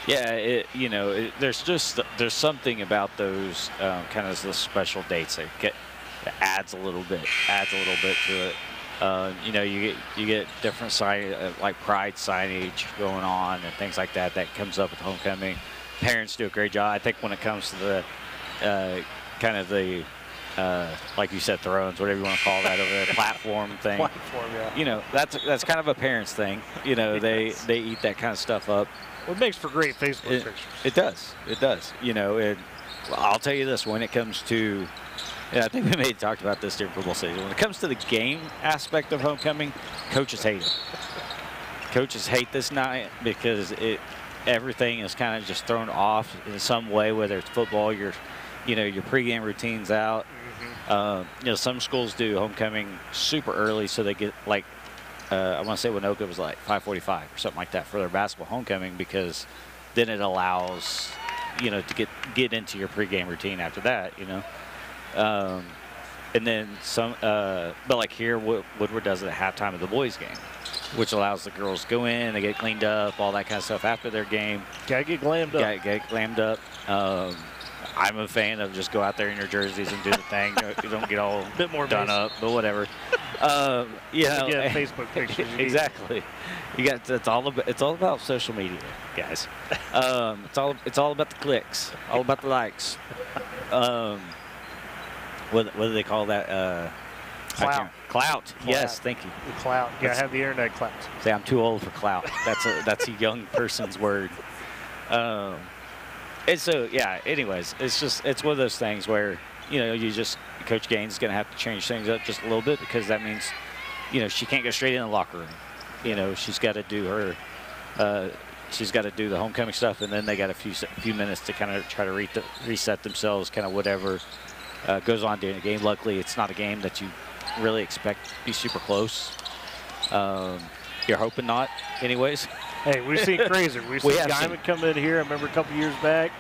Yeah, there's something about those kind of the special dates that adds a little bit to it. You get different like pride signage going on and things like that comes up with homecoming. Parents do a great job. I think when it comes to the kind of the like you said, thrones, whatever you want to call that, over there, platform thing. Platform, yeah. That's kind of a parents thing. They eat that kind of stuff up. Well, it makes for great Facebook pictures. It does. I'll tell you this: when it comes to, I think we talked about this during football season. When it comes to the game aspect of homecoming, coaches hate it. Coaches hate this night because everything is kind of just thrown off in some way. Whether it's football, your pregame routine's out. Mm-hmm. Some schools do homecoming super early, so they get like. I want to say Hoco was like 5:45 or something like that for their basketball homecoming, because then it allows to get into your pregame routine after that, and then some. But like here, Woodward does it at halftime of the boys' game, which allows the girls to go in, they get cleaned up, all that kind of stuff after their game. Gotta get glammed up. Get glammed up. I'm a fan of just go out there in your jerseys and do the thing. You don't get all bit more done up, but whatever. Yeah, Facebook pictures. Exactly. It's all about social media, guys. It's all about the clicks, all about the likes. What do they call that? Clout. Yes, thank you. The clout. You gotta have the internet clout. See, I'm too old for clout. That's a young person's word. And so, yeah, anyways, it's one of those things where, Coach Gaines is going to have to change things up just a little bit, because that means, she can't go straight in the locker room. She's got to do she's got to do the homecoming stuff, and then they got a few minutes to kind of try to reset themselves, kind of whatever goes on during the game. Luckily, it's not a game that you really expect to be super close. You're hoping not, anyways. Hey, we've seen crazier. We've seen Guyman come in here. I remember a couple years back.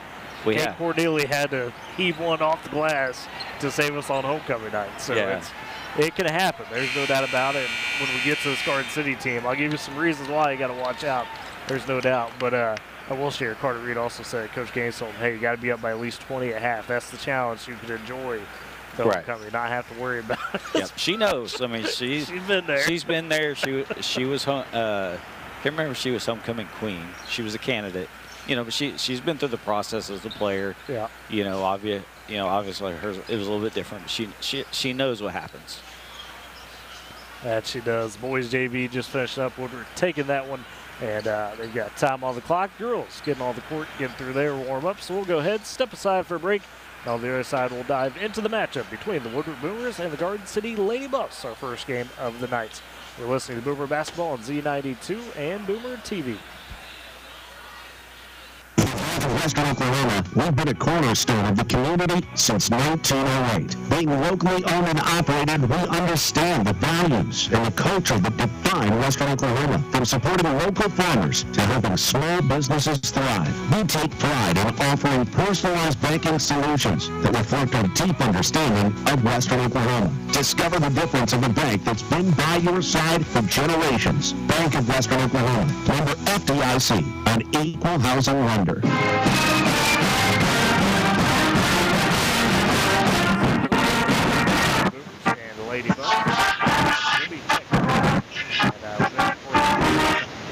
Ken Cornelia had to heave one off the glass to save us on homecoming night. So it can happen. There's no doubt about it. And when we get to this Garden City team, I'll give you some reasons why you got to watch out. There's no doubt. But I will share, Carter Reed also said, Coach Gaines told him, hey, you got to be up by at least 20 at half. That's the challenge. You can enjoy the homecoming, not have to worry about it. Yep. She knows. I mean, she's been there. She's been there. She was home. I can't remember if she was homecoming queen. She was a candidate, but she's been through the process as a player. Yeah. Obviously hers it was a little bit different. But she knows what happens. That she does. Boys JV just finished up. We're taking that one, and they've got time on the clock. Girls getting on the court, getting through their warm up. So we'll go ahead, step aside for a break. And on the other side, we'll dive into the matchup between the Woodward Boomers and the Garden City Lady Buffs, our first game of the night. We're listening to Boomer Basketball on Z92 and Boomer TV. Western Oklahoma, we've been a cornerstone of the community since 1908. Being locally owned and operated, we understand the values and the culture that define Western Oklahoma. From supporting local farmers to helping small businesses thrive, we take pride in offering personalized banking solutions that reflect our deep understanding of Western Oklahoma. Discover the difference of a bank that's been by your side for generations. Bank of Western Oklahoma, member FDIC, an equal housing lender. And the Lady Bucks will be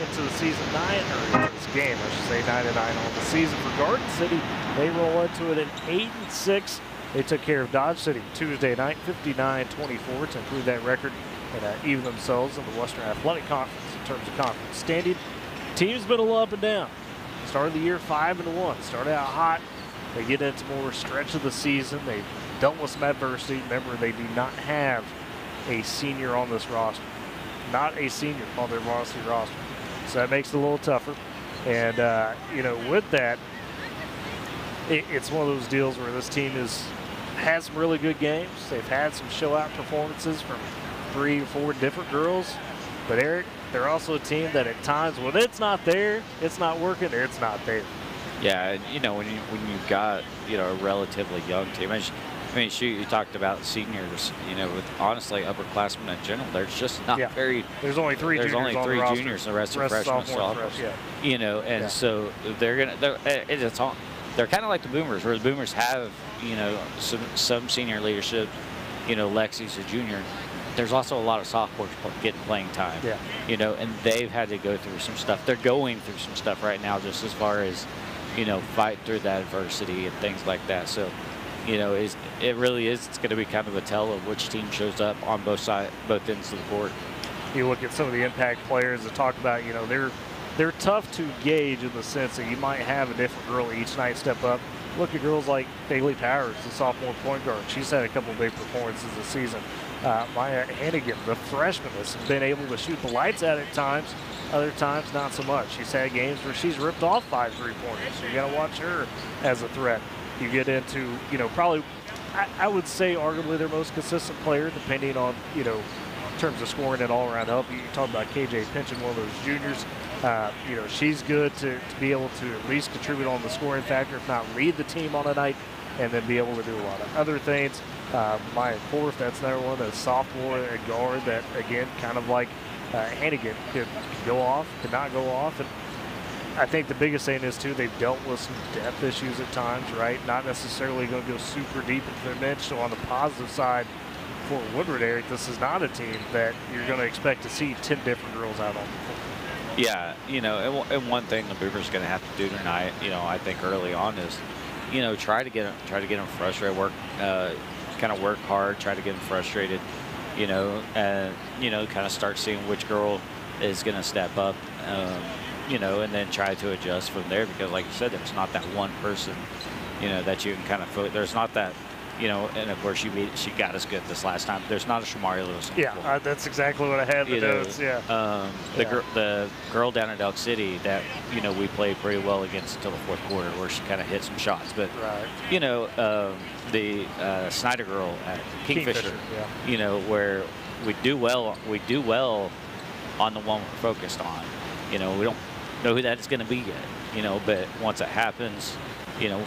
into the season 9, or into this game, I should say, 9-9 on the season for Garden City. They roll into it at 8-6. They took care of Dodge City Tuesday night, 59-24, to improve that record and even themselves in the Western Athletic Conference in terms of conference standing. Team's been a little up and down. Started the year 5-1. Started out hot. They get into more stretch of the season. They dealt with some adversity. Remember, they do not have a senior on this roster. Not a senior on their varsity roster. So that makes it a little tougher. And, with that, it's one of those deals where this team has some really good games. They've had some show-out performances from 3 or 4 different girls. But, Eric, they're also a team that at times, when it's not there, it's not working, or it's not there. Yeah, when you've got, a relatively young team. I mean, shoot, you talked about seniors. You know, with honestly upperclassmen in general, there's just not very. There's only three. There's juniors only 3 on the juniors, roster. the rest are freshmen, sophomores. You know, and so they're gonna. It's all. They're kind of like the Boomers, where the Boomers have, you know, some senior leadership. You know, Lexi's a junior. There's also a lot of sophomores getting playing time. Yeah. You know, and they've had to go through some stuff. They're going through some stuff right now, just as far as, you know, fight through that adversity and things like that. So, you know, it really is. It's going to be kind of a tell of which team shows up on both ends of the court. You look at some of the impact players that talk about, you know, they're tough to gauge in the sense that you might have a different girl each night step up. Look at girls like Bailey Powers, the sophomore point guard. She's had a couple of big performances this season. Maya Hannigan, the freshman, has been able to shoot the lights out at times. Other times, not so much. She's had games where she's ripped off 5 3-pointers. So you got to watch her as a threat. You get into, you know, probably, I would say arguably their most consistent player, depending on, you know, in terms of scoring and all-around help. You talk about KJ Pinchin, one of those juniors. You know, she's good to be able to at least contribute on the scoring factor, if not lead the team on a night, and then be able to do a lot of other things. Maya Korf, that's another one, a sophomore at guard that, again, kind of like Hannigan, could go off, could not go off. And I think the biggest thing is, too, they've dealt with some depth issues at times, right? Not necessarily going to go super deep into their bench. So on the positive side for Woodward, Eric, this is not a team that you're going to expect to see 10 different girls out on the floor. Yeah, you know, and one thing the Boomers going to have to do tonight, you know, I think early on is, you know, try to get them frustrated, kind of work hard, try to get them frustrated, you know, and, you know, kind of start seeing which girl is going to step up, you know, and then try to adjust from there, because like you said, there's not that one person, you know, that you can kind of, there's not that, you know, and of course she got us good this last time. There's not a Shamari Lewis. Yeah, that's exactly what I had in the notes. Yeah. The girl down at Elk City that, you know, we played pretty well against until the 4th quarter, where she kind of hit some shots. But you know, the Snyder girl at Kingfisher, you know, where we do well on the one we're focused on. You know, we don't know who that is going to be yet. You know, but once it happens, you know.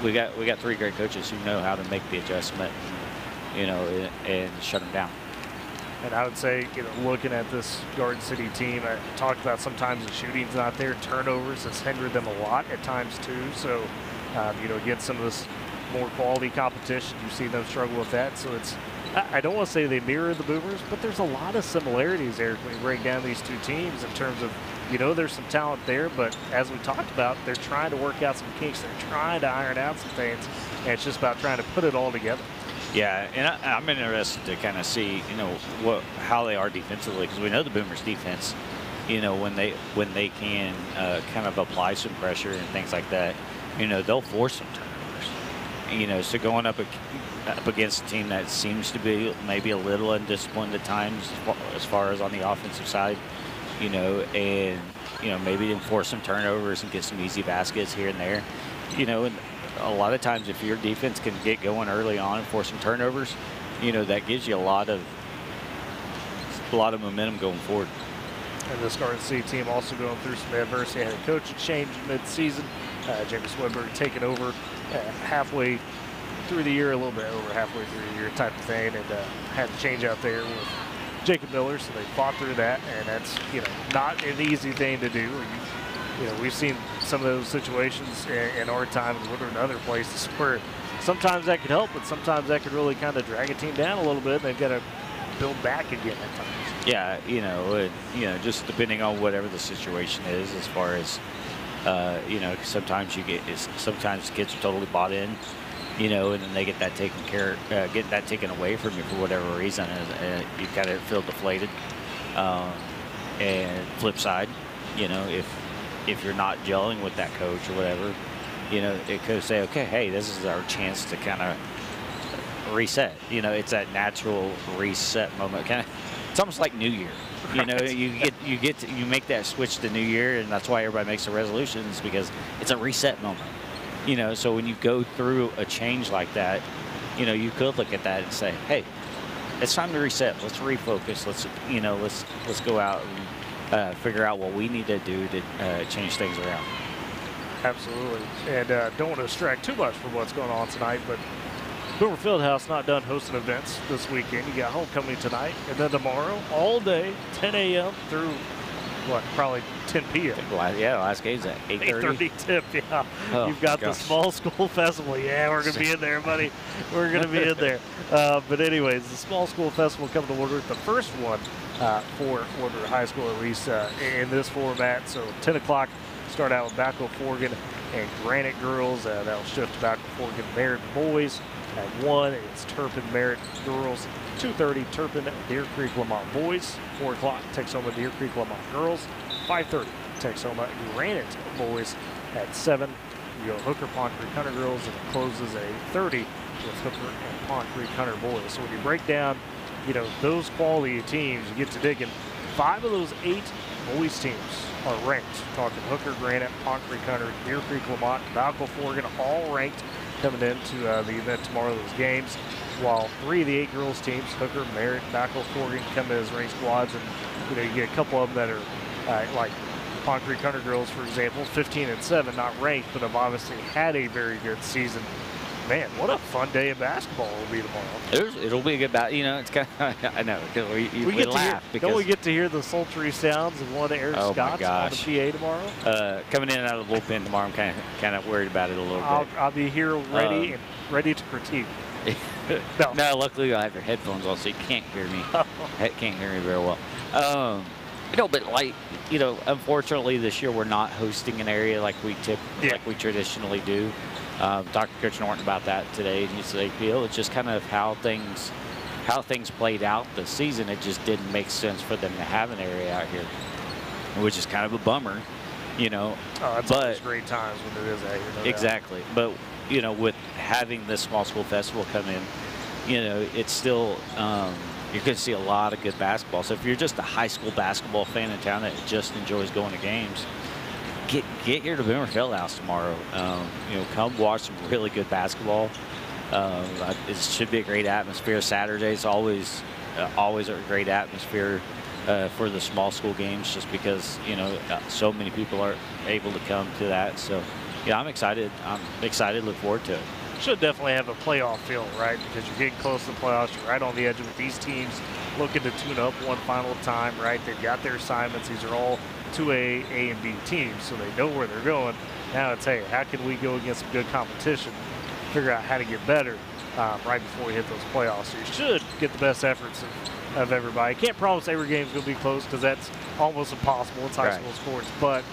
We got 3 great coaches who know how to make the adjustment, you know, and shut them down. And I would say, you know, looking at this Garden City team, I talked about sometimes the shooting's not there. Turnovers has hindered them a lot at times too. So, you know, against some of this more quality competition, you see them struggle with that. So it's, I don't want to say they mirror the Boomers, but there's a lot of similarities there when you break down these 2 teams in terms of, you know, there's some talent there, but as we talked about, they're trying to work out some kinks. They're trying to iron out some things, and it's just about trying to put it all together. Yeah, and I'm interested to kind of see, you know, how they are defensively, because we know the Boomers' defense, you know, when they can kind of apply some pressure and things like that, you know, they'll force some turnovers. You know, so going up against a team that seems to be maybe a little undisciplined at times as far as on the offensive side, you know, and, you know, maybe enforce some turnovers and get some easy baskets here and there, you know, and a lot of times if your defense can get going early on and force some turnovers, you know, that gives you a lot of momentum going forward. And this Garden City team also going through some adversity. Had a coaching change mid-season. Jamie Swedberg taking over halfway through the year, a little bit over halfway through the year type of thing, and had to change out there with Jacob Miller, so they fought through that, and that's, you know, not an easy thing to do. You know, we've seen some of those situations in our time and other places where sometimes that could help, but sometimes that could really kind of drag a team down a little bit, and they've got to build back again at times. Yeah, you know, just depending on whatever the situation is, as far as, you know, sometimes kids are totally bought in, you know, and then they get that taken away from you for whatever reason, and you kind of feel deflated. And flip side, you know, if you're not gelling with that coach or whatever, you know, it could say, okay, hey, this is our chance to kind of reset. You know, it's that natural reset moment. Kind of, it's almost like New Year. You know, you make that switch to New Year, and that's why everybody makes the resolutions, because it's a reset moment. You know, so when you go through a change like that, you know, you could look at that and say, hey, it's time to reset. Let's refocus. Let's go out and figure out what we need to do to change things around. Absolutely. And don't want to distract too much from what's going on tonight, but Boomer Fieldhouse not done hosting events this weekend. You got homecoming tonight, and then tomorrow, all day, 10 a.m. through, what, probably 10 p.m. Yeah, last game's at 8:30. 8:30 tip, yeah. Oh, You've got the small school festival. Yeah, we're going to be in there, buddy. We're going to be in there. But anyways, the small school festival coming to Woodward, the first one for Woodward High School, at least in this format. So 10 o'clock, start out with Backo Forgan and Granite girls. That'll shift to Backo Forgan Merritt boys. At 1, it's Turpin Merritt girls. 2:30, Turpin Deer Creek Lamont boys. 4 o'clock, Texoma Deer Creek Lamont girls. 5:30, Texoma Granite boys. At 7, you go Hooker Pond Creek Hunter girls, and it closes at 8:30 with Hooker and Pond Creek Hunter boys. So when you break down, those quality teams, you get to digging. 5 of those 8 boys teams are ranked. Talking Hooker, Granite, Pond Creek Hunter, Deer Creek Lamont, Backo Forgan, all ranked coming into the event tomorrow, those games. While 3 of the 8 girls teams, Hooker, Merritt, Backo Forgan, come in as ranked squads, and you get a couple of them that are like Pond Creek Hunter girls, for example, 15 and 7, not ranked, but have obviously had a very good season. Man, what a fun day of basketball it will be tomorrow. It'll be a good it's kind of, I know, we laugh because don't we get to hear the sultry sounds of one of Eric Scott's on the PA tomorrow? Coming in and out of the bullpen tomorrow, I'm kind of worried about it a little bit. I'll be here ready to critique. No, luckily I have your headphones on, so you can't hear me. Can't hear me very well. But unfortunately this year we're not hosting an area like we traditionally do. Talked to Coach Norton about that today, and he said, it's just kind of how things played out this season. It just didn't make sense for them to have an area out here, which is kind of a bummer, It's always great times when it is out here. Exactly, but with having this small school festival come in, it's still you're going to see a lot of good basketball. So if you're just a high school basketball fan in town that just enjoys going to games, get here to Boomer Fieldhouse tomorrow. Come watch some really good basketball. It should be a great atmosphere. Saturday's always a great atmosphere for the small school games, just because so many people are able to come to that. So I'm excited. Look forward to it. Should definitely have a playoff feel, right? Because you're getting close to the playoffs. You're right on the edge of it. These teams looking to tune up one final time, right? They've got their assignments. These are all 2A, A, and B teams, so they know where they're going. Now it's, hey, how can we go against some good competition, figure out how to get better right before we hit those playoffs. So you should get the best efforts of everybody. Can't promise every game's going to be close because that's almost impossible. It's high school sports, but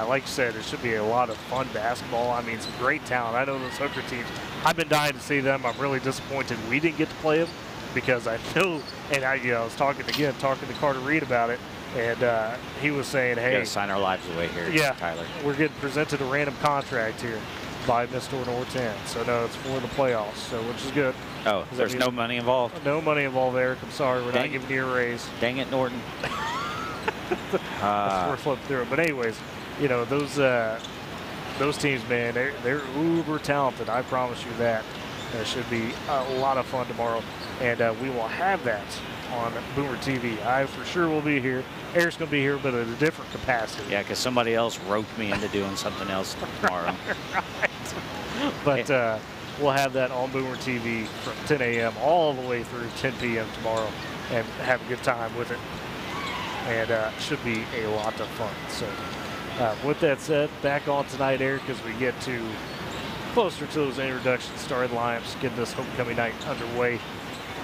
like you said, there should be a lot of fun basketball. I mean, some great talent. I know those Hooker teams. I've been dying to see them. I'm really disappointed we didn't get to play them because I know, and I was talking to Carter Reed about it, and he was saying, hey, we gotta sign our lives away here, Tyler. We're getting presented a random contract here by Mr. Norton. So no, it's for the playoffs, so which is good. Oh, there's no money involved? No money involved, Eric. I'm sorry, we're not giving you a raise. Dang it, Norton. We're flipping through it. But anyways, those teams, man, they're uber talented. I promise you that. It should be a lot of fun tomorrow, and we will have that on Boomer TV. I for sure will be here. Eric's going to be here, but at a different capacity. Yeah, because somebody else roped me into doing something else tomorrow. But we'll have that on Boomer TV from 10 a.m. all the way through 10 p.m. tomorrow, and have a good time with it. And should be a lot of fun. So with that said, back on tonight, Eric, as we get to closer to those introduction starting lineups, get this homecoming night underway.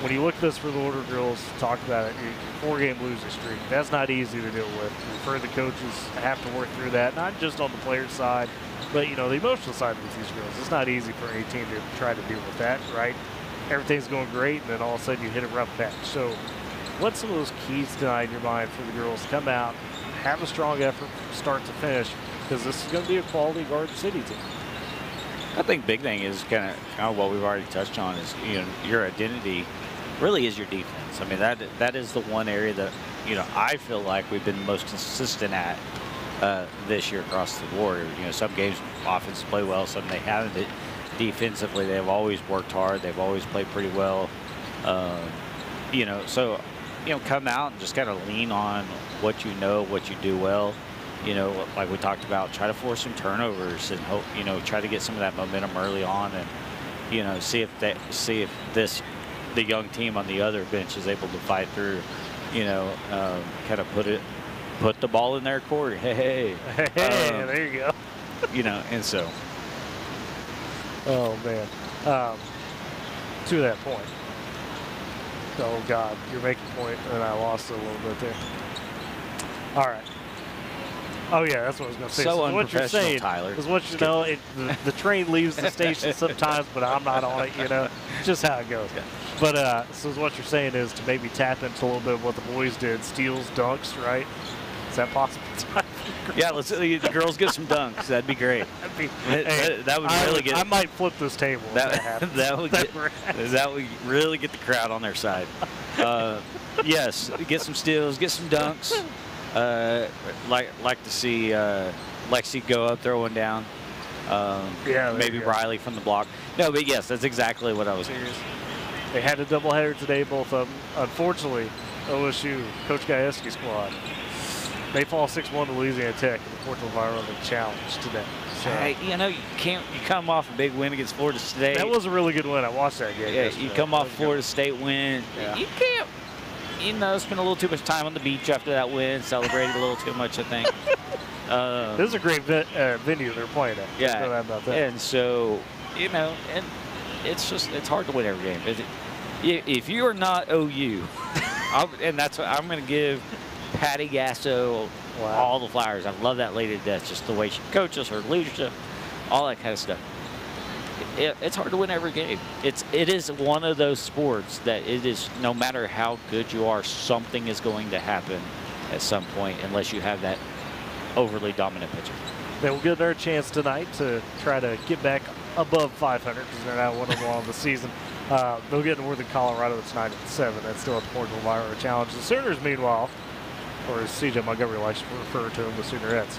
When you look at this for the Order girls, talk about it, 4-game losing streak. That's not easy to deal with. We've heard the coaches have to work through that, not just on the player side, but the emotional side with these girls. It's not easy for any team to try to deal with that, right? Everything's going great, and then all of a sudden you hit a rough patch. So what's some of those keys tonight in your mind for the girls to come out, have a strong effort from start to finish, because this is going to be a quality Garden City team? I think big thing is kind of what we've already touched on is, your identity really is your defense. I mean, that is the one area that, I feel like we've been most consistent at this year across the board. Some games offense play well, some they haven't. Defensively, they've always worked hard. They've always played pretty well. So, come out and just kind of lean on what what you do well. Like we talked about, try to force some turnovers and hope, try to get some of that momentum early on. And, you know, see if the young team on the other bench is able to fight through, you know, kind of put the ball in their court. Hey, there you go. You know, and so. Oh man, to that point. Oh God, you're making a point, and I lost it a little bit there. All right. Oh yeah, that's what I was going to say. So what you're saying, Tyler. is what you know. The train leaves the station sometimes, but I'm not on it. You know, just how it goes. But so what you're saying is to maybe tap into a little bit of what the boys did: steals, dunks, right? Is that possible? Yeah, let's the girls get some dunks. That'd be great. That would really get. I might flip this table. That would really get the crowd on their side. Yes, get some steals, get some dunks. Like to see Lexi go up, throw one down. Yeah, maybe Riley from the block. No, but yes, that's exactly what I was. They had a doubleheader today, both of them. Unfortunately, OSU, Coach Gajewski's squad, they fall 6-1 to Louisiana Tech in the Portal Environmental Challenge today. So, hey, you know, you come off a big win against Florida State. That was a really good win. I watched that game. Yeah, you come off Florida State win. Yeah. You can't, you know, spend a little too much time on the beach after that win. Celebrated a little too much, I think. This is a great venue they're playing at. Yeah, about that. And so, you know, and it's hard to win every game. If you are not OU, and that's what I'm going to give Patty Gasso all the flowers. I love that lady to death, just the way she coaches, her leadership, all that kind of stuff. It's hard to win every game. It is one of those sports that it is, no matter how good you are, something is going to happen at some point unless you have that overly dominant pitcher. They will get their chance tonight to try to get back above 500 because they're not 1-1 on the season. They'll get Northern Colorado tonight at 7. That's still at the Portal Environmental Challenge. The Sooners, meanwhile, or as CJ Montgomery likes to refer to them, the Soonerettes.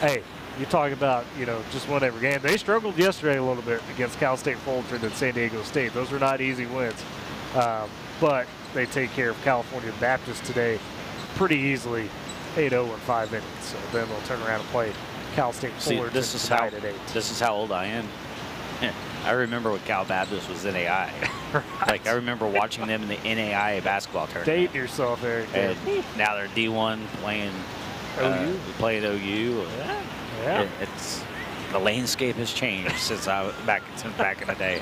Hey, you talk about, you know, just won every game. They struggled yesterday a little bit against Cal State Fullerton and San Diego State. Those were not easy wins. But they take care of California Baptist today pretty easily, 8-0 in 5 innings. So then they'll turn around and play Cal State Fullerton tonight at 8. This is how old I am. I remember when Cal Baptist was NAI. Right. Like, I remember watching them in the NAI basketball tournament. Date yourself, Eric. And now they're D1 playing OU. Playing OU. Yeah. It's the landscape has changed since back in the day.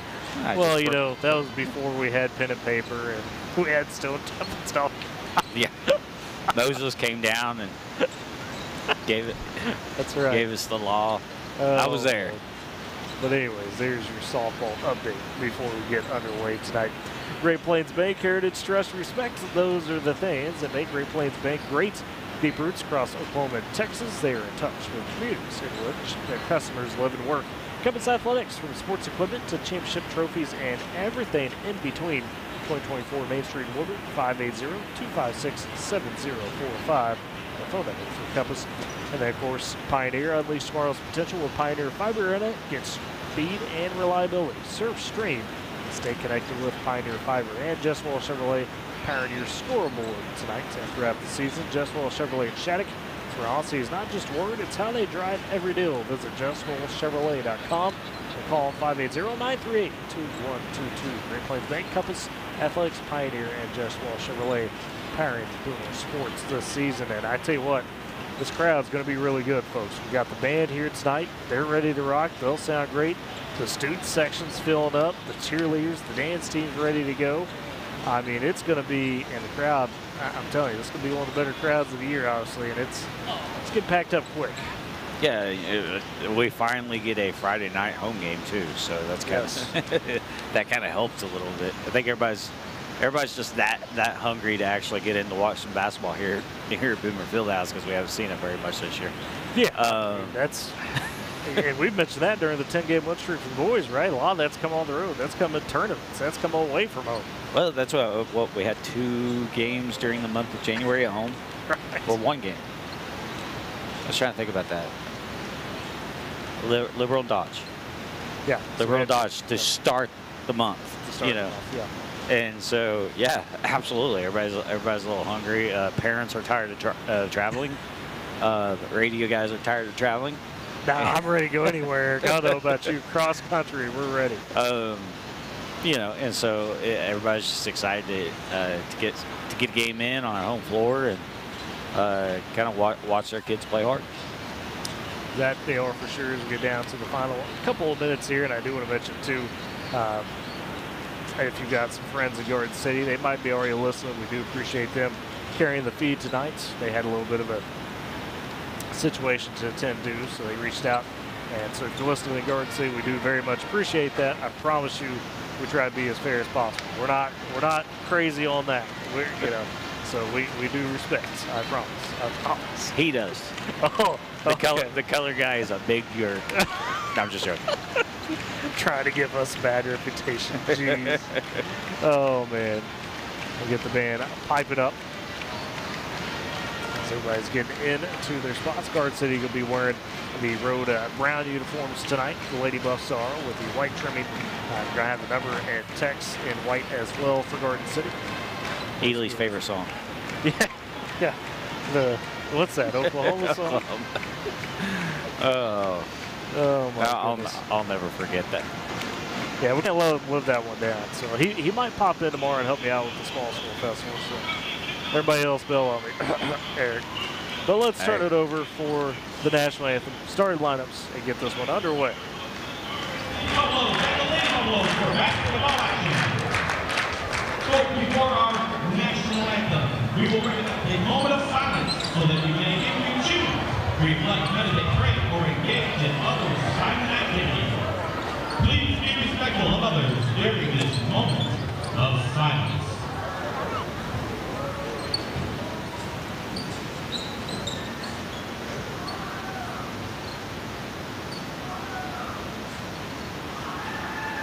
Well, you know, that was before we had pen and paper and we had stone stuff. Yeah. Moses came down and gave us the law. I was there. But anyways, there's your softball update before we get underway tonight. Great Plains Bank, heritage, trust, respect. Those are the things that make Great Plains Bank great. Deep roots across Oklahoma and Texas. They are in touch with communities in which their customers live and work. Compass Athletics, from sports equipment to championship trophies and everything in between. 2024 Main Street in Woodward, 580-256-7045. The phone number for Compass. And then, of course, Pioneer. Unleash tomorrow's potential with Pioneer Fiber Internet. Get speed and reliability. Surf, stream, and stay connected with Pioneer Fiber. And Jess Wells Chevrolet, Pioneer scoreboard tonight to wrap the season. Jess Wells Chevrolet in Shattuck. It's where honesty is not just word, it's how they drive every deal. Visit JessWellsChevrolet.com or call 580-938-2122. Great Plains Bank, Compass Athletics, Pioneer, and Jess Wells Chevrolet powering Boomer Sports this season. And I tell you what, this crowd's going to be really good, folks. We got the band here tonight. They're ready to rock. They'll sound great. The student section's filling up. The cheerleaders, the dance team's ready to go. I mean, it's going to be, and the crowd, I'm telling you, it's going to be one of the better crowds of the year, obviously, and it's getting packed up quick. Yeah, we finally get a Friday night home game too, so that's kind of that kind of helps a little bit. I think everybody's just that hungry to actually get in to watch some basketball here at Boomer Fieldhouse because we haven't seen it very much this year. Yeah, that's. And we've mentioned that during the 10-game win streak for the boys, right? A lot of that's come on the road. That's come in tournaments. That's come away from home. Well, that's what we had 2 games during the month of January at home. Right. Well, 1 game. I was trying to think about that. Liberal and Dodge. Yeah. Liberal and Dodge to start the month. You know. Yeah. And so, yeah, absolutely. Everybody's a little hungry. Parents are tired of traveling. The radio guys are tired of traveling. Nah, I'm ready to go anywhere. I don't know about you. Cross country, we're ready. You know, and so everybody's just excited to get a game in on our home floor and kind of watch their kids play hard. That they are for sure as we get down to the final couple of minutes here, and I do want to mention too, if you've got some friends in Garden City, they might be already listening. We do appreciate them carrying the feed tonight. They had a little bit of a situation to attend to, so they reached out. And so if you're listening in Garden City, we do very much appreciate that. I promise you, we try to be as fair as possible. We're not crazy on that. We're, you know, so we do respect. I promise. I promise. He does. Oh, the color guy is a big jerk. No, I'm just joking. Trying to give us a bad reputation. Jeez. Oh man. We'll get the band pipe it up. As everybody's getting into their spots. Garden City will be wearing the road brown uniforms tonight. The Lady Buffs are with the white trimming. We're going to have the number and text in white as well for Garden City. Ely's favorite song. Yeah. What's that, Oklahoma song? Oh my goodness. I'll never forget that. Yeah, we're going to live that one down. So he might pop in tomorrow and help me out with the small school festival. So everybody else bail on me, Eric. But let's turn it over for the national anthem. Starting lineups and get this one underway. So before our national anthem, we will bring a moment of silence so that we may give you choose, reflect, meditate, pray, or engage in other silent activities. Please be respectful of others during this moment of silence.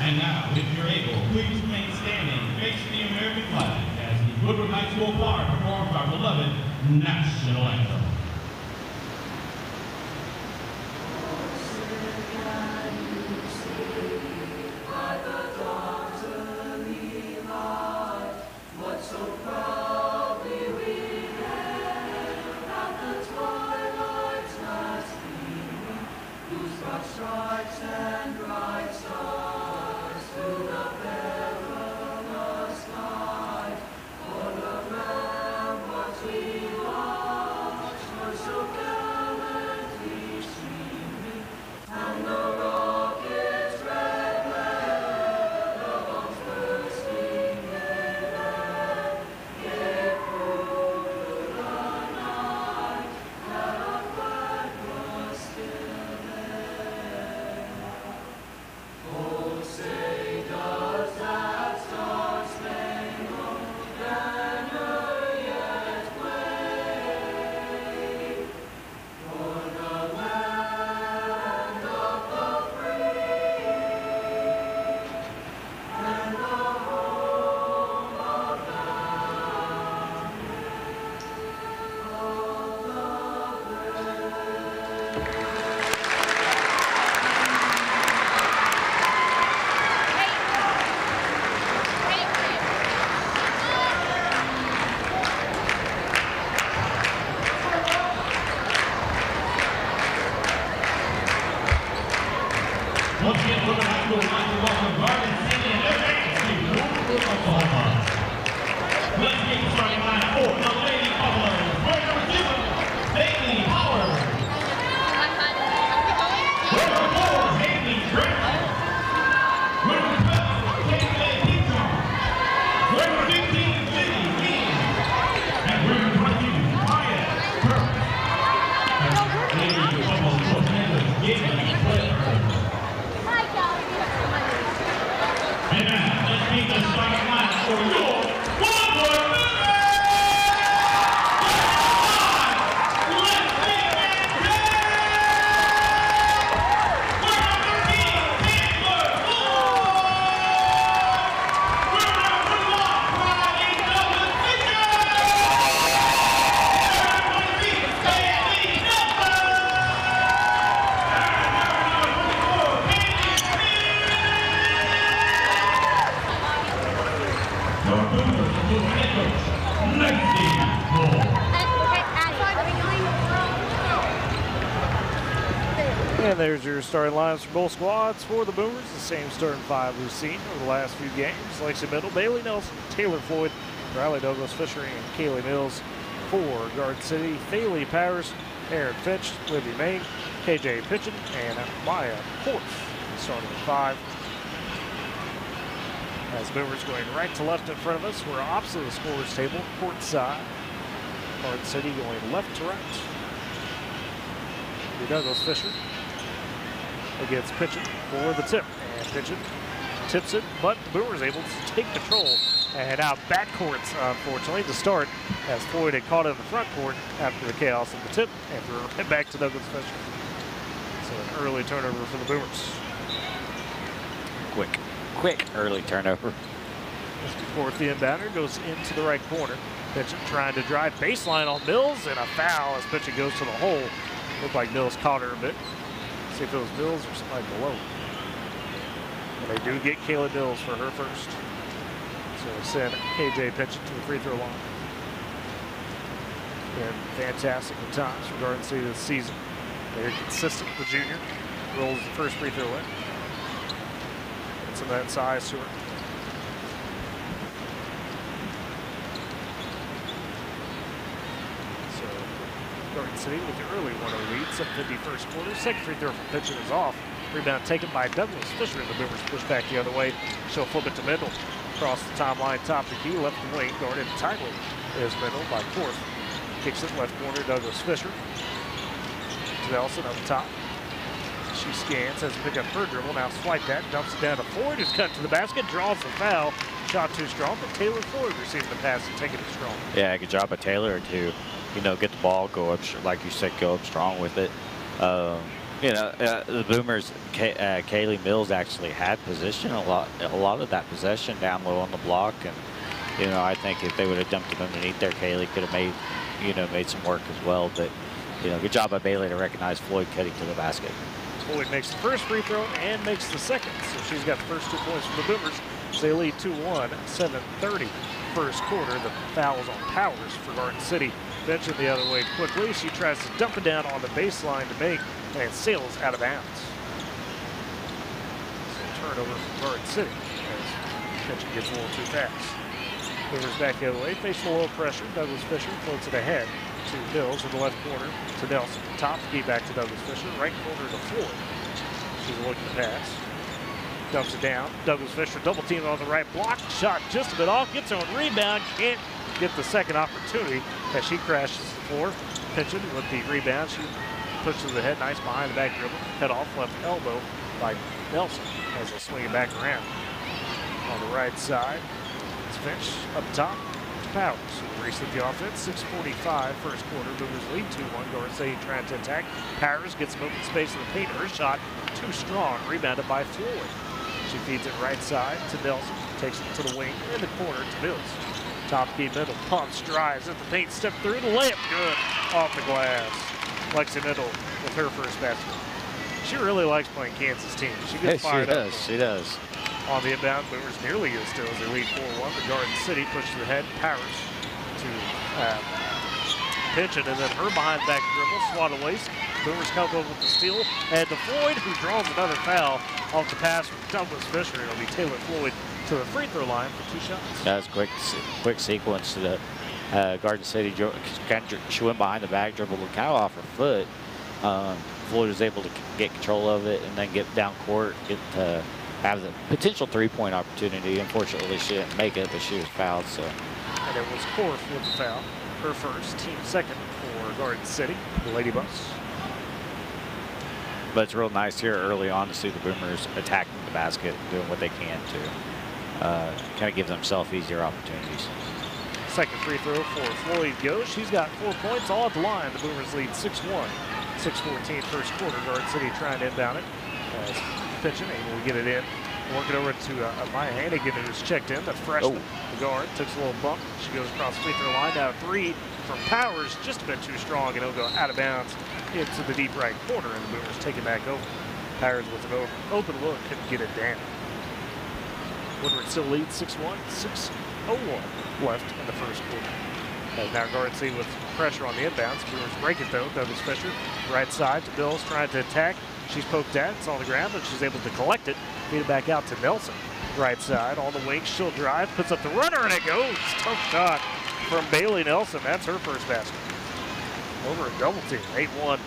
And now, if you're able, please remain standing, facing the American flag as the Woodward High School Choir performs our beloved national anthem. Once again, Woodward High School would like to welcome Garden City and their fans to Oklahoma. Let's get the starting line for the Lady Buffaloes. We're number 2, Bailey Howard. We're number 4, Haley Britt. We're number 12, Kaylee Peacock. We're number 15, Lizzie King. And we're number 22, Maya Kirk. Lady Buffaloes coordinator, Gaby Blair. And now, let's meet the starting line for your Woodward Let's meet them We're number 13, Taylor Moore. We're number 1, Riley Douglas Fisher. We're number 23, Bailey Nelson. And number 24, Haley Smith. Your Cougars will head coach, Lacey Moore. And there's your starting lines for both squads. For the Boomers, the same starting five we've seen over the last few games. Lexi Middle, Bailey Nelson, Taylor Floyd, Riley Douglas Fisher, and Kaylee Mills. For Garden City, Thalee Powers, Aaron Finch, Libby Main, KJ Pitchen, and Maya Porth. Starting at 5. As Boomers going right to left in front of us, we're opposite the scorer's table, court side. Garden City going left to right. Douglas Fisher against Pitchen for the tip. And Pitchen tips it, but the Boomers able to take control. And now backcourts, unfortunately, to start, as Floyd had caught it in the front court after the chaos of the tip, and we're right back to Douglas Fisher. So an early turnover for the Boomers. Quick early turnover. Just before the inbounder goes into the right corner. Pitchen trying to drive baseline on Mills, and a foul as Pitchen goes to the hole. Looked like Mills caught her a bit. See if it was Mills or somebody below. And they do get Kayla Mills for her first. So send KJ Pitchen to the free throw line. And fantastic at times for Garden City this season. Very consistent, the junior. Rolls the first free throw in. It's some of that size to her. Garden City with the early 1-0 lead, 7:50 first quarter. Second free throw from Pitchen is off. Rebound taken by Douglas Fisher, and the Boomers push back the other way. She'll flip it to Middle. Across the timeline, top the key, left wing, guarded tightly is Middle by Porth. Kicks it left corner, Douglas Fisher. To Nelson up top. She scans, has to pick up her dribble, now swipe that, dumps it down to Floyd, who's cut to the basket, draws the foul. Shot too strong, but Taylor Floyd receiving the pass and taking it strong. Yeah, good job by Taylor to, get the ball, go up, like you said, go up strong with it. The Boomers, Kaylee Mills actually had possession, a lot of that possession down low on the block, and I think if they would have dumped it underneath there, Kaylee could have made some work as well. But good job by Bailey to recognize Floyd cutting to the basket. Floyd makes the first free throw and makes the second, so she's got the first 2 points from the Boomers. They lead 2-1, 7:30 first quarter. The foul's on Powers for Garden City. Finch the other way quickly. She tries to dump it down on the baseline to make, and sails out of bounds. So turnover from Garden City as Finch gets a little too fast. Boomers back the other way, facing a little pressure. Douglas Fisher floats it ahead to Mills in the left corner to Nelson. Top key back to Douglas Fisher, right corner to Floyd. She's looking to pass. Dumps it down. Douglas Fisher double teamed on the right block. Shot just a bit off. Gets her own rebound. Can't get the second opportunity as she crashes the floor. Pitchen with the rebound. She pushes the head. Nice behind the back dribble. Head off left elbow by Nelson as they swing it back around. On the right side, it's Finch up top to Powers. Reset the offense. 6:45 first quarter. Boomers lead 2-1. Garden City trying to attack. Powers gets some open space in the paint. Her shot too strong. Rebounded by Floyd. She feeds it right side to Nelson. Takes it to the wing in the corner to Mills. Top key Middle. Pumps, drives at the paint. Step through the layup. Good. Off the glass. Lexi Middle with her first basket. She really likes playing Kansas team. She gets fired up. She does. On the inbound, Boomers nearly as still as they lead 4-1. The Garden City pushes ahead. Powers to Pitchen, and then her behind back dribble, swat away. Boomers come over with the steal, and to Floyd, who draws another foul off the pass from Douglas Fisher. It'll be Taylor Floyd to the free throw line for 2 shots. That was quick sequence to the Garden City. She went behind the back dribble, kind of off her foot. Floyd was able to get control of it and then get down court, get to have the potential 3-point opportunity. Unfortunately, she didn't make it, but she was fouled. So. And it was Porth with the foul. Her first, team second for Garden City, the Lady Buffs. But it's real nice here early on to see the Boomers attacking the basket, doing what they can to kind of give themselves easier opportunities. Second free throw for Floyd goes. She's got 4 points, all at the line. The Boomers lead 6-1. 6:14 first quarter. Garden City trying to inbound it. Pitching, able to get it in. Work it over to Maya Hannigan, who's checked in. The freshman, the guard, takes a little bump. She goes across the free throw line. Now 3 from Powers, just a bit too strong, and it'll go out of bounds into the deep right corner, and the Boomers take it back over. Powers with an open look, couldn't get it down. Woodward still leads 6-1, 6:01 left in the first quarter. As now Garden City with pressure on the inbounds. Boomers break it though. Douglas Fisher, right side to Bills, trying to attack. She's poked at, it's on the ground, but she's able to collect it, feed it back out to Nelson. Right side, on the wing, she'll drive, puts up the runner, and it goes. Tough shot from Bailey Nelson. That's her first basket. Over a double team, 8-1.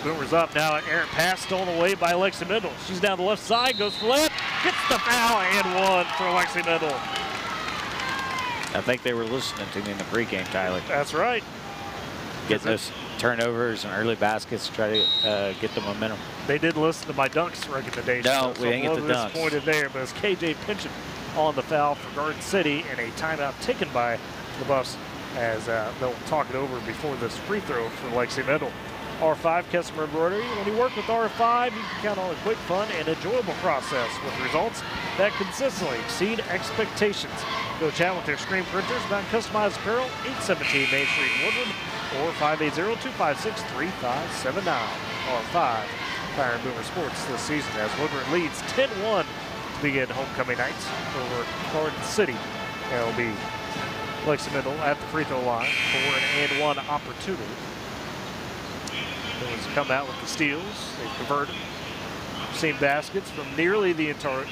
Boomers up now, an errant pass stolen away by Lexi Mendel. She's down the left side, goes for layup, gets the foul, and one for Lexi Mendel. I think they were listening to me in the pregame, Tyler. That's right. Get those turnovers and early baskets to try to get the momentum. They did listen to my dunks recommendation. No, we didn't get the dunks. Disappointed there, but it's KJ Pinchon on the foul for Garden City and a timeout taken by the Buffs as they'll talk it over before this free throw for Lexi Mendel. R5 Customer Embroidery. When you work with R5, you can count on a quick, fun, and enjoyable process with results that consistently exceed expectations. Go chat with their screen printers about customized apparel, 817 Main Street, Woodward, or 580-256-3579. R5 Fire and Boomer Sports this season as Woodward leads 10-1 to begin homecoming nights over Garden City. And it'll be Lexi Mendel at the free throw line for an and one opportunity. Boomers come out with the steals. They've converted. Seen baskets from nearly the entire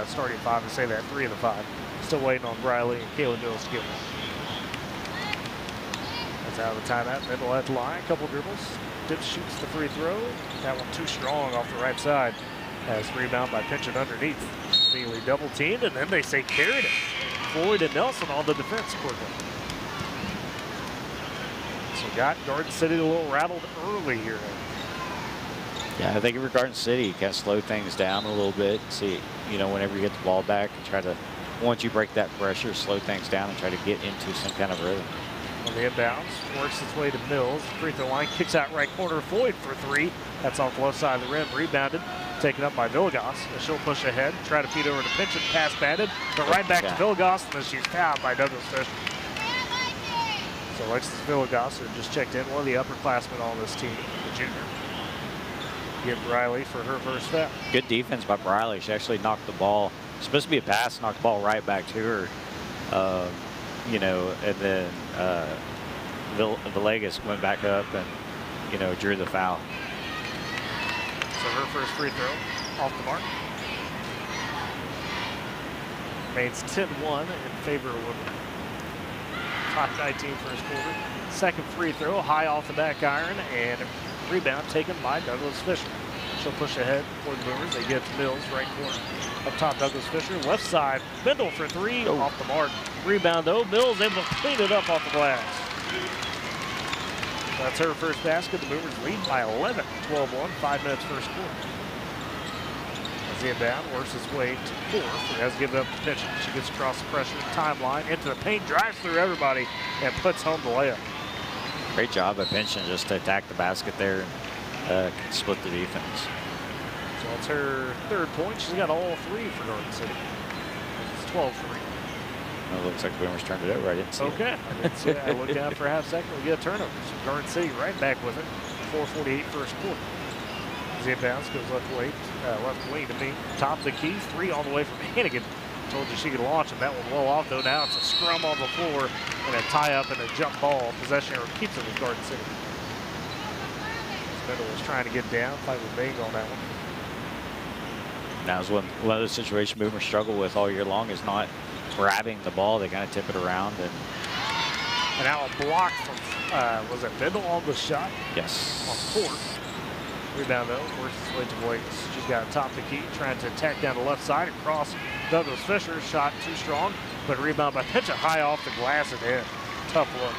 starting five. To say that 3 of the 5. Still waiting on Briley and Kayla Mills to get one. That's out of the timeout. Mendel at the line. Couple dribbles. Dips, shoots the free throw. That one too strong off the right side. As rebound by Pinchon underneath. Immediately double teamed, and then they say carried it. Floyd and Nelson on the defense quickly. So got Garden City a little rattled early here. Yeah, I think if you're Garden City, you kind of slow things down a little bit. See, you know, whenever you get the ball back, and try to, once you break that pressure, slow things down and try to get into some kind of rhythm. On the inbounds, works its way to Mills. Free throw line, kicks out right corner. Floyd for 3. That's off the left side of the rim. Rebounded, taken up by Villegas. She'll push ahead, try to feed over to Pinchon. Pass batted, but right back to Villegas, and then she's fouled by Douglas Fisher. So Alexis Villegas, who just checked in, one of the upperclassmen on this team, the junior. Give Briley for her first foul. Good defense by Briley. She actually knocked the ball. It's supposed to be a pass, knocked the ball right back to her. You know, and then Villegas went back up and, you know, drew the foul. So her first free throw off the mark. Remains 10-1 in favor of Woodward. Top 19 first quarter. Second free throw, high off the back iron, and rebound taken by Douglas Fisher. She'll push ahead for the Boomers. They get to Mills, right corner. Up top, Douglas Fisher. Left side, Mendel for 3, off the mark. Rebound though, Mills able to clean it up off the glass. That's her first basket. The Boomers lead by 11, 12-1, 5 minutes first quarter. As the inbound works its way to fourth. It has given up to Pinchon. She gets across the pressure timeline, into the paint, drives through everybody, and puts home the layup. Great job by Pinchon just to attack the basket there and split the defense. So that's her third point. She's got all 3 for Garden City. It's 12-3. It looks like the Boomers turned it over. I didn't see it. Okay. I didn't see it. I looked down for a half second. We get a turnover. So Garden City right back with it. 4:48 first quarter. As the inbounds goes left wing to me. Top of the key. 3 all the way from Hannigan. Told you she could launch him. That one well off though. Now it's a scrum on the floor and a tie up and a jump ball. Possession repeats it with Garden City. Mendel was trying to get down. Fight with Bang on that one. Now is one of those situations Boomers struggle with all year long is not grabbing the ball. They kind of tip it around. And now a block from, was it Mendel on the shot? Yes. On court. Rebound though, works its way to Williams. She's got to top the key, trying to attack down the left side across Douglas Fisher. Shot too strong, but rebound by Pinchon high off the glass and in. Tough look.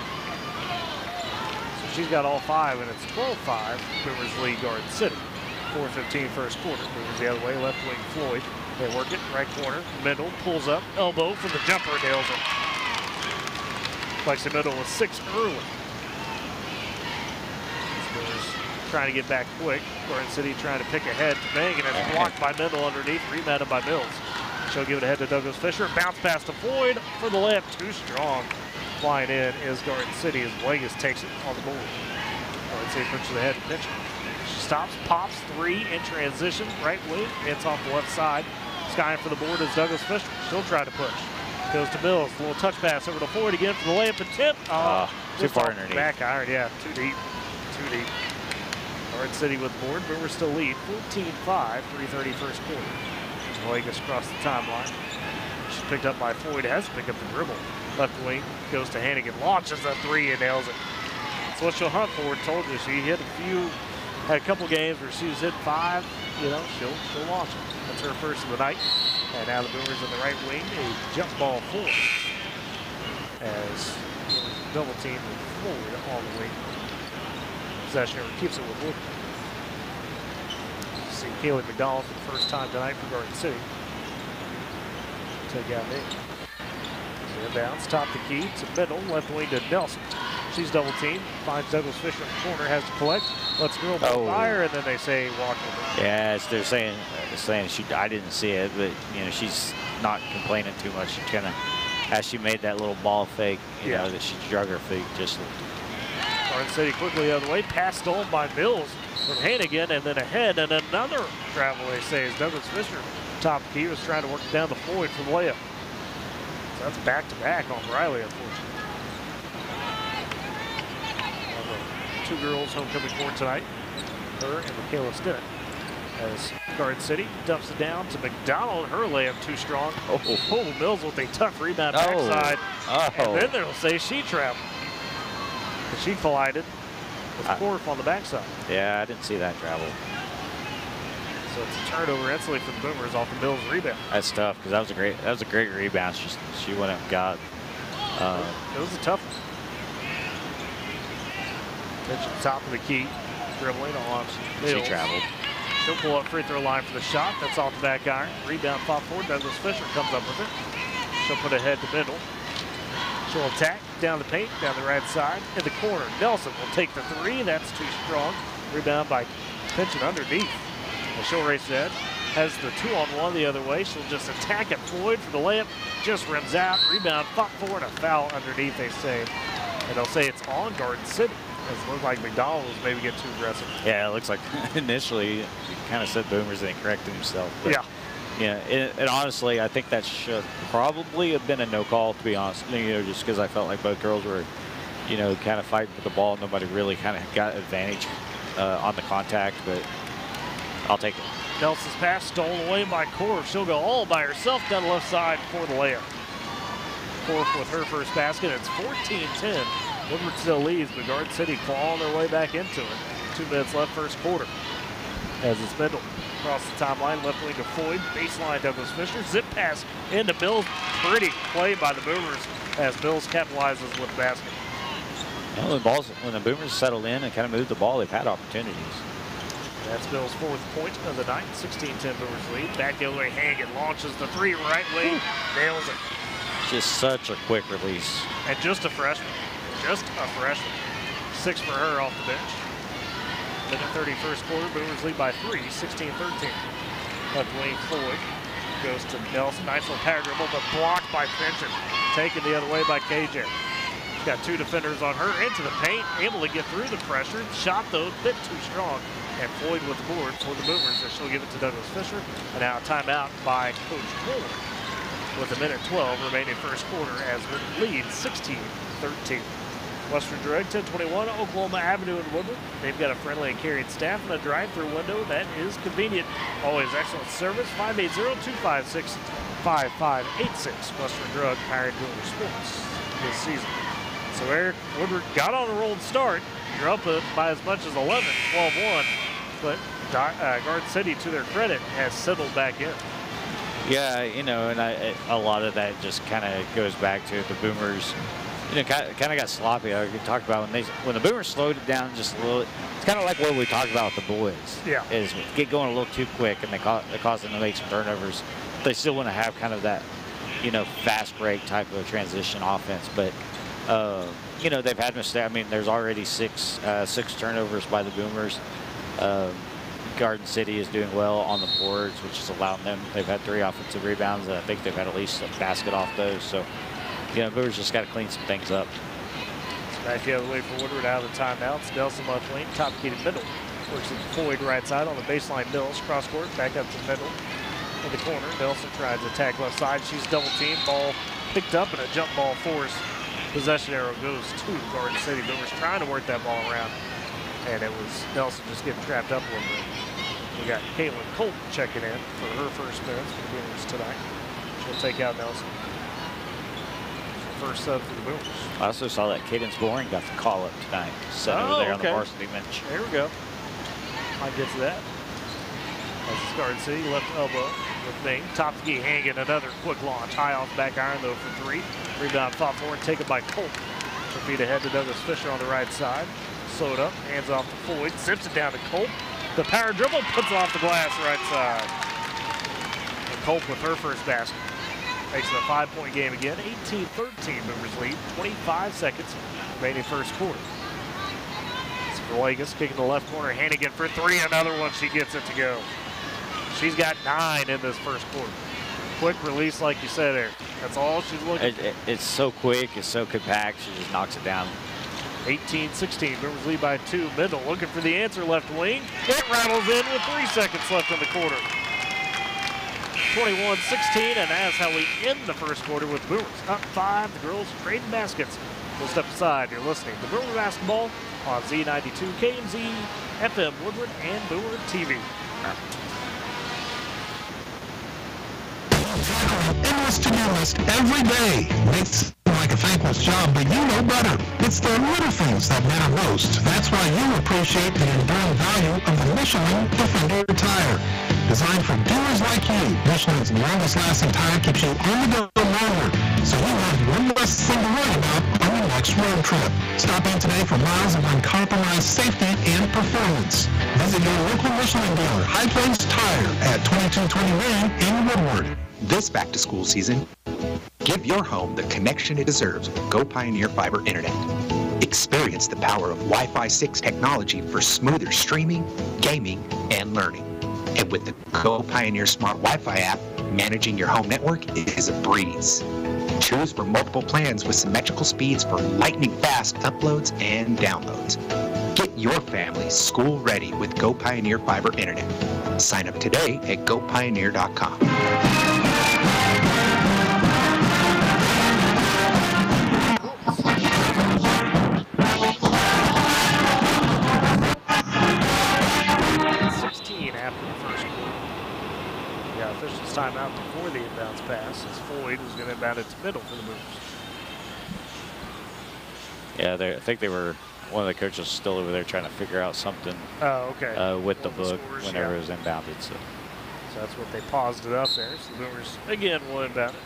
So she's got all 5, and it's 12-5. Boomers lead Garden City. 4:15 first quarter. Boomers the other way, left wing Floyd. They work it, right corner. Mendel pulls up, elbow for the jumper, nails it. Lexi Mendel was 6 early. Trying to get back quick. Garden City trying to pick ahead to Bang, and it's blocked by Mendel underneath, rebounded by Mills. She'll give it ahead to Douglas Fisher. Bounce pass to Floyd for the layup, too strong. Flying in is Garden City as Vegas takes it on the board. Garden City pushes ahead to Pinchon. She stops, pops 3 in transition, right wing. It's off the left side. Skying for the board is Douglas Fisher. She'll try to push. Goes to Mills. A little touch pass over to Floyd again for the layup and tip. Too far underneath. Back iron, yeah, too deep. Too deep. Garden City with the board. Boomers still lead 14-5, 3:30 first quarter. Vegas across the timeline. She's picked up by Floyd. Has to pick up the dribble. Left wing goes to Hannigan. Launches a three and nails it. That's what she'll hunt for. Told you she hit had a couple games where she was hit 5. You know, she'll launch it. That's her first of the night. And now the Boomers in the right wing. A jump ball 4. As double team with Floyd on the wing. Possession keeps it with Wood. See Kaylee McDonald for the first time tonight for Garden City. Take out Nick. Inbounds, top the key to middle, left wing to Nelson. She's double teamed, finds Douglas Fisher in the corner, has to collect, lets girl fire, and then they say walk over. Yeah, they're saying I didn't see it, but you know she's not complaining too much. She kind of, as she made that little ball fake, you know that she drug her feet just. Garden City quickly the other way, pass stolen by Mills from Hannigan, and then ahead, and another travel they say is Douglas Fisher. Top key was trying to work it down to Floyd for the layup. So that's back-to-back on Riley, unfortunately. Two girls homecoming court tonight, her and Michaela Stinnett. As Garden City dumps it down to McDonald. Her layup too strong. Oh, Mills with a tough rebound backside. And then they'll say she traveled. But she collided with Korf on the backside. Yeah, I didn't see that travel. So it's a turnover instantly for the Boomers off the Mills rebound. That's tough because that was a great rebound. She went up and got. It was a tough one. Attention top of the key, dribbling on Mills. She traveled. She'll pull up free throw line for the shot. That's off the back iron. Rebound fought forward. Douglas Fisher comes up with it. She'll put it head to middle. She'll attack down the paint, down the right side. In the corner, Nelson will take the 3. That's too strong. Rebound by Pinchon underneath. And she'll race ahead. Has the 2-on-1 the other way. She'll just attack at Floyd for the layup. Just rims out. Rebound fought forward. A foul underneath, they say. And they'll say it's on Garden City. It looked like McDonald was maybe getting too aggressive. Yeah, it looks like initially he kind of said Boomers and he corrected himself. But, yeah, and honestly, I think that should probably have been a no call, to be honest. You know, just because I felt like both girls were, you know, kind of fighting for the ball. Nobody really kind of got advantage on the contact, but I'll take it. Nelson's pass stolen away by Korf. She'll go all by herself down the left side for the layup. Korf with her first basket. It's 14-10. Woodward still leads, but Garden City clawing their way back into it. 2 minutes left first quarter. As it's Mendel across the timeline, left wing to Floyd, baseline Douglas Fisher, zip pass into Mills. Pretty play by the Boomers as Mills capitalizes with the basket. Well, when the Boomers settled in and kind of moved the ball, they've had opportunities. That's Mills' 4th point of the night. 16-10 Boomers lead. Back the other way, Hannigan launches the 3 right wing, nails it. Just such a quick release. And just a freshman. Just a freshman. 6 for her off the bench. Minute 30 first quarter. Boomers lead by 3, 16-13. Left wing Floyd goes to Nelson. Nice little power dribble, but blocked by Pinchon. Taken the other way by KJ. She's got 2 defenders on her into the paint. Able to get through the pressure. Shot, though, a bit too strong. And Floyd with the board for the Boomers. And she'll give it to Douglas Fisher. And now a timeout by Coach Moore with a minute 12 remaining first quarter as we lead 16-13. Western Drug, 1021 Oklahoma Avenue in Woodward. They've got a friendly and caring staff and a drive-through window that is convenient. Always excellent service. 580-256-5586. Western Drug, Pirate Builder Sports this season. So Eric, Woodward got on a rolled start. You're up by as much as 11, 12-1. But Garden City, to their credit, has settled back in. Yeah, you know, and a lot of that just kind of goes back to the Boomers. You know, kind of got sloppy. I talked about when the Boomers slowed it down just a little. It's kind of like what we talked about with the boys. Yeah. Is get going a little too quick, and they cause them to make some turnovers. They still want to have kind of that, you know, fast break type of transition offense. But you know, they've had mistakes. I mean, there's already six turnovers by the Boomers. Garden City is doing well on the boards, which is allowing them. They've had 3 offensive rebounds, and I think they've had at least a basket off those. So. You know, Boomers just got to clean some things up. Back the other way for Woodward out of the timeouts. Nelson left lane, top key to middle. Works at Floyd right side on the baseline. Mills cross court, back up to middle. In the corner, Nelson tries to attack left side. She's double teamed. Ball picked up and a jump ball force. Possession arrow goes to Garden City. Boomers trying to work that ball around. and it was Nelson just getting trapped up a little bit. We got Caitlin Colt checking in for her first minutes for the Boomers tonight. She'll take out Nelson. First sub for the Boomers. I also saw that Cadence Boring got the call up tonight. Set over there on the varsity bench. There we go. Might get to that. That's Garden City, left elbow with Ming. Top of the key, hanging another quick launch. High off back iron though for three. Rebound fought forward, taken by Colt. Her feet ahead to Douglas Fisher on the right side. Slowed up, hands off to Floyd, zips it down to Colt. The power dribble puts it off the glass right side. And Colt with her first basket. Makes it a 5-point game again. 18-13 Boomers lead. 25 seconds remaining first quarter. It's Villegas kicking the left corner. Hannigan for three. Another one. She gets it to go. She's got 9 in this first quarter. Quick release, like you said there. That's all she's looking for. It's so quick. It's so compact. She just knocks it down. 18-16. Boomers lead by 2. Mendel looking for the answer. Left wing. It rattles in with 3 seconds left in the quarter. 21-16, and that's how we end the first quarter with Boomers up 5. The girls trading baskets. We'll step aside. You're listening to Boomer Basketball on Z92, KMZ, FM Woodward, and Boomer TV. Endless to-do list every day makes it like a thankless job, but you know better. It's the little things that matter most. That's why you appreciate the enduring value of the Michelin Defender tire. Designed for doers like you, Michelin's longest-lasting tire keeps you on the go longer, so you have one less thing to worry about on your next road trip. Stop in today for miles of uncompromised safety and performance. Visit your local Michelin dealer, High Plains Tire, at 2221 in Woodward. This back-to-school season, give your home the connection it deserves with Go Pioneer Fiber Internet. Experience the power of Wi-Fi 6 technology for smoother streaming, gaming, and learning. And with the Go Pioneer Smart Wi-Fi app, managing your home network is a breeze. Choose from multiple plans with symmetrical speeds for lightning-fast uploads and downloads. Get your family school ready with Go Pioneer Fiber Internet. Sign up today at gopioneer.com. Officials timeout before the inbounds pass as Floyd was going to inbound it to middle for the Boomers. Yeah, I think they were, one of the coaches still over there trying to figure out something with the book whenever it was inbounded. So that's what they paused it up there. So the Boomers again will inbound it.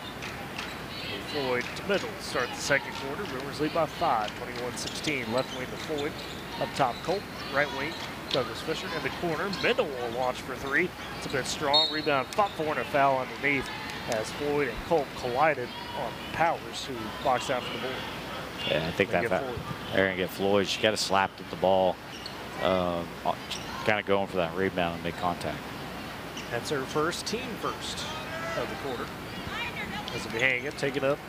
And Floyd to middle to start the second quarter. Boomers lead by 5, 21-16. Left wing to Floyd. Up top Colt, right wing Douglas Fisher in the corner. Mendel will launch for 3. It's a bit strong. Rebound fought for and a foul underneath as Floyd and Colt collided on Powers, who boxed out for the board. Yeah, I think they're going to get Floyd. She got a slap at the ball, kind of going for that rebound and make contact. That's her first, team first of the quarter. As we hang it, take it up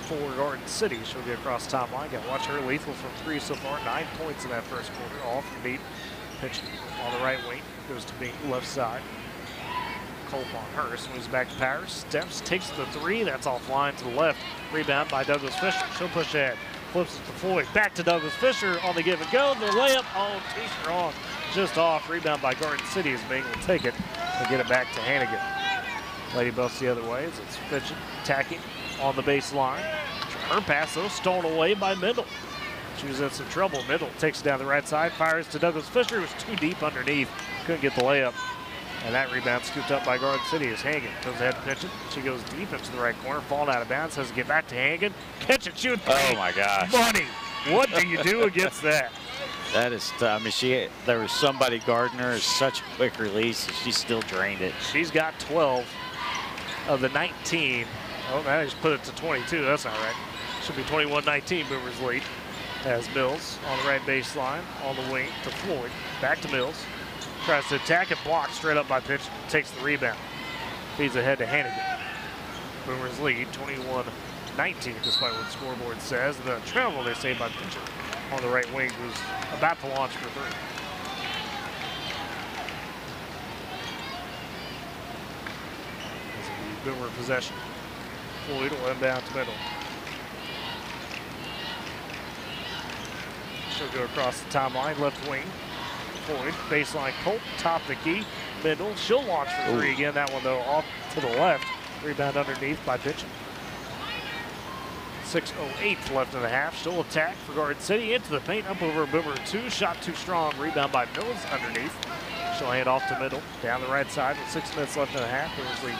for Garden City. She'll get across the top line. Got to watch her lethal from 3 so far. 9 points in that first quarter. Off the beat. Pitch on the right wing. Goes to beat left side. Colt on her. Swings back to Powers. Steps. Takes the 3. That's offline to the left. Rebound by Douglas Fisher. She'll push ahead. Flips it to Floyd. Back to Douglas Fisher on the give and go. The layup. Oh, t-shirt on. Just off. Rebound by Garden City as Bing will take it and get it back to Hannigan. Lady Buffs the other way as it's Fitchin attacking on the baseline. Her pass, though, stolen away by Mendel. She was in some trouble. Mendel takes it down the right side, fires to Douglas Fisher. It was too deep underneath. Couldn't get the layup. And that rebound scooped up by Garden City as Hagen goes ahead to pitch it. She goes deep into the right corner, falling out of bounds, has to get back to Hagen. Catch it, shoot. Oh, my gosh. Money. What do you do against that? That is tough. I mean, there was somebody guarding her. It's such a quick release, and she still drained it. She's got 12 of the 19. Oh, now he's put it to 22. That's not right. Should be 21-19, Boomers lead. As Mills on the right baseline, on the wing to Floyd. Back to Mills. Tries to attack and block straight up by pitch. Takes the rebound. Feeds ahead to Hannigan. Boomers lead 21-19, despite what the scoreboard says. The travel, they say, by pitcher on the right wing, who's about to launch for 3. This will be Boomer possession. Floyd will inbound to middle. She'll go across the timeline, left wing. Floyd, baseline Colt, top the key. Middle, she'll launch for three again. That one, though, off to the left. Rebound underneath by Pitchen. 6:08 left in the half. She'll attack for Garden City. Into the paint, up over Boomer 2. Shot too strong. Rebound by Mills underneath. She'll hand off to Middle. Down the right side with 6 minutes left in the half. It was lead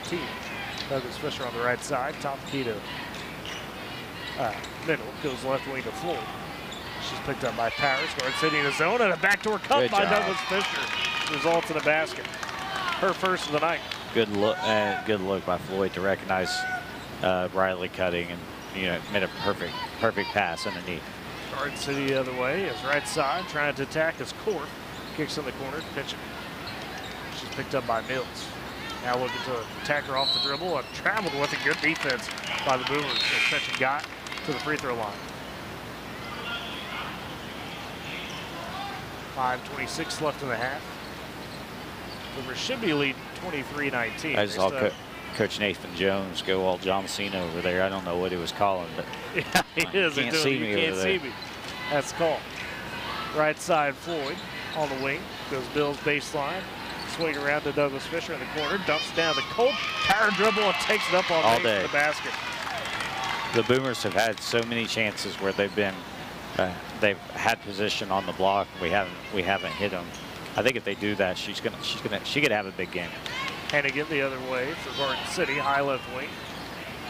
21-19. Douglas Fisher on the right side. Top key to Middle. Goes left wing to Floyd. She's picked up by Paris. Garden City in the zone. And a backdoor cut by Douglas Fisher. Results in a basket. Her first of the night. Good look by Floyd to recognize Riley cutting and made a perfect pass underneath. Garden City the other way is right side trying to attack his court. Kicks in the corner, pitching. She's picked up by Mills. Now looking to attack her off the dribble and traveled with a good defense by the Boomers. So Pitchen got to the free throw line. 5:26 left in the half. Boomers should be leading 23-19. I just saw Coach Nathan Jones go all John Cena over there. I don't know what he was calling, but yeah, he is. Can't see me. You can't see me. That's the call. Right side, Floyd on the wing. Goes Bills baseline. Swing around to Douglas Fisher in the corner. Dumps down the Colt. Power dribble and takes it up all day for the basket. The Boomers have had so many chances where they've they've had position on the block. We haven't hit them. I think if they do that, she could have a big game. Hannigan the other way for Garden City, high left wing.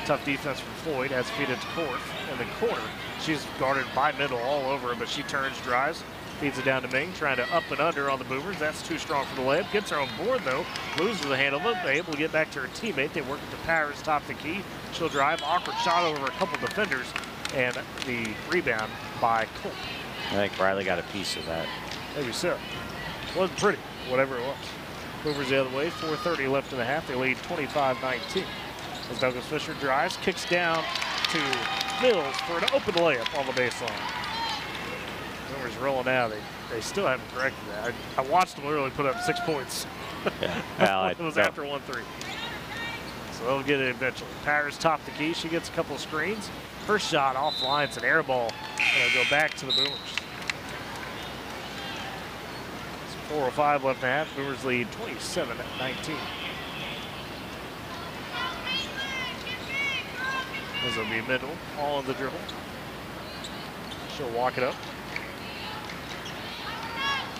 Tough defense from Floyd, has feed it to Korf in the corner. She's guarded by Middle all over her, but she turns, drives, feeds it down to Ming, trying to up and under on the Boomers. That's too strong for the layup. Gets her on board though, loses the handle, but able to get back to her teammate. They work it to Paris, top the key. She'll drive, awkward shot over a couple defenders, and the rebound by Colt. I think Riley got a piece of that. Maybe so. Wasn't pretty, whatever it was. Boomers the other way, 4:30 left in the half. They lead 25-19. As Douglas Fisher drives, kicks down to Mills for an open layup on the baseline. Boomers rolling out. They still haven't corrected that. I watched them literally put up 6 points. Yeah. Well, it was after 1-3. So they'll get it eventually. Paris top the key. She gets a couple of screens. First shot offline. It's an air ball. And it'll go back to the Boomers. 4:05 left in the half. Boomers lead 27-19. This will be Middle, all on the dribble. She'll walk it up.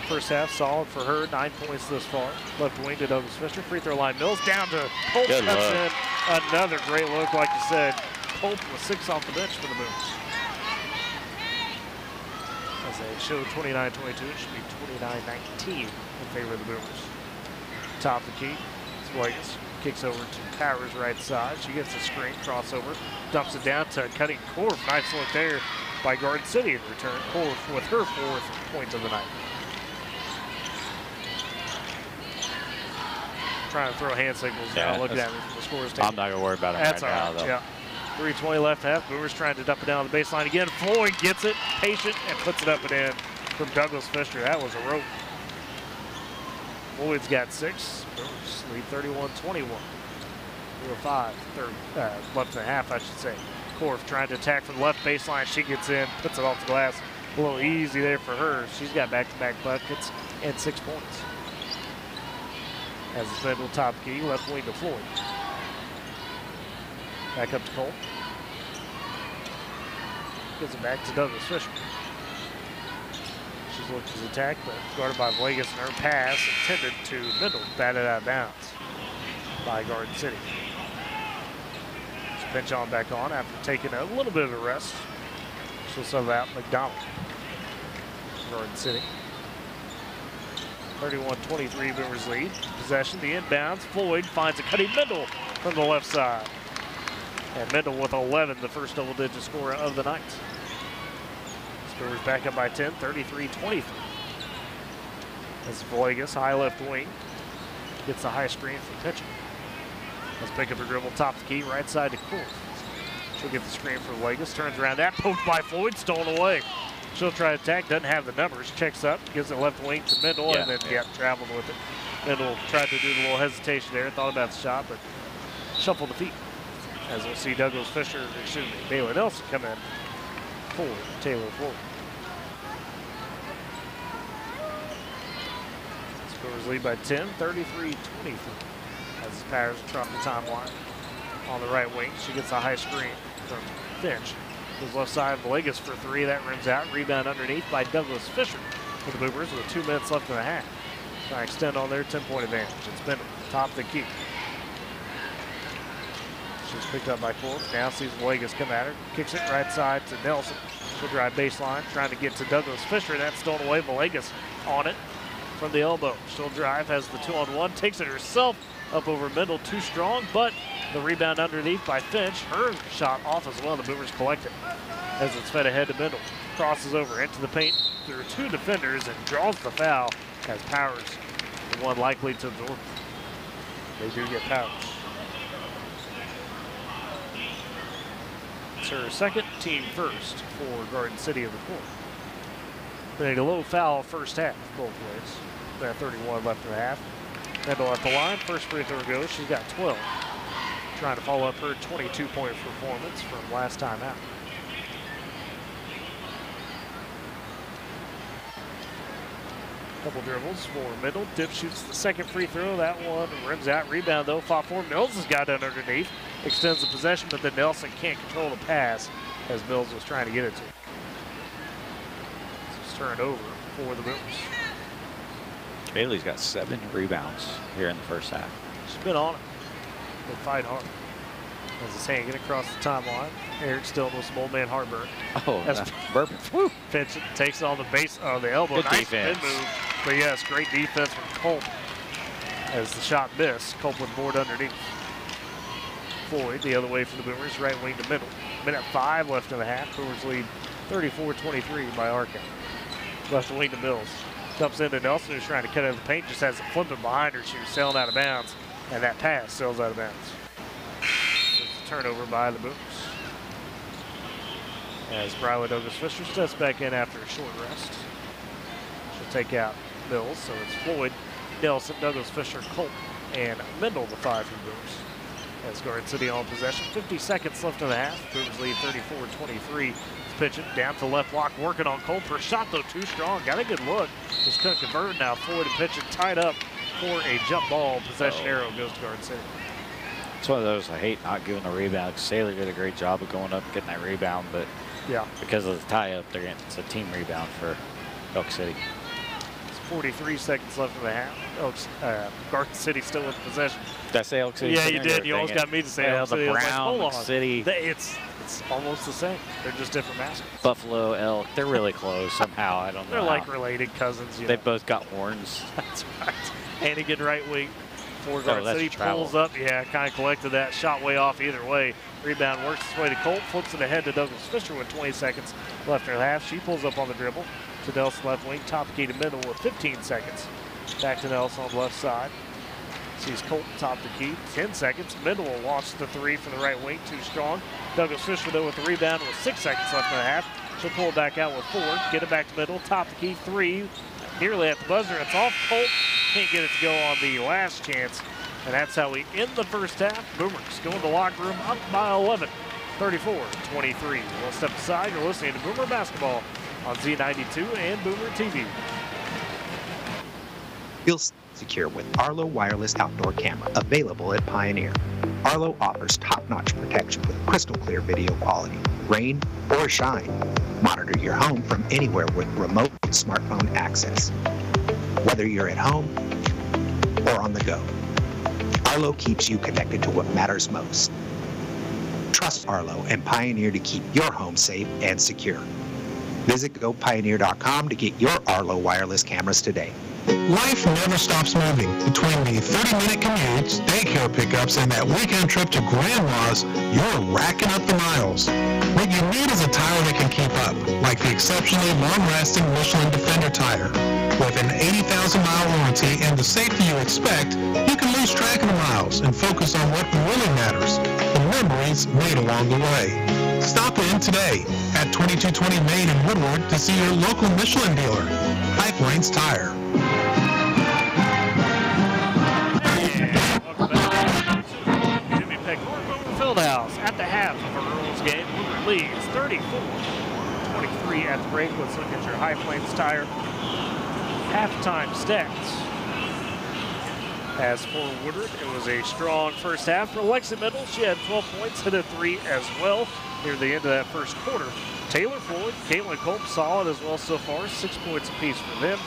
First half solid for her, 9 points this far. Left wing to Douglas Fisher. Free throw line Mills down to Pope. In. Another great look, like you said. Pope with 6 off the bench for the Boomers. As they showed 29-22, it should be 29-19 in favor of the Boomers. Top the key, Vegas kicks over to Powers right side. She gets a screen, crossover, dumps it down to cutting Korf. Nice look there by Garden City in return. Korf with her 4th point of the night. Trying to throw hand signals now, looking at me from the scores table. I'm not going to worry about it right now, though. Yeah. 3:20 left half. Boomers trying to dump it down the baseline again. Floyd gets it, patient, and puts it up and in from Douglas Fisher. That was a rope. Floyd's got 6. Boomers lead 31-21. 3:05 left in the half, I should say. Korf trying to attack from the left baseline. She gets in, puts it off the glass. A little easy there for her. She's got back-to-back buckets and 6 points. As it's middle top key, left wing to Floyd. Back up to Colt. Gives it back to Douglas Fisher. She's looking to attack, but guarded by Vegas, and her pass intended to Middle, batted out of bounds by Garden City. Bench on back on after taking a little bit of a rest. She'll sub out McDonald. Garden City. 31-23 Boomers lead. Possession, the inbounds. Floyd finds a cutting Mendel from the left side. And Mendel with 11, the first double-digit scorer of the night. Boomers back up by 10, 33-23. As Vegas, high left wing, gets the high screen for pitching. Let's pick up her dribble, top the key, right side to Korf. She'll get the screen for Vegas, turns around, that poked by Floyd, stolen away. She'll try to attack, doesn't have the numbers, checks up, gives it left wing to Mendel, and then traveled with it. Mendel tried to do the little hesitation there, thought about the shot, but shuffled the feet. As we'll see Douglas Fisher, Bailey Nelson come in for Taylor Floyd. Brewers lead by 10, 33-23. As the Powers drop the timeline on the right wing. She gets a high screen from Finch. Goes left side, Villegas for three. That rims out. Rebound underneath by Douglas Fisher for the Boomers with 2 minutes left in the half. Trying to extend on their 10-point advantage. It's Bennett, top of the key. She's picked up by Ford. Now sees Villegas come at her. Kicks it right side to Nelson. She'll drive baseline, trying to get to Douglas Fisher. That's stolen away. Villegas on it from the elbow. She'll drive, has the 2-on-1, takes it herself up over middle, too strong, but the rebound underneath by Finch. Her shot off as well. The Boomers collect it as it's fed ahead to middle. Crosses over into the paint through 2 defenders and draws the foul as Powers, the one likely to absorb. They do get Powers. It's her second, team first for Garden City of the court. But a low foul first half, both ways. They have 31 left in the half. Mendel at the line, first free throw goes. She's got 12. Trying to follow up her 22-point performance from last time out. Couple dribbles for Mendel. Dip shoots the second free throw. That one rims out. Rebound though, fought for. Mills has got it underneath. Extends the possession, but then Nelson can't control the pass as Mills was trying to get it to him. It's turned over for the Boomers. Bailey's got 7 rebounds here in the first half. She's been on it. They fight hard. As it's hanging across the timeline. Eric still with some old man heartburn. Oh, As bourbon. Finch takes it on the base of the elbow. Good Nice defense. spin move. But yes, great defense from Culp. As the shot missed, Culp would board underneath. Floyd the other way for the Boomers, right wing to middle. Minute 5 left in the half. Boomers lead 34-23 by Arca. Left wing to Mills. Dumps into Nelson, who's trying to cut out of the paint, just has it flipping behind her. She was sailing out of bounds, and that pass sails out of bounds. It's a turnover by the Boomers. As Bryla Douglas Fisher steps back in after a short rest. She'll take out Mills, so it's Floyd, Nelson, Douglas Fisher, Colt, and Mendel, the 5 for the Boomers. As Garden City on possession, 50 seconds left in the half. Boomers lead 34-23. Pitching down to left block, working on Colt. Her shot though too strong. Got a good look. Just couldn't convert. Now Floyd and pitching tied up for a jump ball. Possession arrow goes to Garden City. It's one of those I hate not giving a rebound. Sailor did a great job of going up and getting that rebound, but yeah, because of the tie-up, it's a team rebound for Elk City. It's 43 seconds left in the half. Garden City still in possession. Did I say Elk City? Yeah, you did. You almost got me to say Elk City. The Brown, like, City. It's almost the same. They're just different mascots. Buffalo, Elk, they're really close somehow. I don't know. They're like related cousins. They both got horns. That's right. Hannigan right wing for Garden City. Pulls up. Yeah, kind of collected that. Shot way off either way. Rebound works its way to Colt. Flips it ahead to Douglas Fisher with 20 seconds left in the half. She pulls up on the dribble to Nelson left wing. Top key to middle with 15 seconds. Back to Nelson on the left side. Sees Colt top the key. 10 seconds. Middle will launch the 3 from the right wing. Too strong. Douglas Fisher, though, with the rebound with 6 seconds left in the half. She'll pull it back out with 4. Get it back to middle. Top the key. 3. Nearly at the buzzer. It's off Colt. Can't get it to go on the last chance. And that's how we end the first half. Boomers go in the locker room up by 11. 34-23. We'll step aside. You're listening to Boomer Basketball on Z92 and Boomer TV. Feel secure with Arlo Wireless Outdoor Camera, available at Pioneer. Arlo offers top-notch protection with crystal clear video quality, rain or shine. Monitor your home from anywhere with remote smartphone access. Whether you're at home or on the go, Arlo keeps you connected to what matters most. Trust Arlo and Pioneer to keep your home safe and secure. Visit GoPioneer.com to get your Arlo wireless cameras today. Life never stops moving. Between the 30-minute commutes, daycare pickups, and that weekend trip to Grandma's, you're racking up the miles. What you need is a tire that can keep up, like the exceptionally long-lasting Michelin Defender tire. With an 80,000-mile warranty and the safety you expect, you can lose track of the miles and focus on what really matters, the memories made along the way. Stop in today at 2220 Main in Woodward to see your local Michelin dealer, High Plains Tire. Welcome back to Jimmy Peck Boomer Fieldhouse at the half of our Earls game. Boomer leads 34-23 at the break. Let's look at your High Plains Tire halftime stats. As for Woodward, it was a strong first half for Lexi Middle. She had 12 points, hit a 3 as well near the end of that first quarter. Taylor Floyd, Caitlin Culp, solid as well so far, 6 points apiece for them.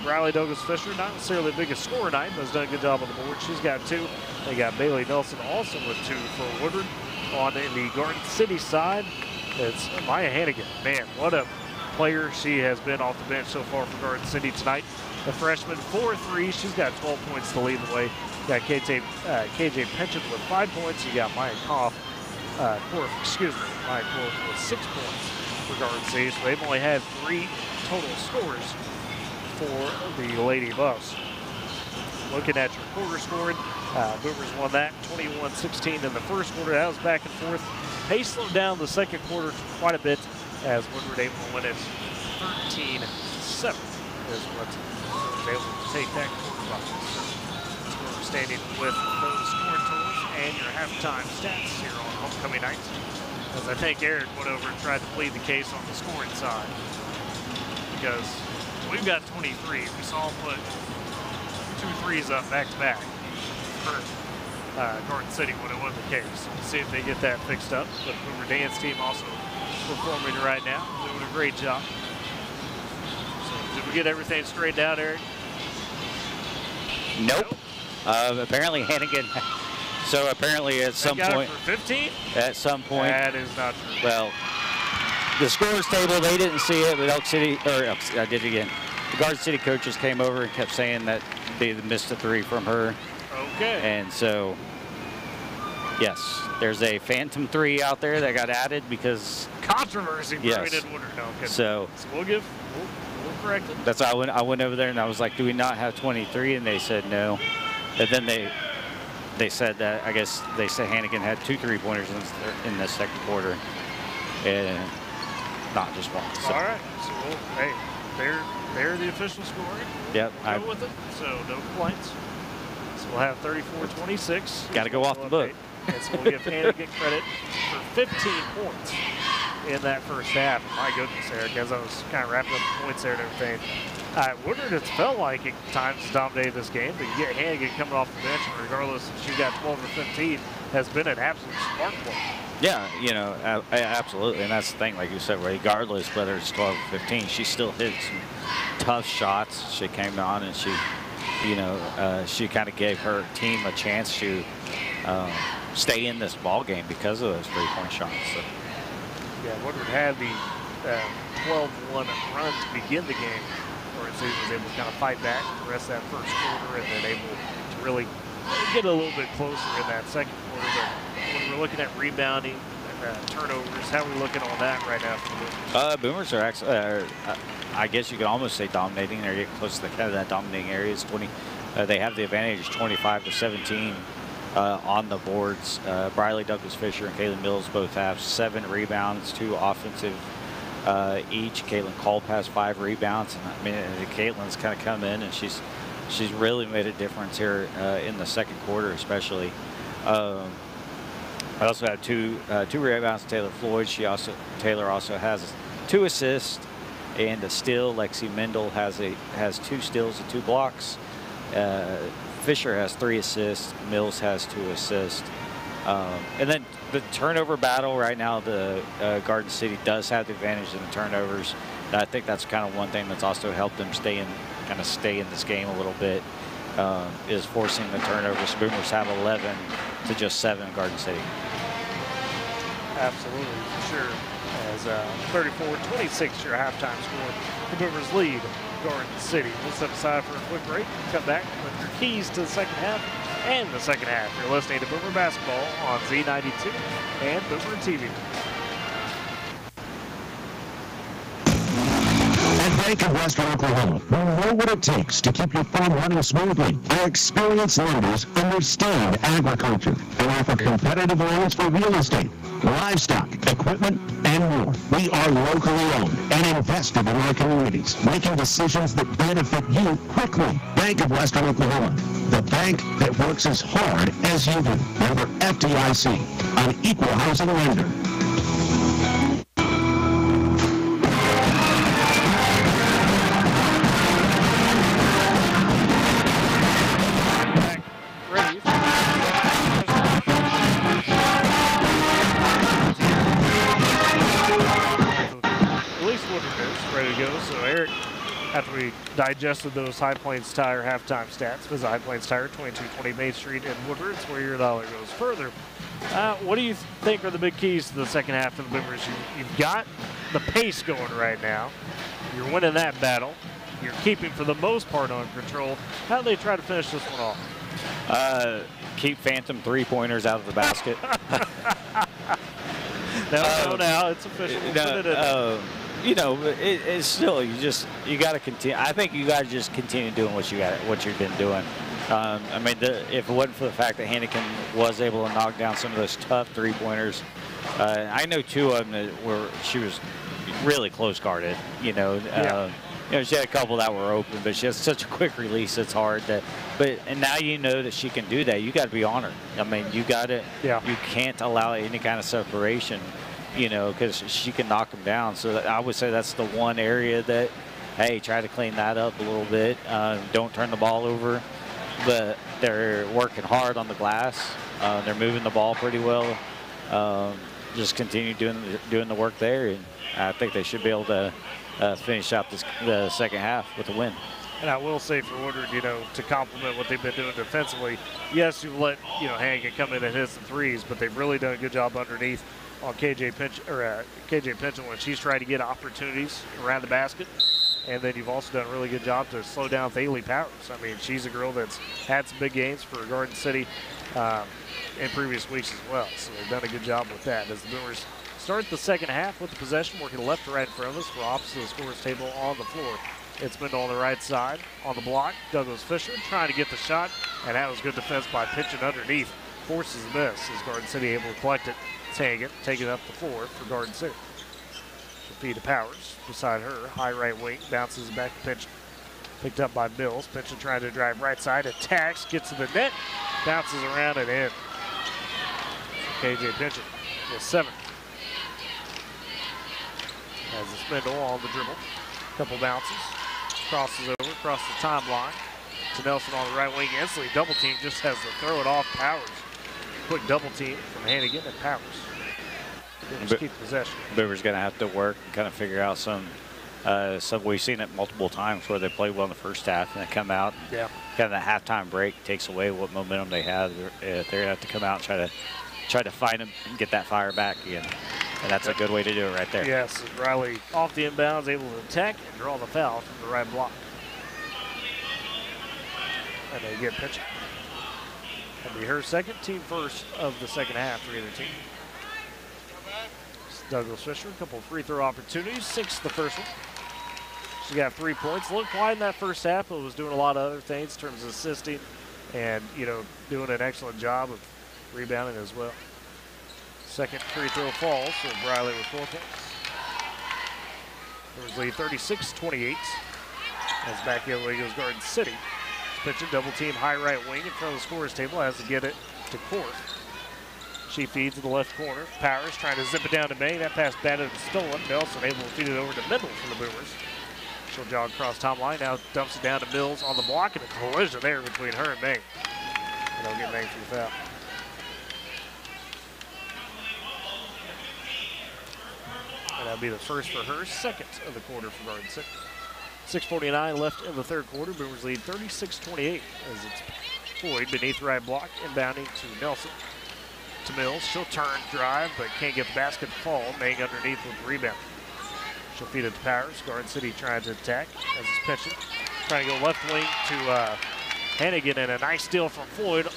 Riley Douglas Fisher, not necessarily the biggest scorer tonight, but has done a good job on the board. She's got 2. They got Bailey Nelson also with 2 for Woodward. On the Garden City side, it's Maya Hannigan. Man, what a player she has been off the bench so far for Garden City tonight. The freshman, 4-3. She's got 12 points to lead the way. You got KJ Penchant with 5 points. You got Maya Korf with 6 points for Garden City. So they've only had 3 total scores for the Lady Buffs. Looking at your quarter scoring, Boomers won that 21-16 in the first quarter. That was back and forth. Pace slowed down the second quarter quite a bit as Woodward able to win it 13-7 is what was able to take that quarter by. So we're standing with those scoring totals and your halftime stats here on homecoming night. As I think Eric went over and tried to plead the case on the scoring side. Because we've got 23. We saw him put 2 threes up back-to-back for Garden City when it wasn't the case. So we'll see if they get that fixed up. The Boomer dance team also performing right now, doing a great job. So did we get everything straightened out, Eric? Nope. Apparently Hannigan. So apparently at some point. For 15? At some point. That is not true. Well, the scores table, they didn't see it, but Elk City, or I did it again. The Garden City coaches came over and kept saying that they missed a 3 from her. Okay. And so, yes, there's a phantom 3 out there that got added because controversy brewing in Woodward. No, okay. So we'll correct it. That's why I went over there and I was like, do we not have 23? And they said no. And then they said that, I guess they said Hannigan had 2 3-pointers in the second quarter and not just 1. So. All right. So, hey, they're the official scoring. Yep. Go with it. So no complaints. So we'll have 34-26. Got to go off the book. And so we'll give Hannigan credit for 15 points in that first half. My goodness, Eric, as I was kind of wrapping up the points there and everything. Woodward, it's felt like at times has dominated this game, but you get Hannigan coming off the bench, and regardless if she got 12 or 15, has been an absolute spark plug. Yeah, you know, absolutely, and that's the thing, like you said, regardless whether it's 12 or 15, she still hit some tough shots. She came on and she, you know, she kind of gave her team a chance to stay in this ball game because of those 3-point shots. So. Yeah, Woodward had the 12-1 run to begin the game, where it was able to kind of fight back the rest of that first quarter and then able to really get a little bit closer in that second quarter. But when we're looking at rebounding, turnovers, how are we looking on that right now for the Boomers? Boomers are actually, I guess you could almost say dominating. They're getting close to the kind of that dominating area. It's 20. They have the advantage 25-17 on the boards. Briley Douglas Fisher and Caitlin Mills both have 7 rebounds, 2 offensive each. Caitlin Culp has 5 rebounds. And I mean, Caitlin's kind of come in and she's really made a difference here in the second quarter, especially. I also have 2 rebounds. Taylor Floyd. Taylor also has 2 assists and a steal. Lexi Mendel has 2 steals and 2 blocks. Fisher has 3 assists. Mills has 2 assists. And then the turnover battle right now, the Garden City does have the advantage in the turnovers. And I think that's kind of one thing that's also helped them stay in this game a little bit, is forcing the turnovers. Boomers have 11 to just 7 in Garden City. Absolutely, for sure. As 34-26 your halftime score. The Boomers lead Garden City. We'll step aside for a quick break. Come back with your keys to the second half and the second half. You're listening to Boomer Basketball on Z92 and Boomer TV. At Bank of Western Oklahoma, we know what it takes to keep your farm running smoothly. Our experienced lenders understand agriculture and offer competitive loans for real estate, livestock, equipment, and more. We are locally owned and invested in our communities, making decisions that benefit you quickly. Bank of Western Oklahoma, the bank that works as hard as you do. Member FDIC, an equal housing lender. So Eric, after we digested those High Plains Tire halftime stats, visit High Plains Tire, 2220 Main Street in Woodward. It's where your dollar goes further. What do you think are the big keys to the second half of the Boomers? You've got the pace going right now. You're winning that battle. You're keeping, for the most part, on control. How do they try to finish this one off? Keep phantom three-pointers out of the basket. No, it's official. You know, it's still, you got to continue. I think you got to just continue doing what you've been doing. I mean, if it wasn't for the fact that Hannigan was able to knock down some of those tough three-pointers, I know two of them she was really close guarded. You know, she had a couple that were open, but she has such a quick release. It's hard and now you know that she can do that. You got to be on her. I mean, you can't allow any kind of separation. You know, because she can knock them down. So I would say that's the one area that, hey, try to clean that up a little bit. Don't turn the ball over. But they're working hard on the glass. They're moving the ball pretty well. Just continue doing the work there, and I think they should be able to finish out the second half with a win. And I will say for Woodward, you know, to complement what they've been doing defensively, yes, you've let, Hannigan come in and hit some threes, but they've really done a good job underneath on KJ Pinchel when she's trying to get opportunities around the basket. And then you've also done a really good job to slow down Thailey Powers. I mean, she's a girl that's had some big games for Garden City in previous weeks as well. So they've done a good job with that. As the Boomers start the second half with the possession, working left to right in front of us. We're opposite the scorer's table on the floor. It's been on the right side on the block. Douglas Fisher trying to get the shot, and that was good defense by pitching underneath. Forces a miss as Garden City able to collect it. Take it up the floor for Garden City. She'll feed to Powers beside her. High right wing, bounces back to Pinchel. Picked up by Mills. Pinchel trying to drive right side, attacks, gets to the net, bounces around and in. KJ Pinchel with 7. Has the spindle on the dribble. Couple bounces. Crosses over, across the timeline to Nelson on the right wing. Instantly double team, just has to throw it off Powers. Quick double team from Hannigan and Powers. Just keep possession. Boomers going to have to work and kind of figure out some we've seen it multiple times where they play well in the first half and they come out. Yeah. Kind of the halftime break takes away what momentum they have. They're going to have to come out and try to find them and get that fire back again. And that's a good way to do it right there. Yes, Riley off the inbounds, able to attack and draw the foul from the right block. And they get pitching. That'll be her second, team first of the second half for either team. Douglas Fisher, a couple of free throw opportunities, 6 the first one. She got 3 points. Looked quiet in that first half, but was doing a lot of other things in terms of assisting and, doing an excellent job of rebounding as well. Second free throw falls, so Briley with 4 points. Boomers lead 36-28. As back the other way goes Garden City. Pitching double team high right wing in front of the scorer's table, has to get it to Court. She feeds to the left corner. Powers trying to zip it down to May. That pass batted and stolen. Nelson able to feed it over to Mendel for the Boomers. She'll jog across timeline. Now dumps it down to Mills on the block, and a collision there between her and May. And they'll get May for the foul. And that'll be the first for her, second of the quarter for Garden City. 6:49 left in the third quarter. Boomers lead 36-28 as it's Floyd beneath the right block, inbounding to Nelson. To Mills, she'll turn, drive, but can't get the basket to fall. Mang underneath with the rebound. She'll feed it to Powers. Garden City trying to attack as it's pitching. Trying to go left wing to Hannigan, and a nice steal from Floyd,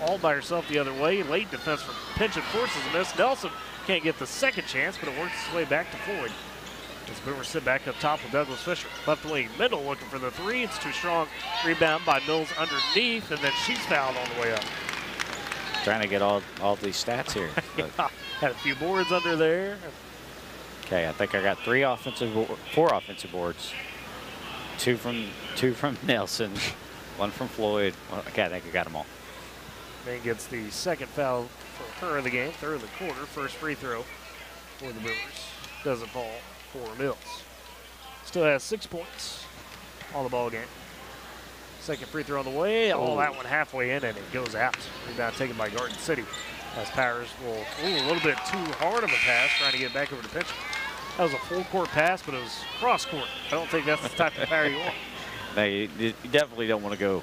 all by herself the other way. Late defense from Pinchel forces a miss. Nelson can't get the second chance, but it works its way back to Floyd. As Boomers sit back up top with Douglas Fisher. Left wing, Mendel looking for the 3. It's too strong. Rebound by Mills underneath, and then she's fouled on the way up. Trying to get all these stats here. Yeah, had a few boards under there. Okay, I think I got 4 offensive boards. 2 from Nelson, 1 from Floyd. Okay, I think I got them all. Maine gets the second foul for her in the game, third of the quarter. First free throw for the Boomers. Doesn't fall for Mills. Still has 6 points on the ball game. Second free throw on the way. Oh, that one halfway in, and it goes out. Rebound taken by Garden City. As Powers will, a little bit too hard of a pass, trying to get back over to Pinchel. That was a full court pass, but it was cross court. I don't think that's the type of power you want. No, you definitely don't want to go.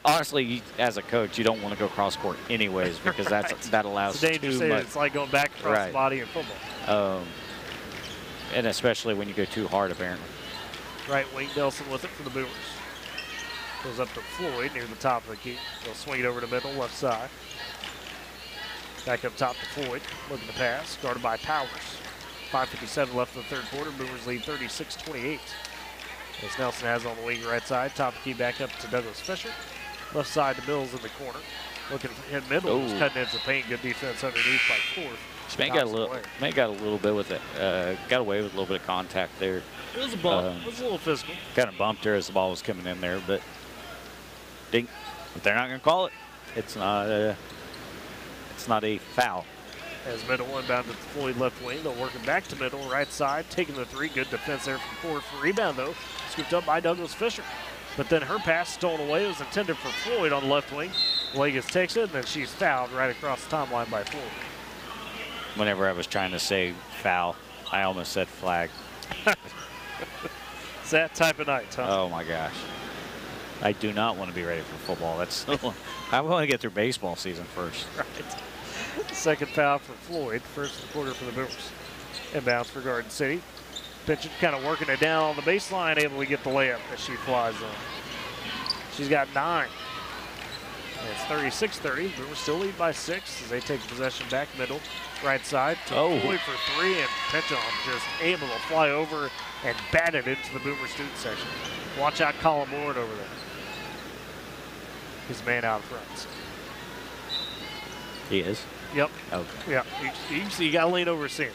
Honestly, as a coach, you don't want to go cross court anyways because that allows it's dangerous. too much. It's like going back across the body in football. And especially when you go too hard, apparently. Right wing Nelson with it for the Boomers. Goes up to Floyd near the top of the key. They'll swing it over to middle, left side. Back up top to Floyd, looking to pass, guarded by Powers. 5:57 left in the third quarter. Boomers lead 36-28. As Nelson has on the wing right side, top of the key back up to Douglas Fisher. Left side to Mills in the corner. Looking for him middle, just cutting into the paint. Good defense underneath by Fourth. Spain got a little bit with it. Got away with a little bit of contact there. It was a bump. It was a little physical. Kind of bumped her as the ball was coming in there, but ding. If they're not going to call it, it's not a foul. As middle inbound to Floyd left wing, they'll work it back to middle, right side, taking the three. Good defense there from Fourth. Rebound though, scooped up by Douglas Fisher. But then her pass stolen away. It was intended for Floyd on the left wing. Vegas takes it, and then she's fouled right across the timeline by Floyd. Whenever I was trying to say foul, I almost said flag. It's that type of night, huh? Oh my gosh. I do not want to be ready for football. I want to get through baseball season first. Right. Second foul for Floyd. First quarter for the Boomers. Inbounds for Garden City. Pitching, kind of working it down on the baseline, able to get the layup as she flies in. She's got 9. And it's 36-30. Boomers still lead by 6 as they take possession back middle. Right side to Floyd for 3, and Pitchon just able to fly over and bat it into the Boomer student section. Watch out, Colin Lord over there. His man out front. He is? Yep. Okay. Yeah. You got to lean over to see him.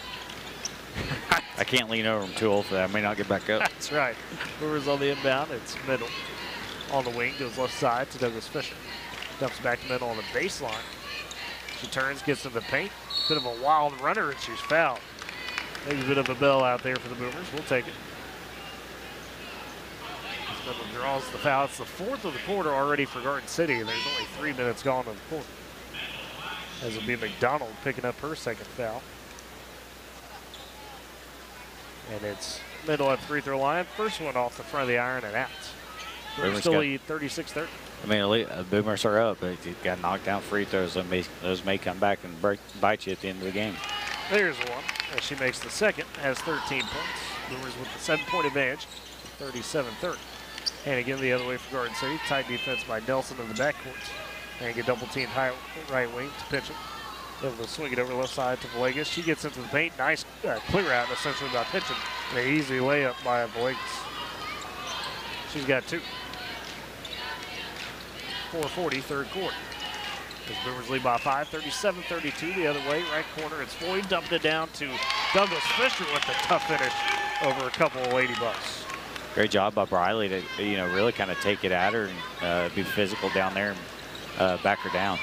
I can't lean over. I'm too old for that. I may not get back up. That's right. Boomers on the inbound. It's middle. On the wing, goes left side to Douglas Fisher. Dumps back to middle on the baseline. She turns, gets to the paint. Bit of a wild runner, and she's fouled. Maybe a bit of a bell out there for the Boomers. We'll take it. Middle draws the foul. It's the 4th of the quarter already for Garden City, and there's only 3 minutes gone in the quarter. As it'll be McDonald picking up her second foul. And it's middle at the free throw line. First one off the front of the iron and out. Boomers still lead 36-30. I mean, Boomers are up, but you got knocked down free throws. Those may come back and bite you at the end of the game. There's one. As she makes the second, has 13 points. Boomers with the 7-point advantage, 37-30. And again, the other way for Garden City. Tight defense by Nelson in the backcourt. And get double teamed high right wing to pitch it. Able to swing it over left side to Villegas. She gets into the paint. Nice clear out essentially by pitching. And an easy layup by Villegas. She's got 2. 4:40, third quarter. As Boomers lead by 5, 37-32. The other way, right corner. It's Floyd dumped it down to Douglas Fisher with a tough finish over a couple of Ladybucks. Great job by Briley to really kind of take it at her and be physical down there and back her down.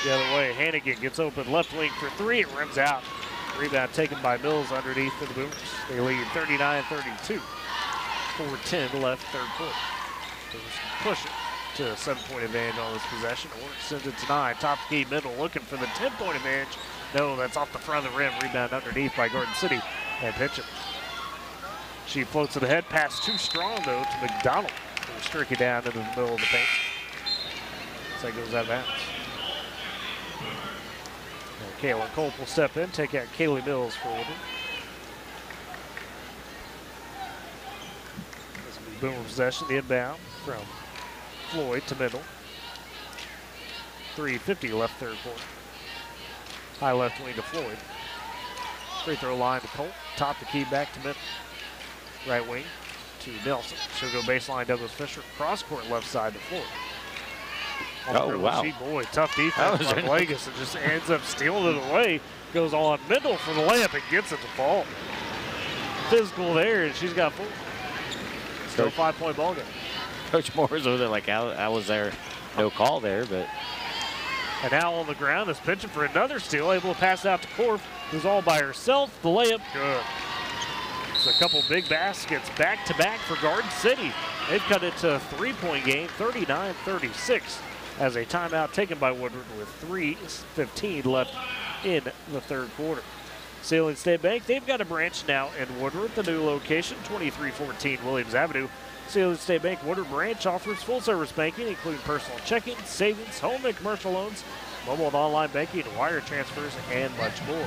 The other way, Hannigan gets open left wing for 3. It rims out. Rebound taken by Mills underneath for the Boomers. They lead 39-32. 4:10 left, third quarter. Boomers push it to a 7-point advantage on this possession. Or sends it to 9. Top key middle looking for the 10-point advantage. No, that's off the front of the rim. Rebound underneath by Garden City and pitching. She floats it ahead. Pass too strong though to McDonald. Will streak it down into the middle of the paint. So it goes out of bounds. Kayla Culp will step in, take out Kaylee Mills for Woodard. This will be Boomer possession, the inbound from Floyd to middle. 3:50 left third quarter. High left wing to Floyd. Free throw line to Colt. Top the key back to middle. Right wing to Nelson. She'll go baseline Douglas Fisher. Cross court left side to Floyd. Oh, wow. Boy, tough defense by Vegas and just ends up stealing it away. Goes on middle for the layup and gets it to fall. Physical there, and she's got 4. Still a 5-point ball game. Coach Moore's over there like, I was there, no call there, but. And now on the ground is pitching for another steal, able to pass out to Korf, who's all by herself. The layup, good. It's a couple big baskets back-to-back for Garden City. They've cut it to a 3-point game, 39-36, as a timeout taken by Woodward with 3:15 left in the third quarter. Salient State Bank, they've got a branch now in Woodward, the new location, 2314 Williams Avenue. Salient State Bank Woodward branch offers full-service banking, including personal checking, savings, home and commercial loans, mobile and online banking, wire transfers, and much more.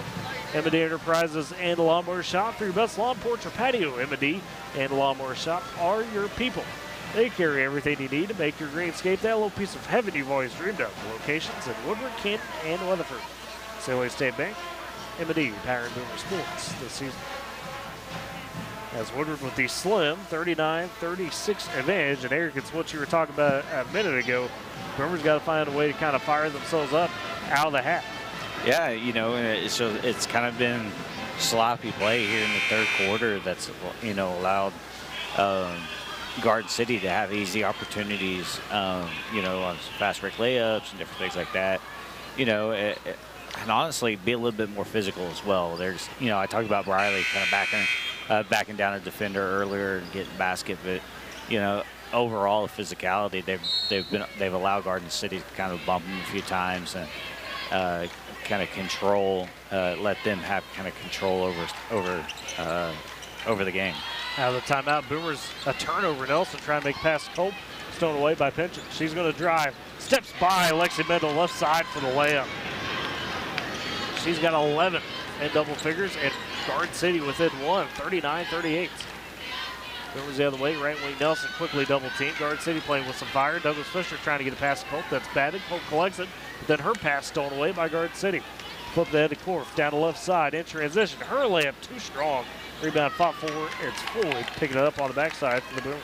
M&D Enterprises and Lawnmower Shop for your best lawn, porch, or patio. M&D and Lawnmower Shop are your people. They carry everything you need to make your greenscape that little piece of heaven you've always dreamed of. Locations in Woodward, Kent, and Weatherford. Salient State Bank, M&D, powering Boomer Sports this season. As Woodward with the slim 39-36 advantage, and Eric, it's what you were talking about a minute ago. Boomer's got to find a way to kind of fire themselves up out of the hat. Yeah, you know, it's kind of been sloppy play here in the third quarter that's, you know, allowed Garden City to have easy opportunities, you know, on fast break layups and different things like that. You know, and honestly, be a little bit more physical as well. There's, you know, I talked about Briley kind of backing down a defender earlier and getting basket, but, you know, overall the physicality, they've allowed Garden City to kind of bump them a few times and kind of control, let them have kind of control over the game. Out of the timeout, Boomers a turnover. Nelson trying to make pass to Colt. Stolen away by Pinchon. She's going to drive. Steps by Lexi Mendel left side for the layup. She's got 11 in double figures, and Garden City within one, 39-38. Boomers the other way. Right wing Nelson quickly double team. Garden City playing with some fire. Douglas Fisher trying to get a pass to Colt. That's batted. Colt collects it, but then her pass stolen away by Garden City. Flip the head to Korf down the left side in transition. Her layup too strong. Rebound fought forward. It's Floyd picking it up on the backside for the Boomers.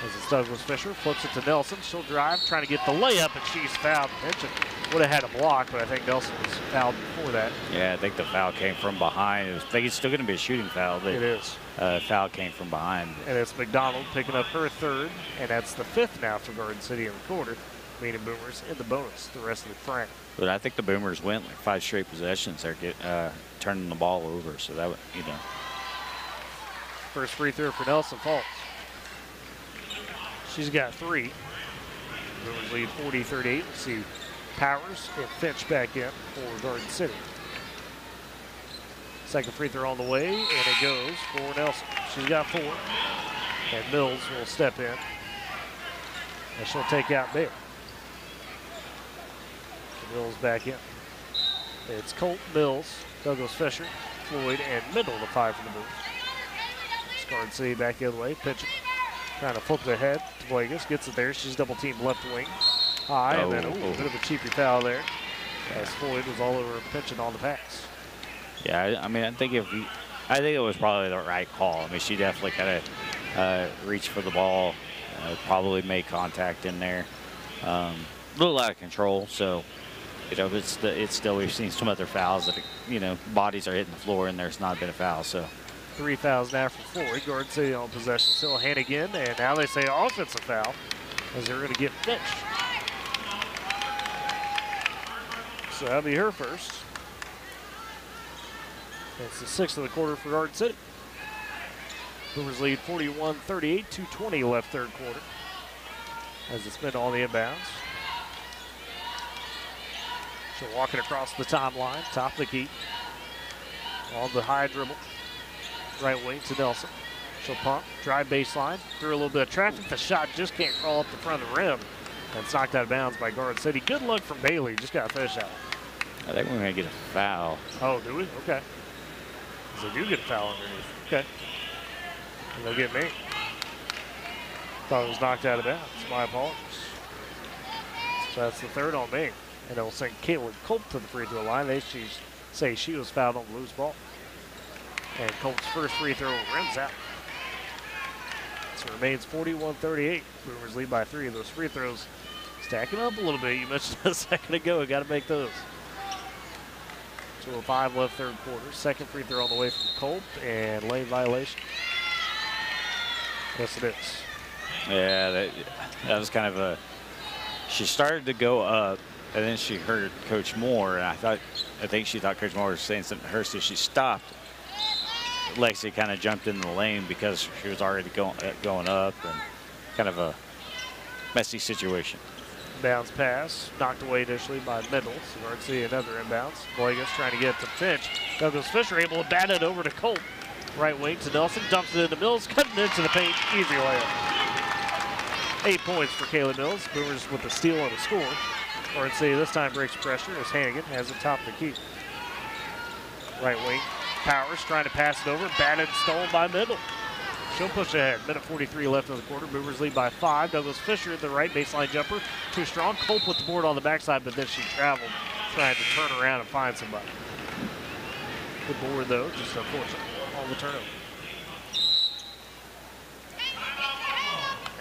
As it's Douglas Fisher, flips it to Nelson. She'll drive, trying to get the layup, and she's fouled. Pinchon would have had a block, but I think Nelson was fouled before that. Yeah, I think the foul came from behind. I think it's still going to be a shooting foul. But, it is. Foul came from behind. And it's McDonald picking up her third, and that's the fifth now for Garden City in the quarter, meaning Boomers in the bonus the rest of the frame. But I think the Boomers went like 5 straight possessions. They're turning the ball over, so that would, you know. First free throw for Nelson falls. She's got 3. Boomers lead 40-38. We'll see Powers and Finch back in for Garden City. Second free throw on the way, and it goes for Nelson. She's got 4. And Mills will step in. And she'll take out Bailey. Mills back in. It's Colt, Mills, Douglas Fisher, Floyd, and Mendel, the 5 for the Boomers. Garden City back the other way. Pitcher trying to flip it ahead to Vegas. Gets it there. She's double teamed left wing. High, and then a bit of a cheapy foul there. As Floyd was all over Pinchon on the pass. Yeah, I mean, I think it was probably the right call. I mean, she definitely kind of reached for the ball, probably made contact in there. A little out of control, so, you know, it's still, we've seen some other fouls that, you know, bodies are hitting the floor and there's not been a foul, so. 3 fouls now for Floyd. Garden City on possession. Still Hannigan, and now they say offensive foul as they're going to get Finch. So that'll be her first. It's the 6th of the quarter for Garden City. Boomers lead 41-38, 2:20 left third quarter. As it's been on the inbounds. She'll walk it across the timeline, top of the key. On the high dribble. Right wing to Nelson. She'll pump, drive baseline, through a little bit of traffic. The shot just can't crawl up the front of the rim. And it's knocked out of bounds by Garden City. Good luck from Bailey. Just got a fish out. I think we're going to get a foul. Oh, do we? Okay. So they do get a foul underneath. Okay. And they'll get me. Thought it was knocked out of bounds. My apologies. So that's the third on me. And it'll send Caitlin Colt to the free throw line. They say she was fouled on the loose ball. And Colt's first free throw rims out. So it remains 41-38. Boomers lead by 3 of those free throws. Stacking up a little bit. You mentioned a second ago. Got to make those. 2:05 left third quarter. Second free throw on the way from Colt, and lane violation. Yes, it is. Yeah, that was kind of a. She started to go up, and then she heard Coach Moore, and I think she thought Coach Moore was saying something to her, so she stopped. Lexi kind of jumped in the lane because she was already going up, and kind of a messy situation. Bounce pass, knocked away initially by Mendel. So Garden City another inbounds. Boygas trying to get it to Finch. Douglas Fisher able to bat it over to Colt. Right wing to Nelson, dumps it into Mills, cutting it into the paint. Easy layup. 8 points for Kayla Mills. Boomers with the steal and a score. Garden City this time breaks pressure as Hannigan has the top of the key. Right wing, Powers trying to pass it over, batted and stolen by Mendel. She'll push ahead. Minute 43 left in the quarter. Boomers lead by 5. Douglas Fisher at the right baseline jumper. Too strong. Colt with the board on the backside, but then she traveled, trying to turn around and find somebody. Good board though, just unfortunate on the turnover.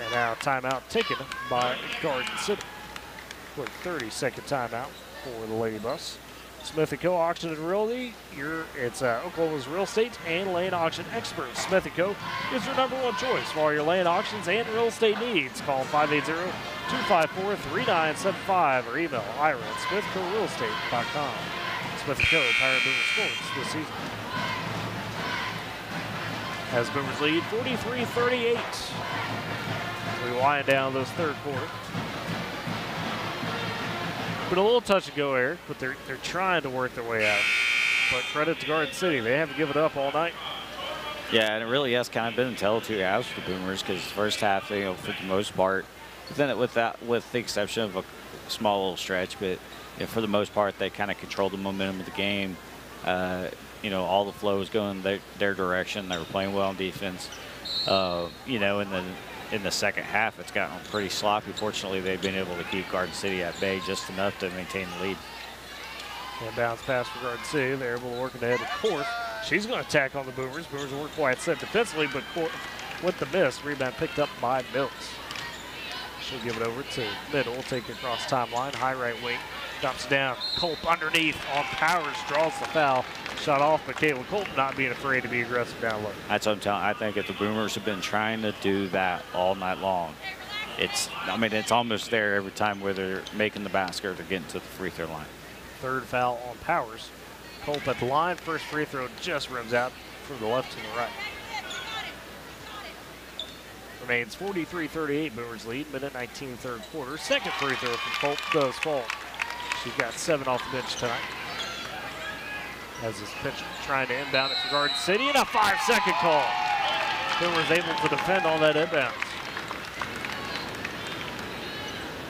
And now timeout taken by Garden City. For a 30-second timeout for the Lady Buffs. Smith & Co. Auction and Realty. It's Oklahoma's real estate and land auction experts. Smith & Co. is your #1 choice for all your land auctions and real estate needs. Call 580-254-3975 or email Ira at smithcorealestate.com. Smith & Co. Powered Boomer Sports this season. As Boomers lead 43-38. We wind down this third quarter. But a little touch and go, Eric, but they're trying to work their way out. But credit to Garden City, they haven't given up all night. Yeah, and it really has kind of been a tale of two halves for the Boomers because the first half, for the most part, then with the exception of a small little stretch, but for the most part, they kind of controlled the momentum of the game. All the flow was going their direction. They were playing well on defense. In the second half, it's gotten pretty sloppy. Fortunately, they've been able to keep Garden City at bay just enough to maintain the lead. And bounce pass for Garden City. They're able to work ahead to Korth. She's going to attack on the Boomers. Boomers weren't quite set defensively, but Korth with the miss. Rebound picked up by Mills. She'll give it over to Middle. Take it across timeline. High right wing. Dumps down. Culp underneath on Powers. Draws the foul. Shot off, but Caitlin Culp not being afraid to be aggressive down low. That's what I'm telling you. I think if the Boomers have been trying to do that all night long, it's almost there every time where they're making the basket or they're getting to the free throw line. Third foul on Powers. Culp at the line. First free throw just rims out from the left to the right. Remains 43-38. Boomers lead. Minute 19, third quarter. Second free throw from Culp does fall. She's got 7 off the bench tonight. As this pitcher trying to inbound it for Garden City, and a 5-second call. Boomers able to defend on that inbound.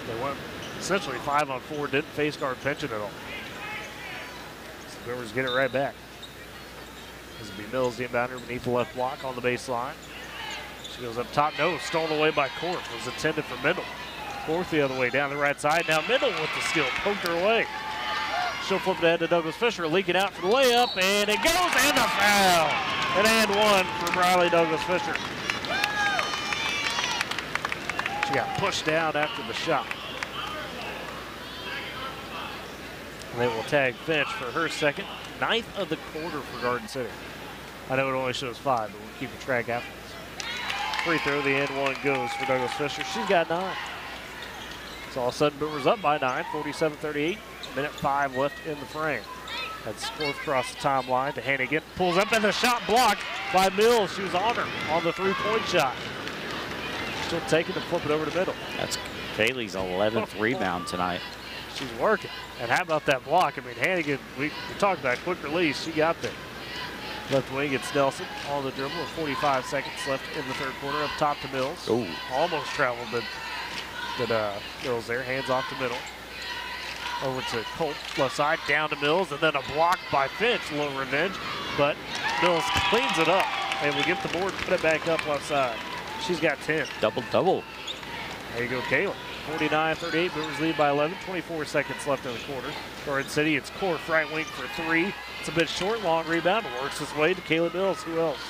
They went essentially 5-on-4, didn't face guard pension at all. So the Boomers get it right back. This will be Mills, the inbounder, beneath the left block on the baseline. She goes up top, no, stolen away by Korth. Was intended for Mendel. Korth the other way down the right side. Now Mendel with the steal, poked her away. She'll flip it ahead to Douglas Fisher, leaking out for the layup, and it goes, and a foul. And one for Riley Douglas Fisher. She got pushed down after the shot. And they will tag Finch for her second, 9th of the quarter for Garden City. I know it only shows 5, but we'll keep a track afterwards. Free throw, the end one goes for Douglas Fisher. She's got 9. So all of a sudden, Boomers up by 9, 47-38. Minute 5 left in the frame. That's Korth across the timeline to Hannigan. Pulls up and the shot blocked by Mills. She was on her on the 3-point shot. She'll take it and flip it over to Middle. That's Kaylee's 11th rebound tonight. She's working. And how about that block? I mean, Hannigan, we talked about quick release. She got there. Left wing, it's Nelson on the dribble with 45 seconds left in the third quarter. Up top to Mills. Ooh. Almost traveled, but Mills there. Hands off to Middle. Over to Colt, left side, down to Mills, and then a block by Finch. A little revenge, but Mills cleans it up. And we get the board, put it back up left side. She's got 10. Double-double. There you go, Kayla. 49-38, Boomers lead by 11. 24 seconds left in the quarter. Garden City, it's Korth, right wing for 3. It's a bit short, long rebound. Works its way to Kayla Mills. Who else?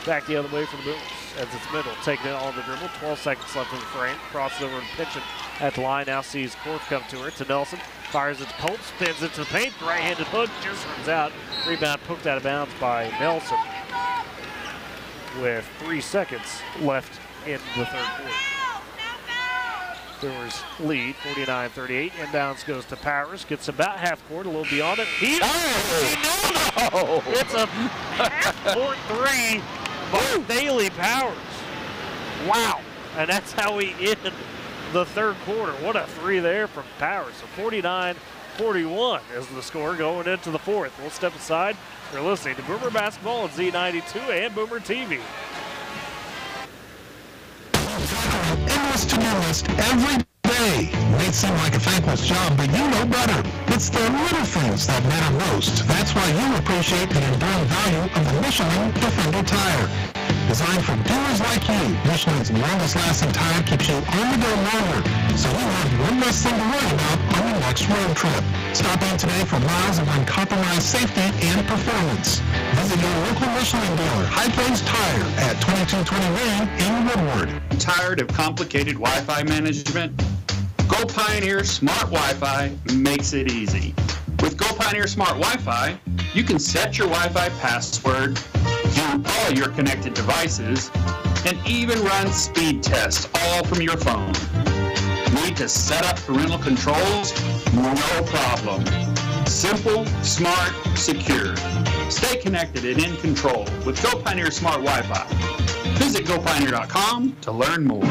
Back the other way for the Boomers. As it's Middle, taking it on the dribble. 12 seconds left in the frame. Crosses over and pitching at the line. Now sees Korth come to her. To Nelson. Fires it to Colt. Spins it to the paint. Right-handed hook. Just runs out. Rebound poked out of bounds by Nelson. With 3 seconds left in the third quarter. Boomers lead 49-38. Inbounds goes to Powers. Gets about half court. A little beyond it. No! It's a half-court 3 by Bailey Powers. Wow. And that's how we end the third quarter. What a three there from Powers. So 49-41 is the score going into the fourth. We'll step aside. You're listening to Boomer Basketball on Z92 and Boomer TV. Endless to-do list every day. May seem like a thankless job, but you know better. It's the little things that matter most. That's why you appreciate the enduring value of the Michelin Defender tire. Designed for doers like you, Michelin's longest-lasting tire keeps you on the go longer, so you have one less thing to worry about on your next road trip. Stop in today for miles of uncompromised safety and performance. Visit your local Michelin dealer, High Plains Tire, at 2220 Lane in Woodward. Tired of complicated Wi-Fi management? Go Pioneer Smart Wi-Fi makes it easy. With Go Pioneer Smart Wi-Fi, you can set your Wi-Fi password, view all your connected devices, and even run speed tests all from your phone. Need to set up parental controls? No problem. Simple, smart, secure. Stay connected and in control with Go Pioneer Smart Wi-Fi. Visit GoPioneer.com to learn more.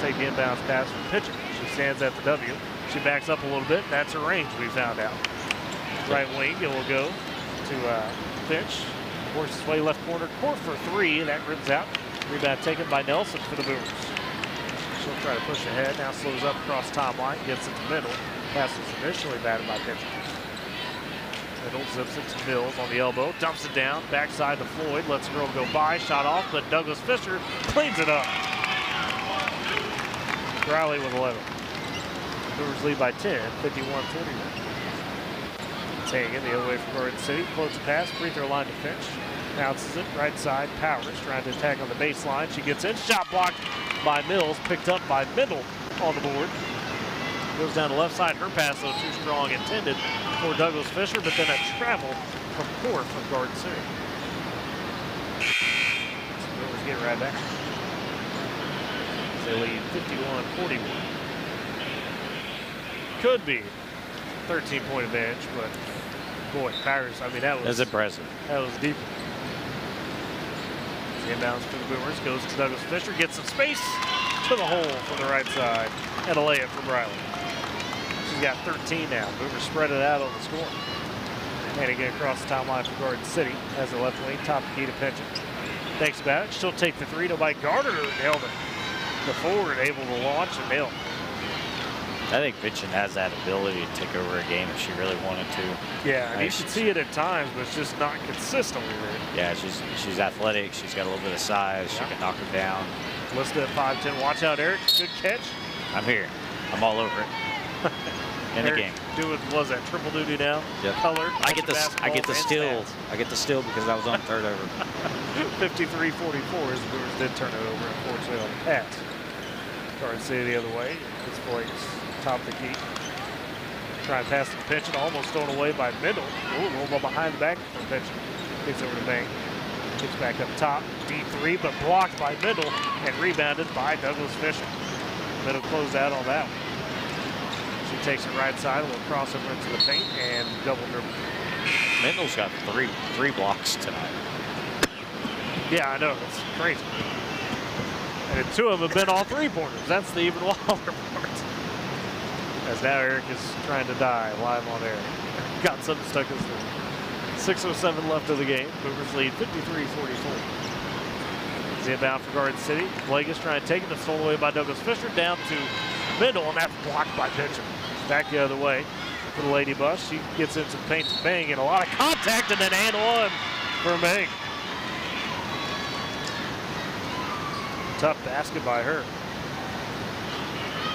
The inbounds pass from pitcher. She stands at the W. She backs up a little bit. That's her range, we found out. Right wing, it will go to Finch. Forces way left corner. Court for three. That rims out. Rebound taken by Nelson for the Boomers. She'll try to push ahead. Now slows up across timeline. Gets it to middle. Pass was initially batted by pitcher. Middle zips it to Mills on the elbow. Dumps it down. Backside to Floyd. Lets the girl go by. Shot off, but Douglas Fisher cleans it up. Riley with 11. Boomers lead by 10, 51-41. Taking it the other way from Garden City. Floats a pass, free throw line to Finch. Bounces it, right side, Powers trying to attack on the baseline. She gets in, shot blocked by Mills, picked up by Middle on the board. Goes down the left side, her pass though too strong, intended for Douglas Fisher, but then a travel from Court from Garden City. So Boomers get right back. They lead 51-41. Could be 13-point advantage, but boy, Powers, I mean, that was impressive. That was deep. Inbounds for the Boomers, goes to Douglas Fisher, gets some space to the hole from the right side, and a layup from Riley. She's got 13 now. Boomers spread it out on the score. And again across the timeline for Garden City as the left wing, top of key to Pension. Thinks about it, she'll take the three, nobody guarded her, nailed it. The forward able to launch and nail. I think Pitchin has that ability to take over a game if she really wanted to. Yeah, and you should see it at times, but it's just not consistently there. Yeah, she's athletic. She's got a little bit of size. Yeah. She can knock her down. Listed at 5'10". Watch out, Eric. Good catch. I'm here. I'm all over it. In the game. Doing, was that triple duty now? Yep. Colored. I get the steal. I get the steal because I was on third over. 53-44 as the Boomers did turn it over, unfortunately, on the pass. Garden City the other way. This Blake's top of the key. Trying to pass the pitch and almost thrown away by Middle. Ooh, a little bit behind the back from pitch. Gets over to Bank. Gets back up top. Deep three, but blocked by Middle and rebounded by Douglas Fisher. Middle closed out on that one. She takes it right side, a little crossover into the paint and double dribble. Middle's got three blocks tonight. Yeah, I know. It's crazy. And two of them have been all three-pointers. That's the even wilder part. As now Eric is trying to die live on air. Got something stuck in his throat. 6:07 left of the game. Boomers lead 53-44. It's inbound for Garden City. Vegas trying to take it. That's stolen away by Douglas Fisher. Down to Middle, and that's blocked by Pitcher. Back the other way for the Lady Buffs. She gets into the paint to Bang, and a lot of contact, and then and one for Bang. Tough basket by her.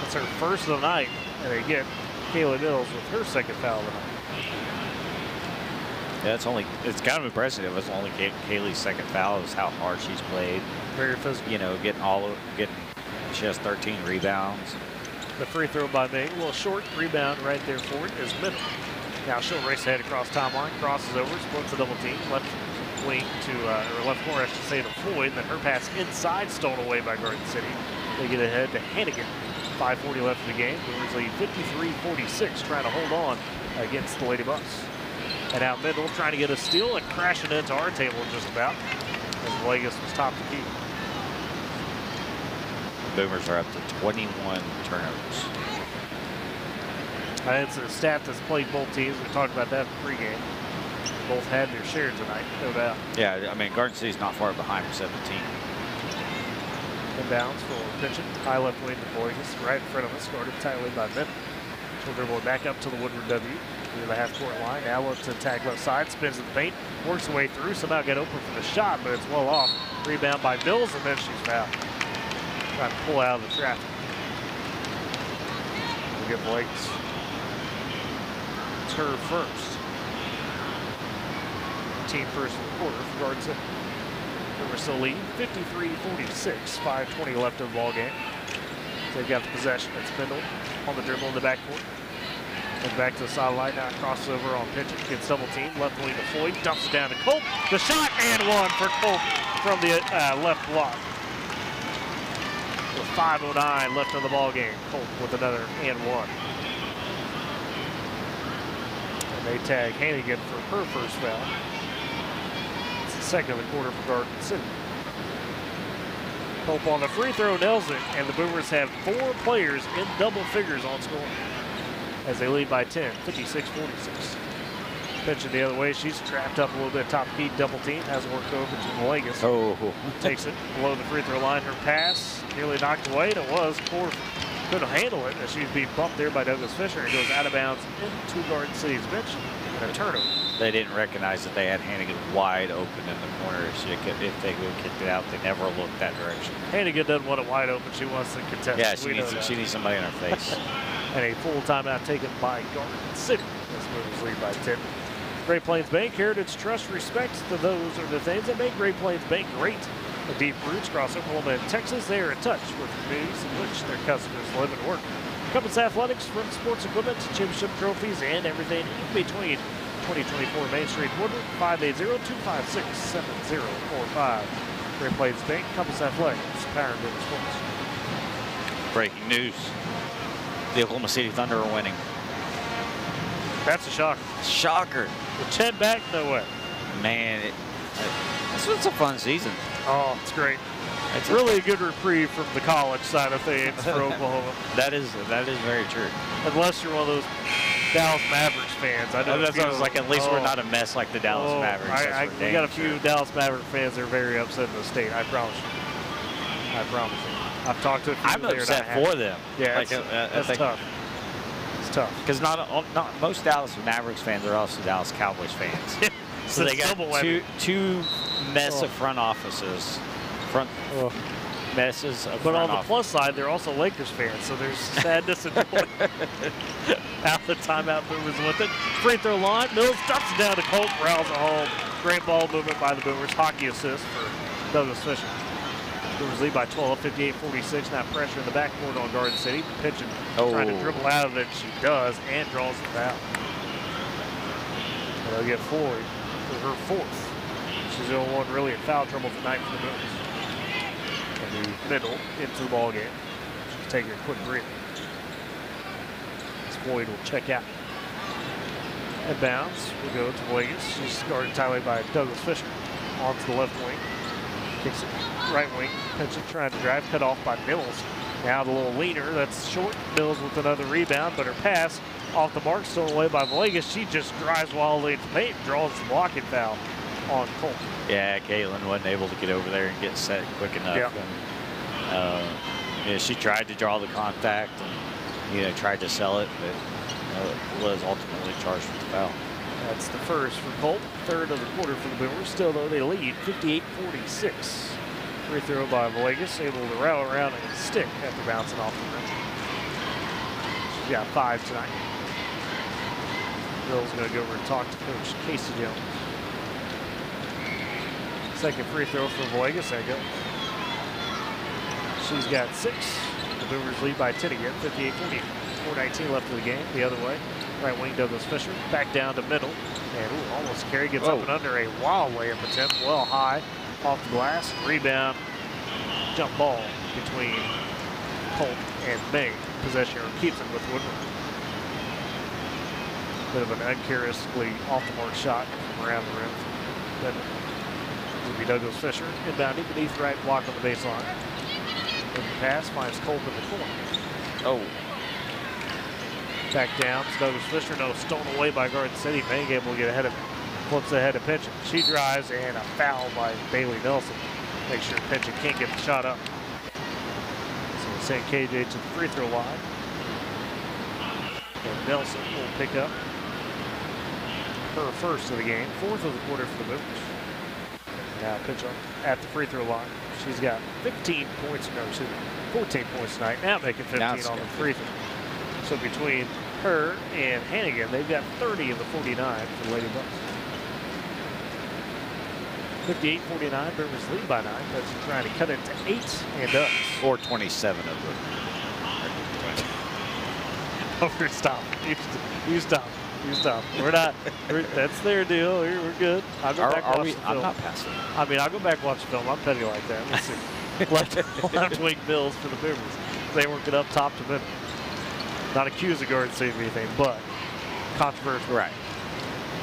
That's her first of the night, and they get Kayla Mills with her second foul of the night. Yeah, it's kind of impressive. It was only Kaylee's second foul. It was how hard she's played. Very physical. You know, she has 13 rebounds. The free throw by Ming. A little short rebound right there for it is Middle. Now she'll race ahead across timeline, crosses over, splits a double team, left wing to, or left corner, I should say, to Floyd. Then her pass inside, stolen away by Garden City. They get ahead to Hannigan. 5:40 left in the game. Boomers lead 53-46, trying to hold on against the Lady Bucks. And out middle, trying to get a steal and crashing into our table just about, as Vegas was top to keep. Boomers are up to 21 turnovers. It's a stat that's played both teams. We talked about that in pregame. Both had their share tonight, no doubt. Yeah, I mean, Garden City's not far behind with 17. Inbounds for pitching. High left wing to Boygas. Right in front of us, guarded tightly by Middle. She'll dribble it back up to the Woodward W. Near the half-court line. Now looks to attack left side. Spins in the paint. Works her way through. Somehow get open for the shot, but it's well off. Rebound by Mills, and then she's fouled. Trying to pull out of the traffic. We get Boygas. It's her first. Team first in the quarter for Garden City. We're still leading 53-46, 5:20 left in the ball game. They've got the possession. It's Bindle on the dribble in the backcourt. And back to the sideline now, crosses over on pitching. Gets double team. Left wing to Floyd. Dumps it down to Colt. The shot and one for Colt from the left block. With 5:09 left in the ball game. Colt with another and one. And they tag Hannigan for her first foul. Second of the quarter for Garden City. Pope on the free throw nails it, and the Boomers have 4 players in double figures on scoring as they lead by 10, 56-46. Pitching the other way, she's trapped up a little bit top key, double team, has worked over to Malagas. Oh. Takes it below the free throw line. Her pass nearly knocked away, and it was. Poor couldn't handle it as she was being bumped there by Douglas Fisher and goes out of bounds into Garden City's bench and a turnover. They didn't recognize that they had Hannigan wide open in the corner. So if they would have kicked it out, they never looked that direction. Hannigan doesn't want it wide open. She wants the contest. Yeah, she needs somebody in her face. And a full timeout taken by Garden City. This Boomers lead by 10. Great Plains Bank, Heritage Trust, respect to those are the things that make Great Plains Bank great. The deep roots across Oklahoma and Texas, they are in touch with communities in which their customers live and work. Compass Athletics, from sports equipment to championship trophies and everything in between. 2024 Main Street, Woodward, 580-256-7045. Great Plains Bank, Compass Athletics, powering Woodward Sports. Breaking news. The Oklahoma City Thunder are winning. That's a shocker. Shocker. With 10 back, no way. Man, it's a fun season. Oh, it's great. It's really a good reprieve from the college side of things for Oklahoma. That is very true. Unless you're one of those Dallas Mavericks fans. I know that's what I was like, at least we're not a mess like the Dallas Mavericks. We got a few Dallas Maverick fans that are very upset in the state. I promise you. I promise you. I've talked to a few. I'm upset for them. Yeah, like, it's tough. It's tough. Because not most Dallas Mavericks fans are also Dallas Cowboys fans. So they got two mess of front offices. Messes of But on the plus side, they're also Lakers fans, so there's sadness and joy. Out the timeout, Boomers with it. Free throw line, Mills dumps it down to Colt, rounds it home. Great ball movement by the Boomers. Hockey assist for Douglas Fisher. Boomers lead by 12, 58-46. Now pressure in the backcourt on Garden City. Pitching, trying to dribble out of it. She does, and draws the foul. And they'll get Floyd for her 4th. She's the only one really in foul trouble tonight for the Boomers. And the middle into the ball game. She's taking a quick break. Floyd will check out. Inbounds will go to Vegas. She's guarded tightly by Douglas Fisher. On to the left wing. Kicks it right wing. Pitch it, trying to drive. Cut off by Mills. Now the little leaner. That's short. Mills with another rebound, but her pass off the mark, stolen away by Vegas. She just drives wildly into the paint, draws the blocking foul on Colt. Yeah, Caitlin wasn't able to get over there and get set quick enough. Yeah. And, yeah, she tried to draw the contact and tried to sell it, but was ultimately charged with the foul. That's the first for Colt. 3rd of the quarter for the Boomers. Still, though, they lead 58-46. Free throw by Vegas, able to rattle around and stick after bouncing off the rim. She's got 5 tonight. Bill's going to go over and talk to Coach Casey Jones. Second free throw for Vegas. There you go. She's got 6. The Boomers lead by 10 again, 58-48. 4:19 left of the game. The other way. Right wing Douglas Fisher. Back down to middle. And almost carry. Gets up and under a wild layup attempt. Well high. Off the glass. Rebound. Jump ball between Colt and May. Possession keeps it with Woodward. Bit of an uncharacteristically off-the-mark shot from around the rim. Then it will be Douglas Fisher inbounding beneath right block on the baseline. The pass finds Colt in the corner. Oh. Back down, Douglas Fisher, no, stolen away by Garden City. May able to get ahead of it. Flips ahead of Pinchin. She drives and a foul by Bailey Nelson. Make sure Pinchin can't get the shot up. So we'll send KJ to the free throw line. And Nelson will pick up her first of the game, fourth of the quarter for the Boomers. Now Pinchin at the free throw line. She's got 15 points, no, excuse me, 14 points tonight. Now making 15 on the free throw. So between her and Hannigan, they've got 30 of the 49 for the Lady Bucks. 58-49, Boomers lead by 9. That's trying to cut it to 8 and does. Or 27 of them. Over, stop. You stop. You stop. We're not. That's their deal. We're good. I'll go back and watch the film. I'm not passing. I mean, I'll go back and watch the film. I'm petty like that. Let's see. left wing Bills for the Boomers. They work it up top to middle. Not accusing Garden City of anything, but controversial. Right.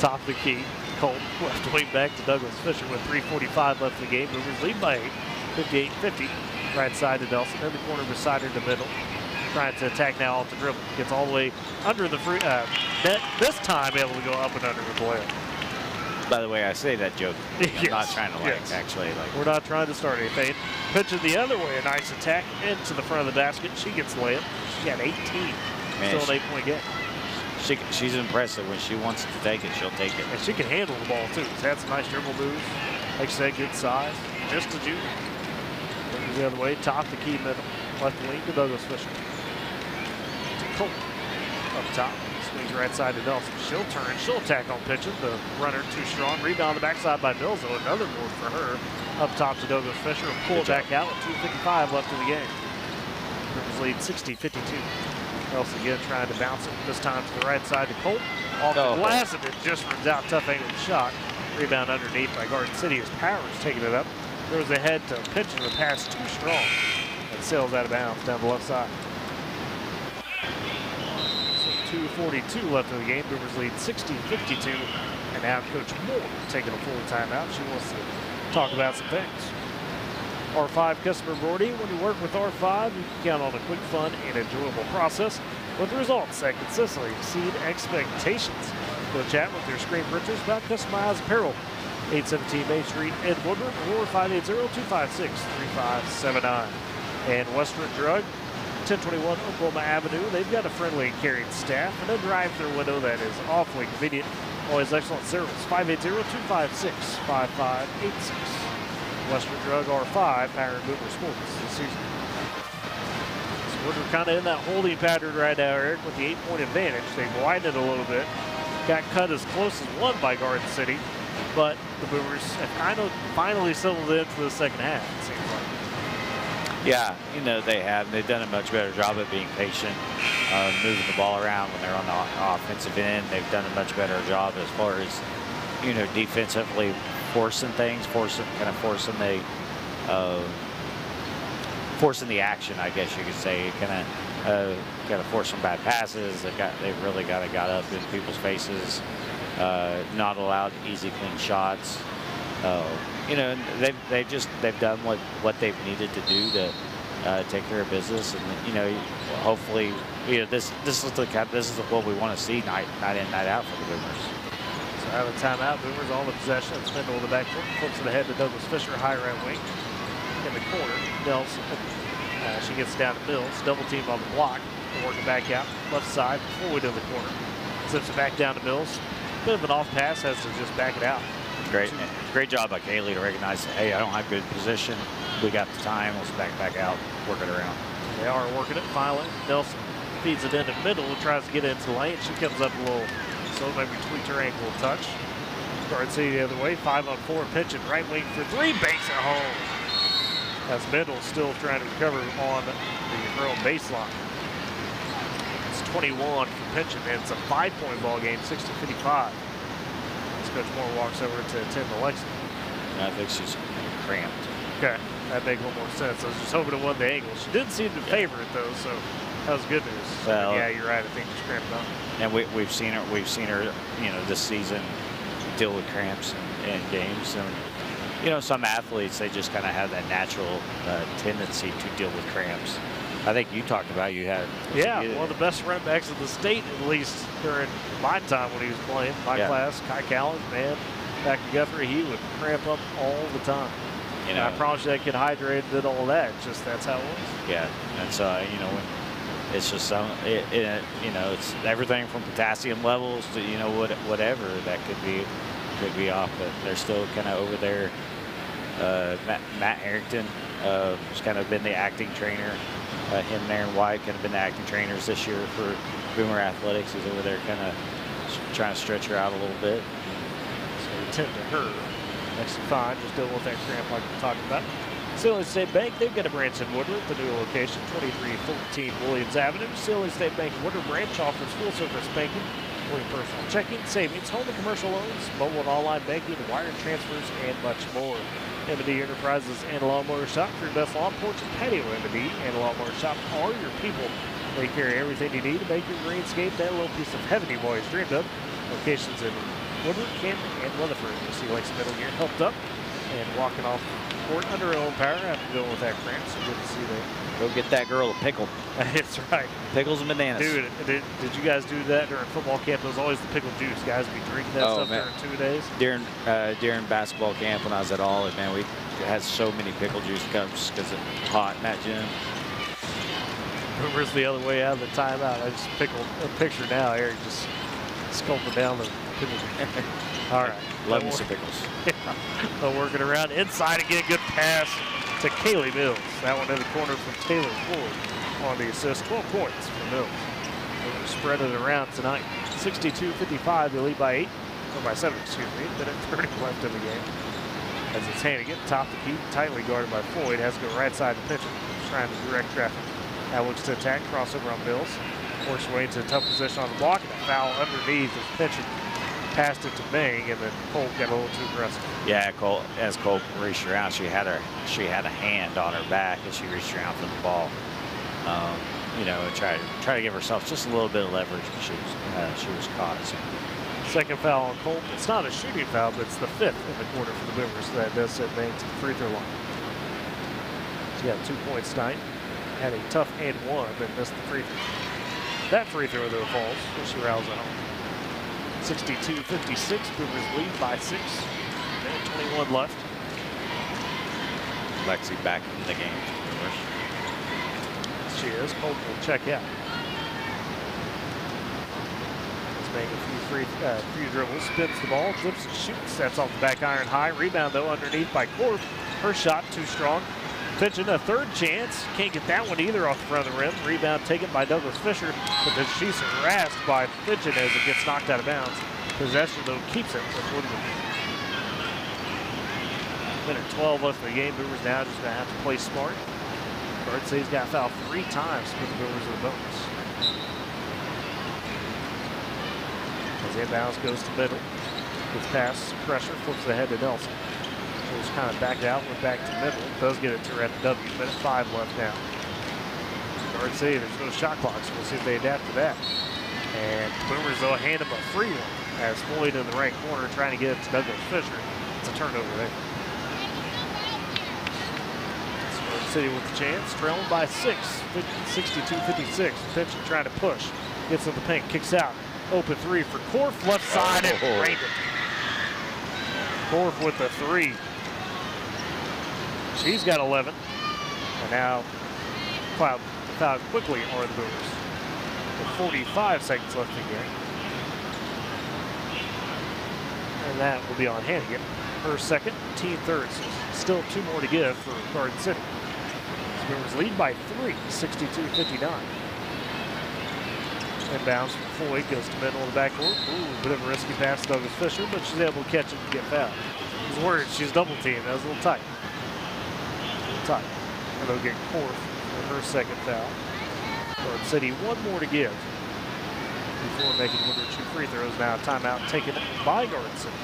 Top of the key. Colt left wing back to Douglas Fisher with 3:45 left in the game. Boomers lead by 8, 58-50. Right side to Nelson. In the corner beside her in the middle. Trying to attack now off the dribble. Gets all the way under the free net. This time able to go up and under the layup. By the way, I say that joke. I'm Yes. not trying to actually. We're not trying to start anything. Pitch it the other way. A nice attack into the front of the basket. She gets layup. She got 18. Man, Still an 8-point game. She's impressive. When she wants to take it, she'll take it. And she can handle the ball too. She's had some nice dribble moves. Like I said, good size. Just a junior. Brings the other way. Top the key middle. Left wing to Douglas Fisher. To Colt. Up top. Swings right side to Nelson. She'll turn. She'll attack on pitching. The runner too strong. Rebound on the backside by Mills. Another board for her. Up top to Douglas Fisher. Pull it back out with 2:55 left in the game. Boomers lead 60-52. Nelson again trying to bounce it. This time to the right side to Colt. Off the glass, and it just runs out. Tough angle shot. Rebound underneath by Garden City as Powers taking it up. Throws ahead to pitch, and the pass too strong. And sails out of bounds down the left side. So 2:42 left in the game. Boomers lead 60-52. And now Coach Moore taking a full timeout. She wants to talk about some things. R5 customer warranty. When you work with R5, you can count on a quick, fun, and enjoyable process with results that consistently exceed expectations. Go chat with your screen printers about customized apparel. 817 Main Street in Woodward or 580-256-3579. And Western Drug, 1021 Oklahoma Avenue. They've got a friendly and caring staff and a drive-through window that is awfully convenient. Always excellent service. 580-256-5586. Western Drug R5 powering Boomer Sports this season. So we're kind of in that holding pattern right now, Eric, with the 8-point advantage. They've widened it a little bit. Got cut as close as one by Garden City, but the Boomers have kind of finally settled into the second half, it seems like. Yeah, you know, they have. They've done a much better job of being patient, moving the ball around when they're on the offensive end. They've done a much better job as far as, you know, defensively forcing things, forcing the action, I guess you could say. Kind of force some bad passes. They've really got up in people's faces. Not allowed easy, clean shots. You know, they've done what they've needed to do to take care of business, and you know, hopefully, you know, this is what we want to see night in, night out for the Boomers. So out of timeout, Boomers on the possession. Spindle in the backcourt, flips it ahead to Douglas Fisher, high right wing. In the corner, Nelson. She gets down to Mills, double team on the block. Working back out, left side, forward in the corner. Slips it back down to Mills. Bit of an off pass, has to just back it out. Great job by Kaylee to recognize, hey, I don't have good position. We got the time. Let's back out, work it around. They are working it finally. Nelson feeds it in the middle, tries to get into the lane. She comes up a little, so maybe tweaked her ankle a touch. Garden City the other way, 5-on-4 pitch and right wing for three, banks at home. As Mendel still trying to recover on her own baseline. It's 21 for pitching, and it's a 5-point ball game, 60-55. Coach Moore walks over to attend to Lexington. I think she's cramped. Okay. that make a little more sense. I was just hoping it won the angle. She didn't seem to favor it though, so that was good news. Well, yeah, you're right. I think she's cramped up. And we've seen her, you know, this season deal with cramps in games. And, you know, some athletes, they just kind of have that natural tendency to deal with cramps. I think you talked about you had. Yeah, one of the best running backs in the state, at least during my time when he was playing. My class, Kai Callan, man, back in Guthrie, he would cramp up all the time. You know, and I promise you that kid hydrated and all that. It's just that's how it was. Yeah, and so you know, when it's just some, you know, it's everything from potassium levels to, you know, whatever that could be off, but they're still kind of over there. Matt Harrington has kind of been the acting trainer. Him and Aaron White kind of been the acting trainers this year for Boomer Athletics. He's over there kind of trying to stretch her out a little bit. So we tend to her. Next to fine, just dealing with that cramp like we talked about. St. State Bank, they've got a branch in Woodward, the new location, 2314 Williams Avenue. St. State Bank Woodward branch offers full service banking, including personal checking, savings, home and commercial loans, mobile and online banking, wire transfers, and much more. M&D Enterprises and Lawnmower Shop, for your best lawn, porch, and patio. M&D and Lawnmower Shop are your people. They carry everything you need to make your greenscape that little piece of heaven you've always dreamed of. Locations in Woodward, Canton, and Weatherford. You see Lake's middle gear helped up and walking off the court under her own power after dealing with that cramp. So good to see that. Go get that girl a pickle. That's right. Pickles and bananas. Dude, did you guys do that during football camp? It was always the pickle juice. Guys would be drinking that stuff during 2 days. During basketball camp when I was at Olive, man, we had so many pickle juice cups because it's hot in that gym. Boomer's the other way out of the timeout. I just picture now, Eric just sculpting down the pickle juice. All right. Love me some pickles. Yeah. Working around inside again. Good pass to Kaylee Mills. That one in the corner from Taylor Ford on the assist. 12 points for Mills. We're spread it around tonight. 62-55, they lead by 8. Or by 7, excuse me. Minute 30 left in the game. As it's Hannigan, top the key, tightly guarded by Floyd. Has to go right side to pitcher. Trying to direct traffic. Now looks to attack. Crossover on Mills. Works way into a tough position on the block. And a foul underneath as pitcher passed it to Bang, and then Cole got a little too aggressive. Yeah, as Cole reached around, she had a hand on her back as she reached around for the ball. You know, and try to give herself just a little bit of leverage, but she was caught. So. Second foul on Cole. It's not a shooting foul, but it's the 5th in the quarter for the Boomers. So that does set Bang to the free throw line. She got 2 points tonight. Had a tough and one, but missed the free throw. That free throw though falls, so she rails at home. 62-56, Boomers lead by 6. Minute 21 left. Lexi back in the game. She is. Cole will check out. Let's make a few dribbles, spins the ball, flips and shoots. That's off the back iron high. Rebound though underneath by Korf. Her shot too strong. Pitching a third chance. Can't get that one either off the front of the rim. Rebound taken by Douglas Fisher, but then she's harassed by Fitchin as it gets knocked out of bounds. Possession though keeps it with Woodward. Minute 12 left in the game. Boomers now just gonna have to play smart. Guard says he's got fouled 3 times for the Boomers in the bonus. As inbounds goes to middle. Gets past pressure, flips ahead to Nelson. Was kind of backed out, went back to middle. Does get it to her at the W. Minute 5 left now. Guard say there's no shot clock, so we'll see if they adapt to that. And Boomers though hand him a free one as Floyd in the right corner trying to get it to Douglas Fisher. It's a turnover there. Guard City with the chance, trailing by 6, 62-56. Pitching trying to push, gets in the paint, kicks out. Open 3 for Korf, left side, and drained it. Korf with the 3. She's got 11. And now fouled quickly are the Boomers. With 45 seconds left in the game. And that will be on Hannigan. Her second, team third. So still 2 more to give for Garden City. The Boomers lead by 3, 62-59. Inbounds from Floyd, goes to middle of the backcourt. Ooh, bit of a risky pass to Douglas Fisher, but she's able to catch it and get fouled. I was worried she's double teamed. That was a little tight. And they'll get Korf for her second foul. Garden City 1 more to give before making 1 or 2 free throws. Now timeout taken by Garden City.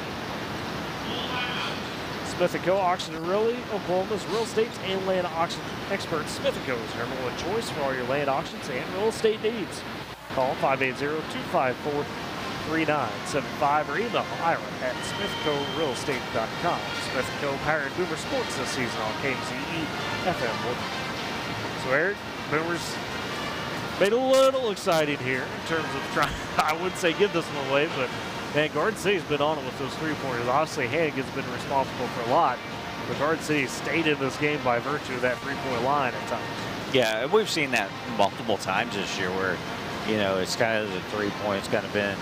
Smith & Co. Auction and Realty, Oklahoma's real estate and land auction experts. Smith & Co. is your number one choice for all your land auctions and real estate needs. Call 580-254-3975 or email Ira at smithcorealestate.com. Smith & Co. powering Boomer Sports this season on KMZE FM. So Eric, Boomers made a little exciting here in terms of trying, I wouldn't say give this one away, but man, Garden City's been on it with those three-pointers. Obviously, Hannigan's been responsible for a lot, but Garden City stayed in this game by virtue of that three-point line at times. Yeah, and we've seen that multiple times this year where, you know, it's kind of the three-point. It's kind of been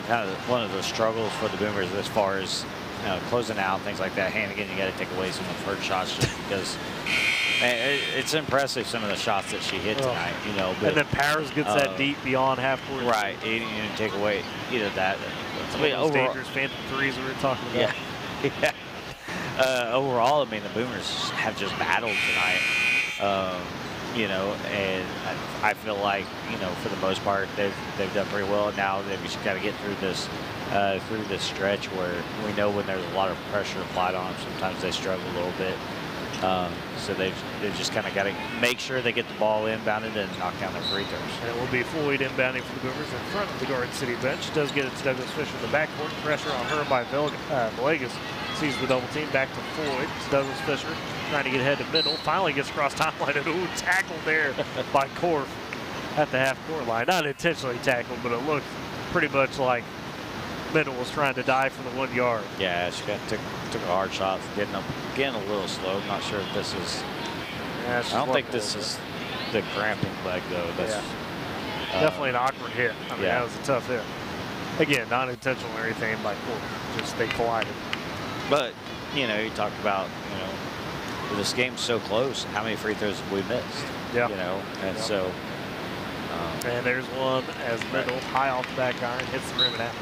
kind of one of the struggles for the Boomers as far as, you know, closing out, things like that. Hannigan, you got to take away some of her shots just because man, it's impressive some of the shots that she hit tonight, you know. But, and then Powers gets that deep beyond half court. Right, you didn't take away either that. Some of those dangerous phantom threes we were talking about. Yeah. Overall, I mean, the Boomers have just battled tonight. You know, and I feel like, you know, for the most part, they've done pretty well. And now they've just got to get through this stretch where we know when there's a lot of pressure applied on them, sometimes they struggle a little bit. So they've just kind of got to make sure they get the ball inbounded and knock down their free throws. And it will be Floyd inbounding for the Boomers in front of the Garden City bench. Does get it to Douglas Fisher in the backcourt. Pressure on her by Villegas. Sees the double team back to Floyd. It's Douglas Fisher trying to get ahead to Middle. Finally gets across timeline and ooh, tackled there by Korf at the half-court line. Not intentionally tackled, but it looked pretty much like Middle was trying to dive for the 1 yard. Yeah, she took a hard shot, getting a little slow. I'm not sure if this is. Yeah, I don't think this is the cramping leg though. That's definitely an awkward hit. I mean, yeah. that was a tough hit. Again, not intentional or anything by Korf. Just they collided. But you know, you talked about, you know, this game's so close. How many free throws have we missed? Yeah. You know, and so. And there's one as Middle high off the back iron hits the rim and out.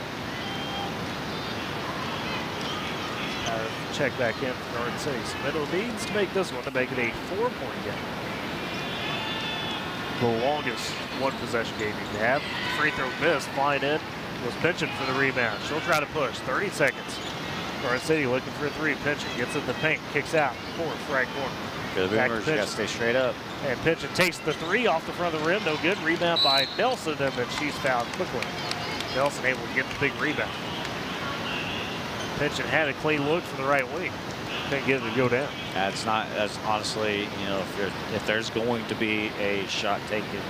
Check back in for Garden City. So Middle needs to make this one to make it a 4-point game. The longest one possession game you can have. Free throw missed, flying in, was pitching for the rebound. She'll try to push, 30 seconds. Garden City looking for a three, pitching, gets in the paint, kicks out, right corner. The Boomers got to stay straight up. And pitching takes the three off the front of the rim, no good. Rebound by Nelson, and then she's fouled quickly. Nelson able to get the big rebound. Pitching had a clean look from the right wing. Couldn't get it to go down. That's honestly, you know, if there's going to be a shot taken,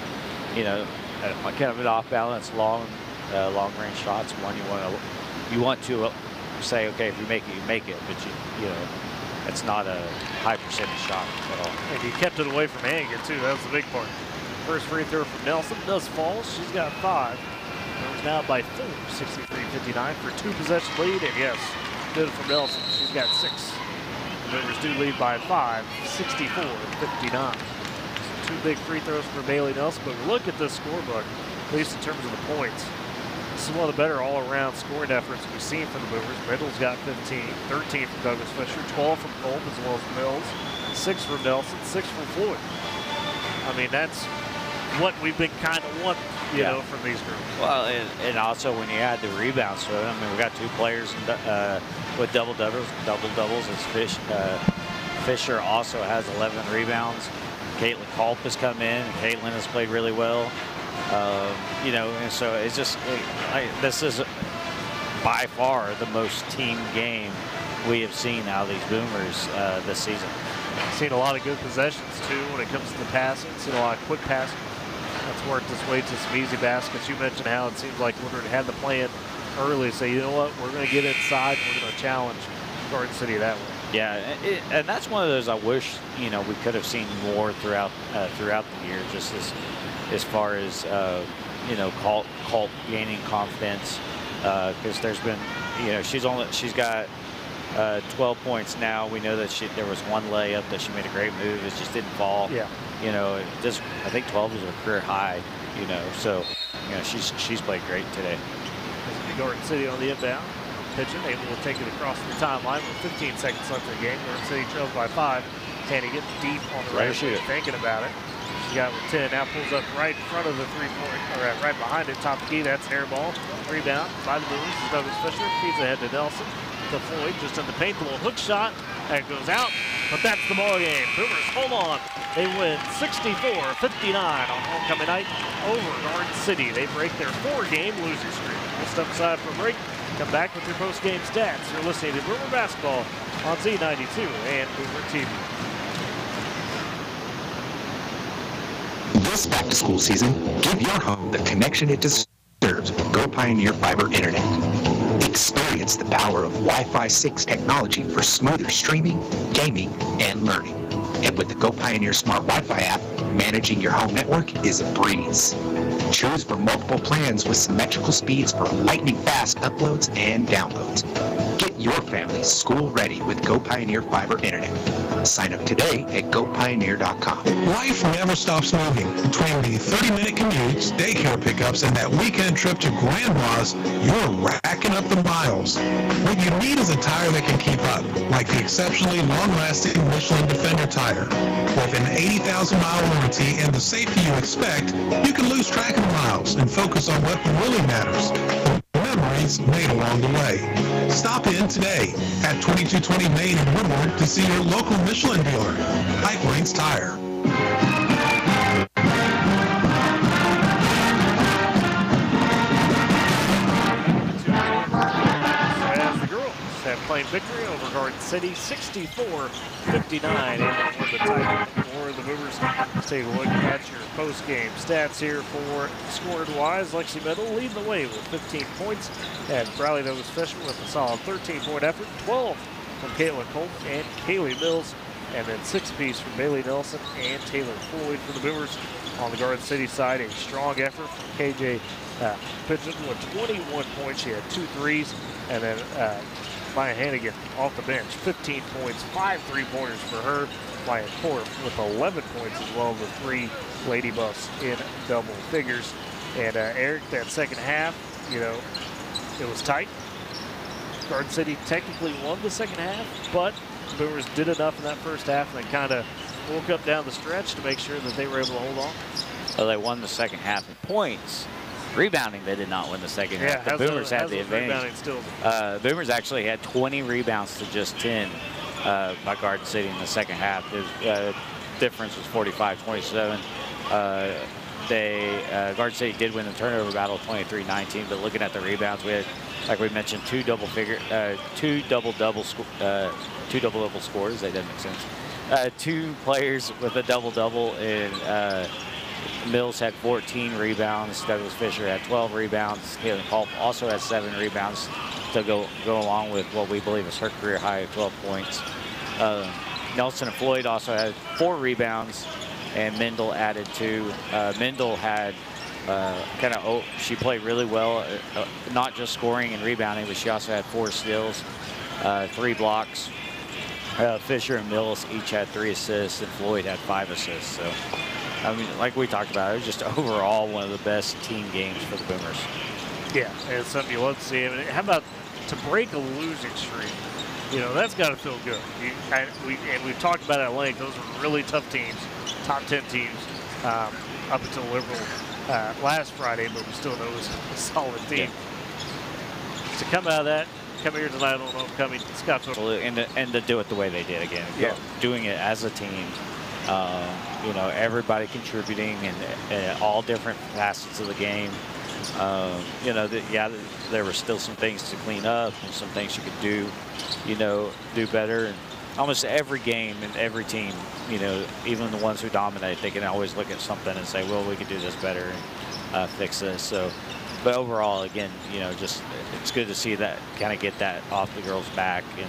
you know, kind of an off balance, long range shots, one you want to say, okay, if you make it, you make it, but you know, it's not a high percentage shot at all. And he kept it away from Hannigan too. That was the big part. First free throw from Nelson does fall. She's got 5. Boomers now by 4, 63-59 for 2 possession lead. And yes, good from Nelson. She's got 6. The Boomers do lead by 5, 64-59. 2 big free throws for Bailey Nelson. But look at this scorebook, at least in terms of the points. This is one of the better all-around scoring efforts we've seen from the Boomers. Middle's got 15, 13 from Douglas Fisher, 12 from Kolb as well as Mills, 6 from Nelson, 6 from Floyd. I mean, that's what we've been kind of wanting, you know, from these groups. Well, and also when you add the rebounds to it, I mean, we got 2 players with double doubles. As Fisher also has 11 rebounds. Caitlin Culp has come in, and Caitlin has played really well. You know, and so it's just this is by far the most team game we have seen out of these Boomers this season. Seen a lot of good possessions too when it comes to the passing. Seen a lot of quick passing. That's worked its way to some easy baskets. You mentioned how it seems like Woodward had the plan early. Say, you know what, we're going to get inside. We're going to challenge Garden City that way. Yeah, and that's one of those I wish, you know, we could have seen more throughout the year, just as far as you know, Culp gaining confidence, because there's been, you know, she's got 12 points now. We know that there was one layup that she made a great move. It just didn't fall. Yeah. You know, I think 12 was her career high. You know, so you know she's played great today. Garden City on the inbound, pitching, able to take it across the timeline with 15 seconds left in the game. Garden City trails by 5. Hannigan deep on the right wing, thinking about it. She got with 10, now pulls up right in front of the 3-point, or right behind it, top key. That's air ball. Rebound by the Boomers. Douglas Fisher feeds ahead to Nelson. to Floyd, just in the paint, the little hook shot, that goes out, but that's the ball game. Boomers hold on. They win 64-59 on homecoming night over Garden City. They break their 4-game losing streak. We'll step aside for a break. Come back with your post-game stats. You're listening to Boomer Basketball on Z92 and Boomer TV. This back-to-school season, give your home the connection it deserves. Go Pioneer Fiber Internet. Experience the power of Wi-Fi 6 technology for smoother streaming, gaming, and learning. And with the Go Pioneer Smart Wi-Fi app, managing your home network is a breeze. Choose from multiple plans with symmetrical speeds for lightning-fast uploads and downloads. Get your family school-ready with Go Pioneer Fiber Internet. Sign up today at GoPioneer.com. Life never stops moving. Between the 30-minute commutes, daycare pickups, and that weekend trip to Grandma's, you're racking up the miles. What you need is a tire that can keep up, like the exceptionally long-lasting Michelin Defender tire. With an 80,000-mile warranty and the safety you expect, you can lose track of the miles and focus on what really matters. Memories made along the way. Stop in today at 2220 Main in Woodward to see your local Michelin dealer, Hike Lanes Tire. As the girls have claimed victory over Garden City, 64-59, able to win the title for the Boomers. Let's take a look at your post-game stats here for scoring-wise. Lexi Middle leading the way with 15 points, and Bradley Nova Fisher with a solid 13-point effort, 12 from Caitlin Colton and Kaylee Mills, and then 6 apiece from Bailey Nelson and Taylor Floyd for the Boomers. On the Garden City side, a strong effort from KJ Pigeon with 21 points. She had 2 threes, and then Maya Hannigan off the bench, 15 points, 5 3-pointers for her. Maya Corp with 11 points as well, the 3 Lady Buffs in double figures. And Eric, that second half, you know, it was tight. Garden City technically won the second half, but the Boomers did enough in that first half and then kind of woke up down the stretch to make sure that they were able to hold on. Well, they won the second half in points. Rebounding, they did not win the second half. The Boomers had the advantage. Boomers actually had 20 rebounds to just 10 by Garden City in the second half. The difference was 45-27. Garden City did win the turnover battle 23-19, but looking at the rebounds, we had, like we mentioned, two double-double scores. That doesn't make sense. 2 players with a double-double, and Mills had 14 rebounds. Douglas Fisher had 12 rebounds. Caitlin Culp also had 7 rebounds to go along with what we believe is her career high of 12 points. Nelson and Floyd also had 4 rebounds, and Mendel added 2. Mendel had she played really well, not just scoring and rebounding, but she also had 4 steals, 3 blocks. Fisher and Mills each had 3 assists, and Floyd had 5 assists. So, I mean, like we talked about, it was just overall one of the best team games for the Boomers. Yeah, it's something you love to see. I mean, how about to break a losing streak? You know, that's got to feel good. We've talked about it at length. Those are really tough teams, top 10 teams, up until Liberal last Friday, but we still know it was a solid team. Yeah. To come out of that, come here tonight on homecoming, Scott. And to do it the way they did again. Yeah. Doing it as a team. You know, everybody contributing in all different facets of the game. You know, there were still some things to clean up and some things you could do, you know, do better. And almost every game and every team, you know, even the ones who dominate, they can always look at something and say, well, we could do this better and fix this. So, but overall, again, you know, just it's good to see that, kind of get that off the girls' back. And,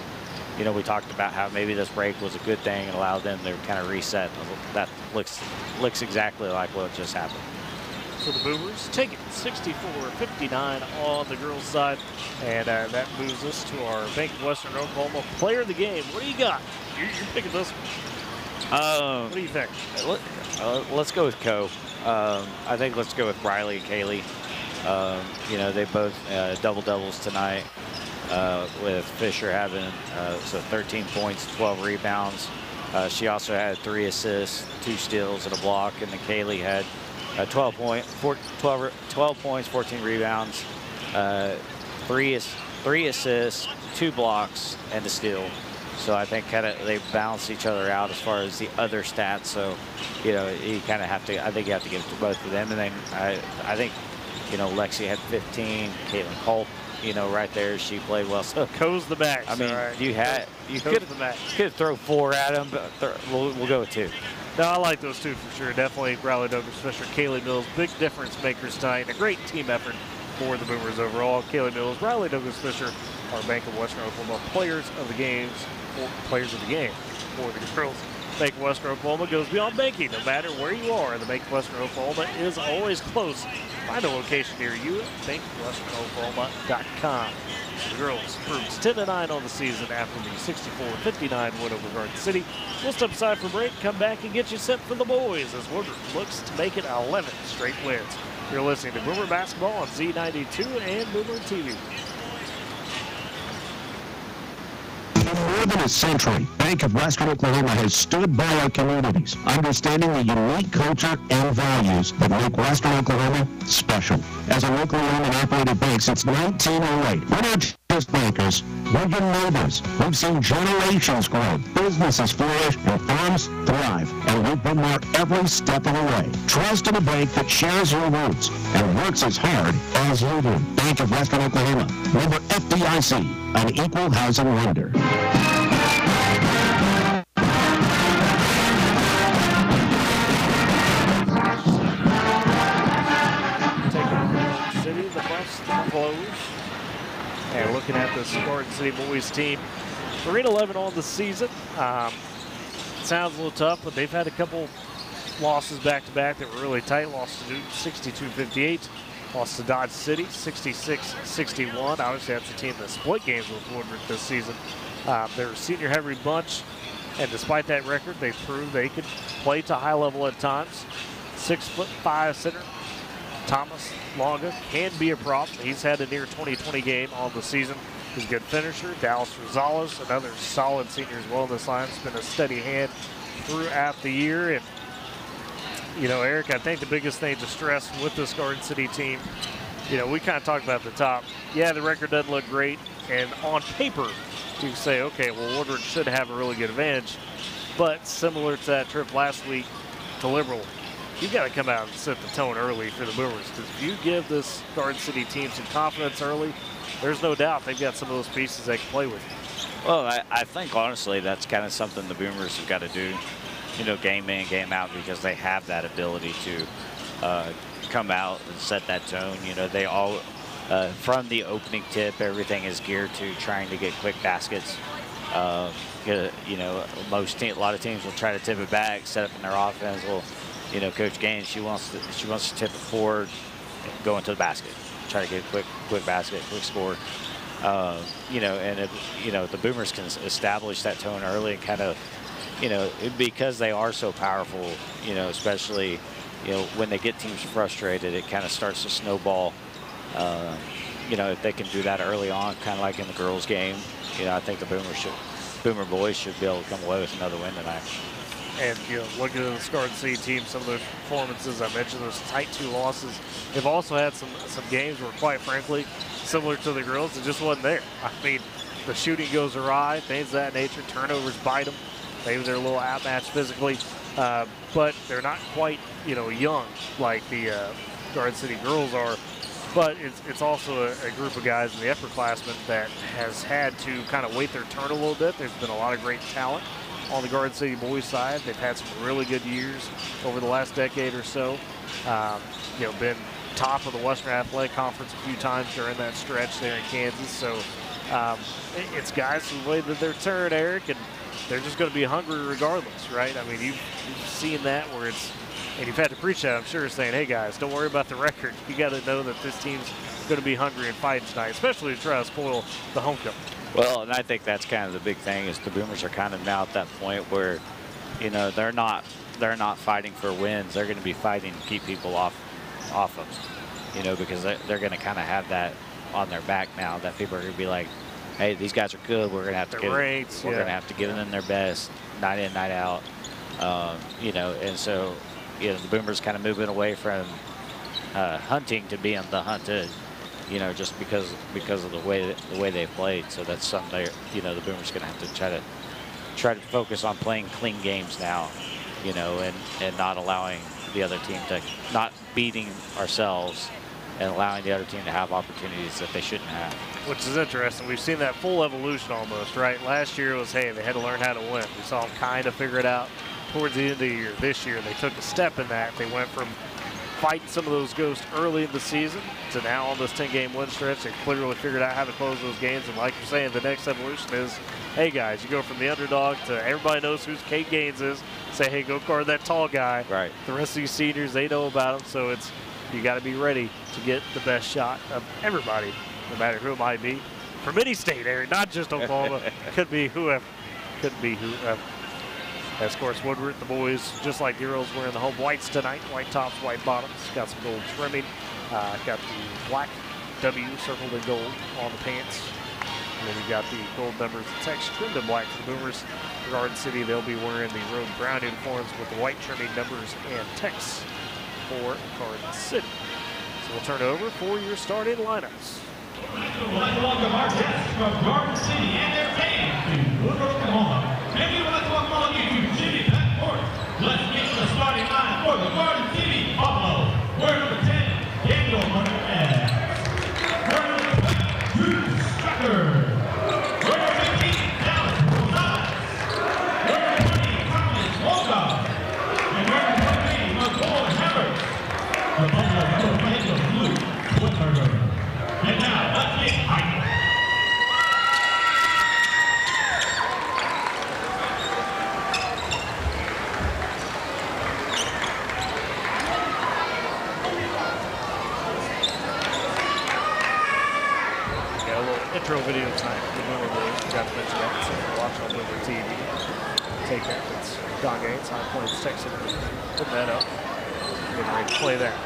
you know, we talked about how maybe this break was a good thing and allowed them to kind of reset. That looks exactly like what just happened. So the Boomers take it 64-59 on the girls' side. And that moves us to our Bank of Western Oklahoma player of the game. What do you got? You're picking this one. What do you think? Let's go with Co. I think let's go with Riley and Kaylee. You know, they both double-doubles tonight. With Fisher having 13 points, 12 rebounds. She also had 3 assists, 2 steals, and a block. And then Kaylee had 12 points, 14 rebounds, 3 assists, 2 blocks, and a steal. So I think kind of they balance each other out as far as the other stats. So, you know, you kind of have to, I think you have to give it to both of them. And then I think, you know, Lexi had 15, Caitlin Culp, you know, right there, she played well. So Co's the max. I mean, right. you could throw 4 at them, but we'll go with 2. No, I like those 2 for sure. Definitely Riley Douglas Fisher, Kaylee Mills, big difference makers tonight. A great team effort for the Boomers overall. Kaylee Mills, Riley Douglas Fisher, our Bank of Western Oklahoma players of the game for the girls. Bank of Western Oklahoma goes beyond banking. No matter where you are, the Bank of Western Oklahoma is always close. Find a location near you at bankofwesternoklahoma.com. The girls improves 10-9 on the season after the 64-59 win over Garden City. We'll step aside for break, come back and get you set for the boys as Woodward looks to make it 11 straight wins. You're listening to Boomer Basketball on Z92 and Boomer TV. For more than a century, Bank of Western Oklahoma has stood by our communities, understanding the unique culture and values that make Western Oklahoma special. As a locally owned and operated bank since 1908, we're not just bankers, we're your neighbors. We've seen generations grow, businesses flourish, and farms thrive, and we've been there every step of the way. Trust in a bank that shares your roots and works as hard as you do. Bank of Western Oklahoma, member FDIC, an equal housing lender. City, the bus closed. And looking at this Garden City boys team, 3-11 on the season. Sounds a little tough, but they've had a couple losses back-to-back that were really tight. Lost to Newton 62-58. Lost to Dodge City 66-61. Obviously, that's a team that split games with Woodward this season. They're a senior-heavy bunch, and despite that record, they've proved they could play to high level at times. 6'5" center Thomas Longa can be a problem. He's had a near 20-20 game on the season. He's a good finisher. Dallas Rosales, another solid senior as well in this line. Has been a steady hand throughout the year. And, you know, Eric, I think the biggest thing to stress with this Garden City team, you know, we kind of talked about at the top. Yeah, the record doesn't look great. And on paper, you can say, okay, well, Woodward should have a really good advantage. But similar to that trip last week to Liberal, you've got to come out and set the tone early for the Boomers, because if you give this Garden City team some confidence early, there's no doubt they've got some of those pieces they can play with. Well, I think, honestly, that's kind of something the Boomers have got to do, you know, game in, game out, because they have that ability to come out and set that tone. You know, they all, from the opening tip, everything is geared to trying to get quick baskets. You know, a lot of teams will try to tip it back, set up in their offense. Well, you know, Coach Gaines, she wants to tip it forward, go into the basket, try to get a quick basket, quick score. You know, and if, you know, the Boomers can establish that tone early and kind of, you know, because they are so powerful, you know, especially, you know, when they get teams frustrated, it kind of starts to snowball. You know, if they can do that early on, kind of like in the girls' game, you know, I think the Boomer boys should be able to come away with another win tonight. And, you know, looking at the Garden City team, some of those performances I mentioned, those tight 2 losses, they've also had some games where, quite frankly, similar to the girls, it just wasn't there. I mean, the shooting goes awry, things of that nature, turnovers bite them. Maybe they're a little outmatched physically, but they're not quite, you know, young like the Garden City girls are. But it's also a group of guys in the upperclassmen that has had to kind of wait their turn a little bit. There's been a lot of great talent on the Garden City boys side. They've had some really good years over the last decade or so. You know, been top of the Western Athletic Conference a few times during that stretch there in Kansas. So it's guys who waited their turn, Eric, and they're just going to be hungry regardless, right? I mean, you've seen that where it's, and you've had to preach that, I'm sure, saying, hey, guys, don't worry about the record. You got to know that this team's going to be hungry and fighting tonight, especially to try to spoil the homecoming. Well, and I think that's kind of the big thing is the Boomers are kind of now at that point where, you know, they're not fighting for wins. They're going to be fighting to keep people off them, you know, because they're going to kind of have that on their back now, that people are going to be like, hey, these guys are good. We're going to have to going to have to give them their best night in, night out. You know, and so, you know, the Boomers kind of moving away from hunting to being the hunted. you know, just because of the way they played. So that's something you know, the Boomers going to have to try to focus on playing clean games now, you know, and not allowing the other team to, not beating ourselves and allowing the other team to have opportunities that they shouldn't have. Which is interesting. We've seen that full evolution almost, right? Last year it was, hey, they had to learn how to win. We saw them kind of figure it out towards the end of the year. This year they took a step in that. They went from fighting some of those ghosts early in the season to now on this 10-game win stretch. They clearly figured out how to close those games. And like you're saying, the next evolution is, hey guys, you go from the underdog to everybody knows who Kate Gaines is. Say, hey, go guard that tall guy. Right. The rest of these seniors, they know about him. So it's, you got to be ready to get the best shot of everybody, no matter who it might be. From any state area, not just Oklahoma. Could be whoever. Could be whoever. As, of course, Woodward, the boys, just like the girls, wearing the home whites tonight. White tops, white bottoms. Got some gold trimming. Got the black W circled in gold on the pants. And then you got the gold numbers and text trimmed in black for the Boomers. For Garden City, they'll be wearing the road brown uniforms with the white trimming numbers and text for Garden City. So we'll turn it over for your starting lineups. We'd like to welcome our guests from Garden City and their fans to Woodward, Oklahoma. And we would like to welcome all of you to Jimmy Pat Court. Let's get to the starting line for the Garden City Buffalo. We're number 10, Daniel Martinez. We're number 12, Drew Strucker. We're number 15, Dallas Rosales. We're number 20, Thomas Hoco. And we're number 23, McCoy Hammer. The Buffalo Bills play the blue Woodburger. And now, let's get hyped. Got a little intro video tonight for the Boomer Boys. Forgot to mention that. So if you're watching on Boomer TV, take that. It's Don Gaines, High Plains, Texas. Putting that up. Getting ready to play that.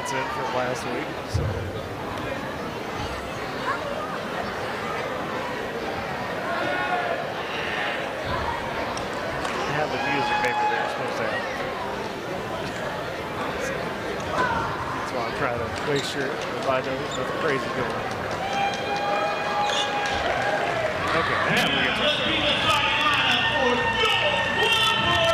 In from last week. So. Have the music maybe they're supposed to have. That's why I'm trying to make sure everybody knows there's nothing crazy going on. Okay, now we get Let's be the starting lineup for your Woodward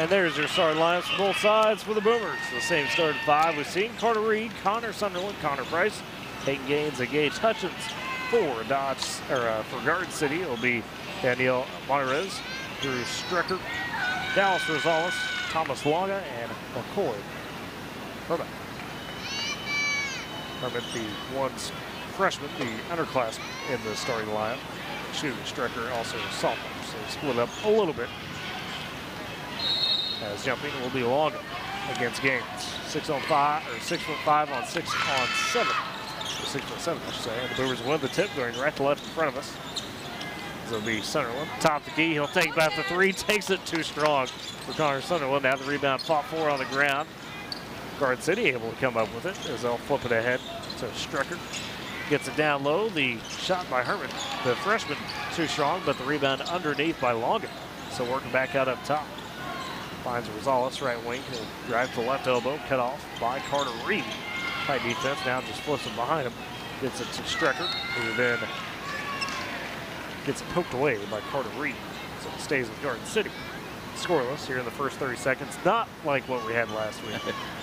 And there's your starting lineups for both sides for the Boomers. The same starting five we've seen: Carter Reed, Connor Sunderland, Connor Price, Peyton Gaines, and Gage Hutchins. For Garden City, it'll be Danielle Monterez, Drew Strecker, Dallas Rosales, Thomas Longa, and McCoy Herman. Herman, the one freshman, the underclassman in the starting lineup. Shooting Strecker also a sophomore, so split up a little bit. As jumping will be Longa against Gaines. 6'5" or 6'5" on 6'7". 6'7", I should say. And the Boomers win the tip, going right to left in front of us. So it'll be Sunderland. Top the key. He'll take back the three. Takes it too strong for Connor Sunderland. Now the rebound fought for on the ground. Garden City able to come up with it as they'll flip it ahead to Strecker. Gets it down low. The shot by Herman, the freshman, too strong, but the rebound underneath by Longa. So working back out up top. Finds Rosales, right wing. He'll drive to the left elbow, cut off by Carter Reed. Tight defense, now just flips it behind him. Gets it to Strecker, who then gets it poked away by Carter Reed. So it stays with Garden City. Scoreless here in the first 30 seconds. Not like what we had last week.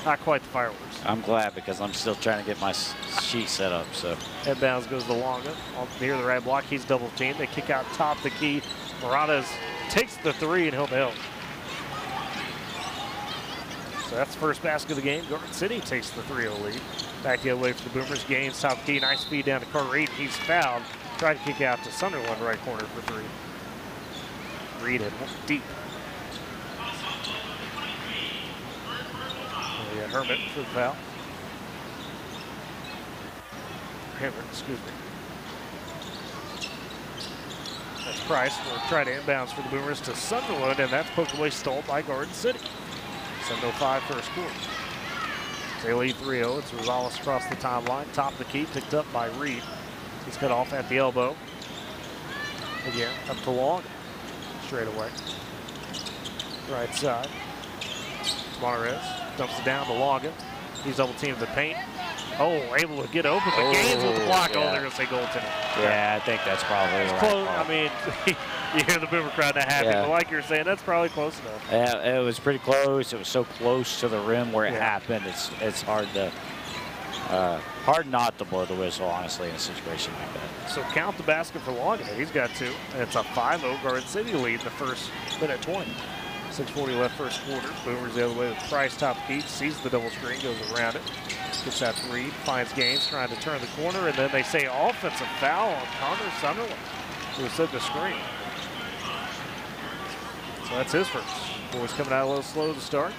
Not quite the fireworks. I'm glad because I'm still trying to get my sheet set up. So Headbounds goes to Longa near the right block. He's double teamed. They kick out top the key. Morales takes the three and he'll nail. So that's the first basket of the game. Garden City takes the 3-0 lead. Back the other way for the Boomers. Gains top key. Nice feed down to Carter Reed. He's fouled. Tried to kick out to Sunderland right corner for three. Reed had deep. We got Hermit for the foul. Hermit, excuse me. That's Price. We'll try to inbounds for the Boomers to Sunderland, and that's poked away, stole by Garden City. 7:05 first quarter. They lead 3-0. It's Rosales across the timeline. Top of the key, picked up by Reed. He's cut off at the elbow. Again, up to Long. Straight away. Right side. Monterez dumps it down to Longa. He's double teamed the paint. Oh, able to get open, but Gaines with the block. Yeah. Oh, they're going to say goaltender. yeah, I think that's probably the right Close. call. I mean, you hear the Boomer crowd not happy, Yeah. but like you're saying, that's probably close enough. Yeah, it was pretty close. It was so close to the rim where it Yeah. happened. It's hard to hard not to blow the whistle, honestly, in a situation like that. So count the basket for Longa. He's got two. And it's a 5-0 Garden City lead in the first minute 20. 6:40 left first quarter. Boomers the other way with Price top key. Sees the double screen, goes around it. Gets out to Reed, finds Gaines, trying to turn the corner, and then they say offensive foul on Connor Sunderland, who said the screen. So that's his first. Boys coming out a little slow to start.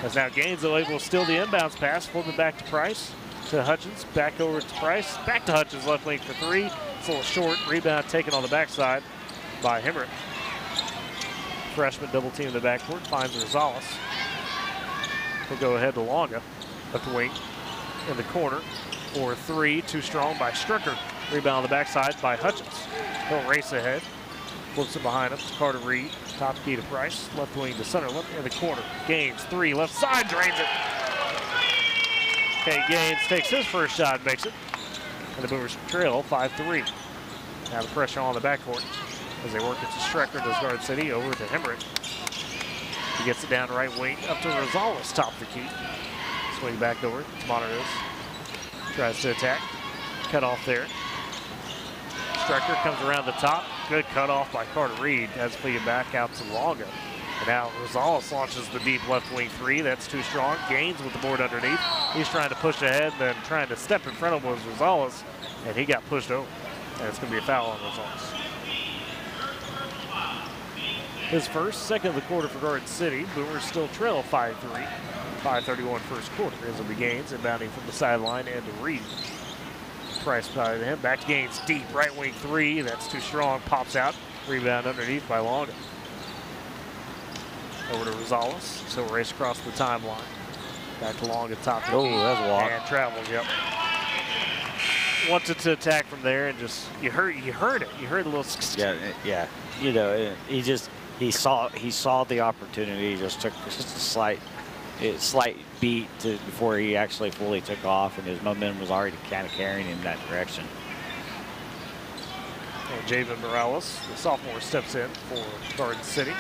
As now Gaines able to steal the inbounds pass, flipping back to Price, to Hutchins, back over to Price, back to Hutchins, left wing for three. It's a little short, rebound taken on the backside by Hemrick. Freshman double team in the backcourt, finds Rosales. He'll go ahead to Longa, left wing in the corner for three, too strong by Stricker. Rebound on the backside by Hutchins. He'll race ahead, flips it behind him to Carter Reed. Top key to Price, left wing to Sunderland in the corner. Gaines, three, left side, drains it. Okay, Gaines takes his first shot and makes it. And the Boomers trail 5-3. Now the pressure on the backcourt as they work it to Strecker, does Garden City, over to Hemrick. He gets it down right wing, up to Rosales, top of the key. Swing back over to Monterez. Tries to attack, cut off there. Strecker comes around the top. Good cut off by Carter Reed. Has feed back out to Longa. And now Rosales launches the deep left wing three. That's too strong. Gaines with the board underneath. He's trying to push ahead, then trying to step in front of him was Rosales, and he got pushed over. And it's going to be a foul on Rosales. His first, second of the quarter for Garden City. Boomers still trail 5-3. 5:31 first quarter. As it be Gaines inbounding from the sideline and to Reed. Price to him. Back to Gaines deep. Right wing three. That's too strong. Pops out. Rebound underneath by Longa. Over to Rosales. So race across the timeline. Back to Longa top. Oh, that's a walk. And travels, yep. Wanted to attack from there and just, you heard it. You heard a little. Yeah. You know, he saw the opportunity. Just took just a slight beat before he actually fully took off, and his momentum was already kind of carrying him in that direction. And Javen Morales, the sophomore, steps in for Garden City.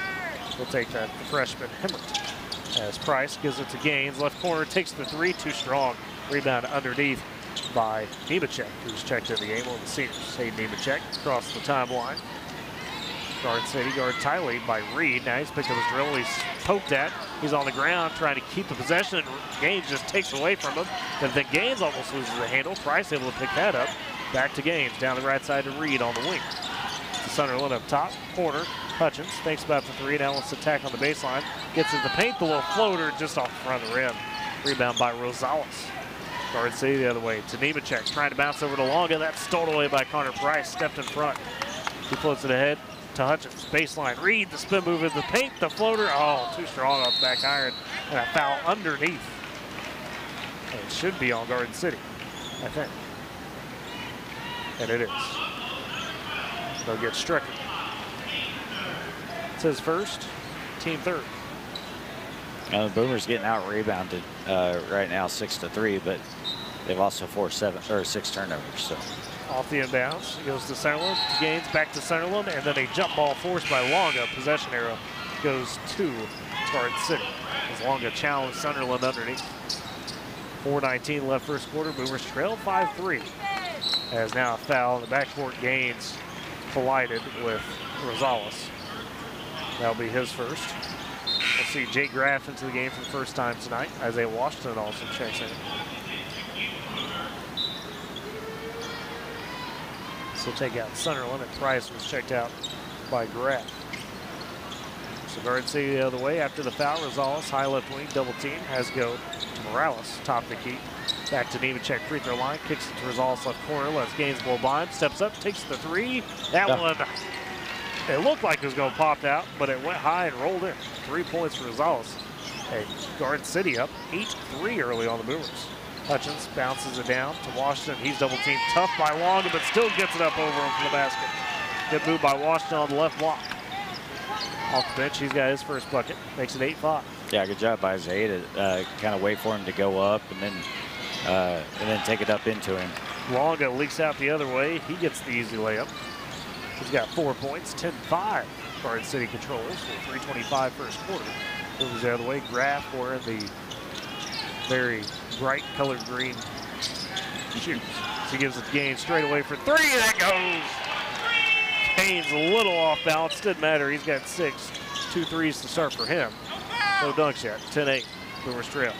He'll take that, the freshman Hemrick. As Price gives it to Gaines, left corner, takes the three, too strong. Rebound underneath by Nemechek, who's checked in the game, one of the seniors. Hayden Nemechek across the timeline. Garden City guard tie lead by Reed. Now he's picked up his dribble. He's poked at. He's on the ground trying to keep the possession. Gaines just takes away from him. But then Gaines almost loses the handle. Price able to pick that up. Back to Gaines. Down the right side to Reed on the wing. To Sunderland up top. Corner. Hutchins thinks about the three. Now wants to attack on the baseline. Gets in the paint. The little floater just off the front of the rim. Rebound by Rosales. Garden City the other way to Nemechek. Trying to bounce over to Longa. That's stolen away by Connor Price. Stepped in front. He floats it ahead to Hutchins. Baseline. Reed, the spin move in the paint. The floater. Oh, too strong off the back iron. And a foul underneath. And it should be on Garden City, I think. And it is. They'll get Stricker. It's his first, team third. The Boomers getting out rebounded right now 6-3, but they've also forced 6 turnovers. So Off the inbounds, goes to Sunderland, Gaines back to Sunderland, and then a jump ball forced by Longa. Possession arrow goes to Garden City. As Longa challenged Sunderland underneath. 4:19 left first quarter. Boomers trail 5-3. As now a foul in the backcourt. Gaines collided with Rosales. That'll be his first. We'll see Jay Graff into the game for the first time tonight. Isaiah Washington also checks in. So take out Sunderland, and Price was checked out by Graff. So Garden City the other way after the foul. Rosales, high left wing, double team, has go to Morales, top of the key. Back to Nemechek, free throw line, kicks it to Rosales left corner, lets Gaines blow by him, steps up, takes the three. That one, it looked like it was going to pop out, but it went high and rolled in. 3 points for Rosales. And Garden City up 8-3 early on the Boomers. Hutchins bounces it down to Washington. He's double teamed, tough by Longa, but still gets it up over him for the basket. Good move by Washington on the left block. Off the bench, he's got his first bucket. Makes it 8-5. Yeah, good job by Isaiah to kind of wait for him to go up and then take it up into him. Longa leaks out the other way. He gets the easy layup. He's got 4 points, 10-5. Garden City controls with 3:25 first quarter. Moves the other way. Graff wearing the very bright colored green shoes. So he gives it to Gaines straight away for three. That goes. Gaines a little off balance. Didn't matter. He's got 6. 2 threes to start for him. No dunks yet. 10-8. Boomers trail.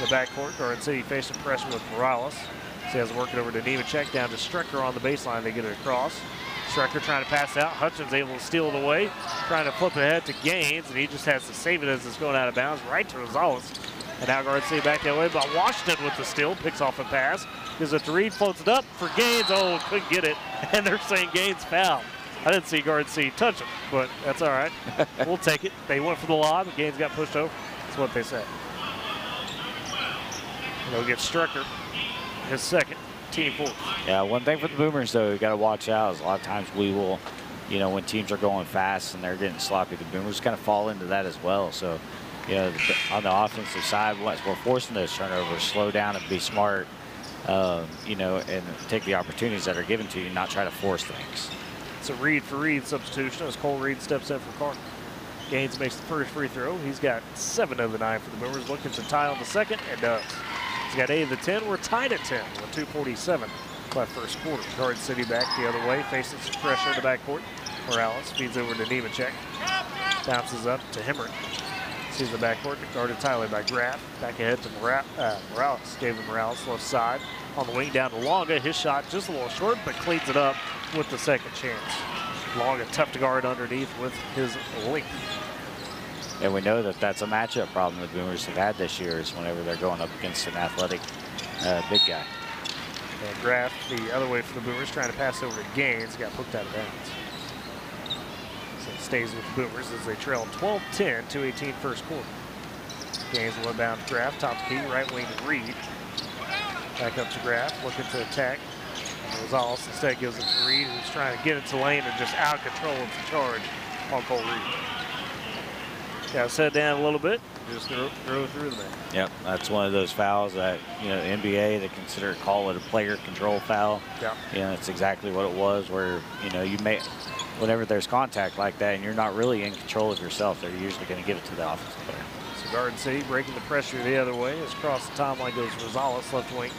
The backcourt, Garden City facing pressure with Morales. So he has to work it over to Nemechek, down to Strecker on the baseline. They get it across. Strecker trying to pass out. Hutchins able to steal it away. Trying to flip it ahead to Gaines, and he just has to save it as it's going out of bounds right to Rosales. And now Garden City back that way, but Washington with the steal. Picks off a pass. Gives it to Reed, floats it up for Gaines. Oh, couldn't get it. And they're saying Gaines foul. I didn't see Garden City touch him, but that's all right. We'll take it. They went for the lob, and Gaines got pushed over. That's what they said. They'll get Strecker, his second, team fourth. Yeah, one thing for the Boomers, though, you got to watch out is a lot of times we will, you know, when teams are going fast and they're getting sloppy, the Boomers kind of fall into that as well. So, you know, on the offensive side, once we're forcing those turnovers, slow down and be smart, you know, and take the opportunities that are given to you, not try to force things. It's a Reed for Reed substitution as Cole Reed steps in for Carter. Gaines makes the first free throw. He's got 7 of the 9 for the Boomers, looking to tie on the second, and does. He's got 8 of the 10. We're tied at 10 with 2:47 left first quarter. Garden City back the other way, facing some pressure in the backcourt. Morales feeds over to Nemechek. Bounces up to Hemmert. Sees the backcourt, guarded tightly by Graff. Back ahead to Morales. David Morales, left side. On the wing down to Longa. His shot just a little short, but cleans it up with the second chance. Longa tough to guard underneath with his length. And we know that that's a matchup problem the Boomers have had this year is whenever they're going up against an athletic big guy. And Graff the other way for the Boomers, trying to pass over to Gaines. Got hooked out of bounds. So it stays with the Boomers as they trail 12-10, 2:18 first quarter. Gaines will inbound to Graff, top key, right wing to Reed. Back up to Graff, looking to attack. Rosales instead gives it to Reed, who's trying to get into lane and just out control of the charge on Cole Reed. Yeah, set down a little bit, just throw through the man. Yep, that's one of those fouls that, you know, NBA, they call it a player control foul. Yeah. You know, it's exactly what it was where, you know, you may, whenever there's contact like that and you're not really in control of yourself, they're usually going to give it to the offensive player. So Garden City breaking the pressure the other way. As across the timeline goes Rosales, left wing.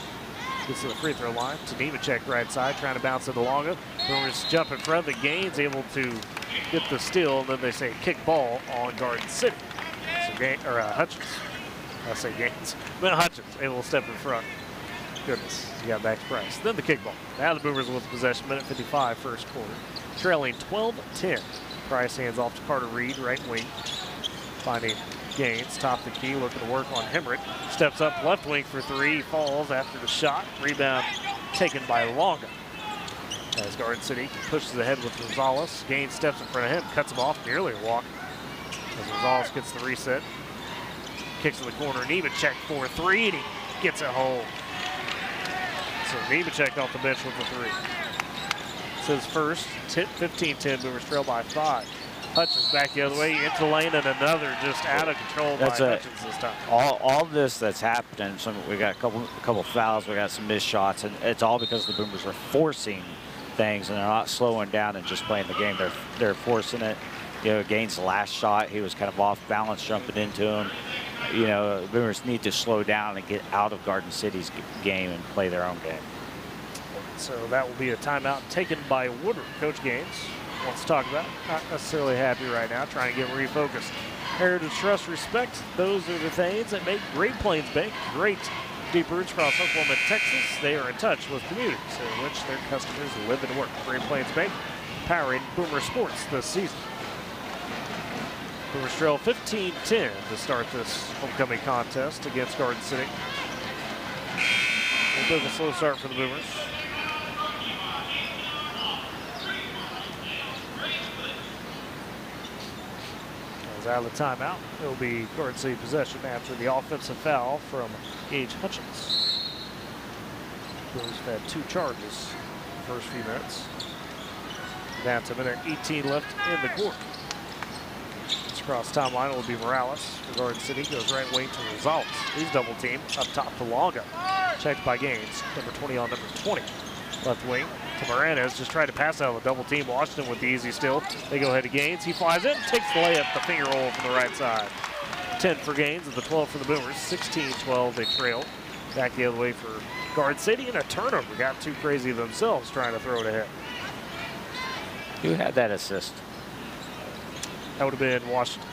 Gets to the free throw line. To Nemechek right side, trying to bounce it along. Boomers jump in front. The Gaines able to get the steal, and then they say kick ball on Garden City. So Hutchins. I say Gaines. But Hutchins able to step in front. Goodness, he got back to Price. Then the kick ball. Now the Boomers with possession, minute 55 first quarter. Trailing 12-10. Price hands off to Carter Reed, right wing. Finding Gaines, top the key, looking to work on Hemmert. Steps up left wing for 3, falls after the shot. Rebound taken by Longa. As Garden City pushes ahead with Rosales. Gaines steps in front of him, cuts him off, nearly a walk. As Rosales gets the reset. Kicks in the corner, Nemechek for 3, and he gets it home. So Nemechek off the bench with the 3. It's his first, 15-10, Boomers trail by 5. Hutchins back the other way into the lane, and another just out of control by Hutchins this time. All this that's happened, we got a couple fouls, we got some missed shots, and it's all because the Boomers are forcing things, and they're not slowing down and just playing the game. They're forcing it. You know, Gaines' last shot, he was kind of off balance jumping into him. You know, the Boomers need to slow down and get out of Garden City's game and play their own game. So that will be a timeout taken by Woodward. Coach Gaines wants to talk about it. Not necessarily happy right now, trying to get refocused. Heritage, trust, respect. Those are the things that make Great Plains Bank great. Deep roots across Oklahoma and Texas. They are in touch with communities in which their customers live and work. Great Plains Bank powering Boomer sports this season. Boomers trail 15-10 to start this homecoming contest against Garden City. A bit of a slow start for the Boomers. Out of the timeout. It'll be Garden City possession after the offensive foul from Gage Hutchins. Boomers have had 2 charges in the first few minutes. Down to a minute 18 left in the quarter. It's across timeline. It will be Morales for Garden City. Goes right wing to Rosales. He's double teamed up top to Longa. Checked by Gaines. Number 20 on number 20. Left wing to Moranes, just tried to pass out of a double team. Washington with the easy steal. They go ahead to Gaines. He flies in, takes the layup, the finger roll from the right side. 10 for Gaines, and the 12 for the Boomers. 16-12, they trail. Back the other way for Garden City, and a turnover. Got too crazy themselves trying to throw it ahead. Who had that assist? That would have been Washington.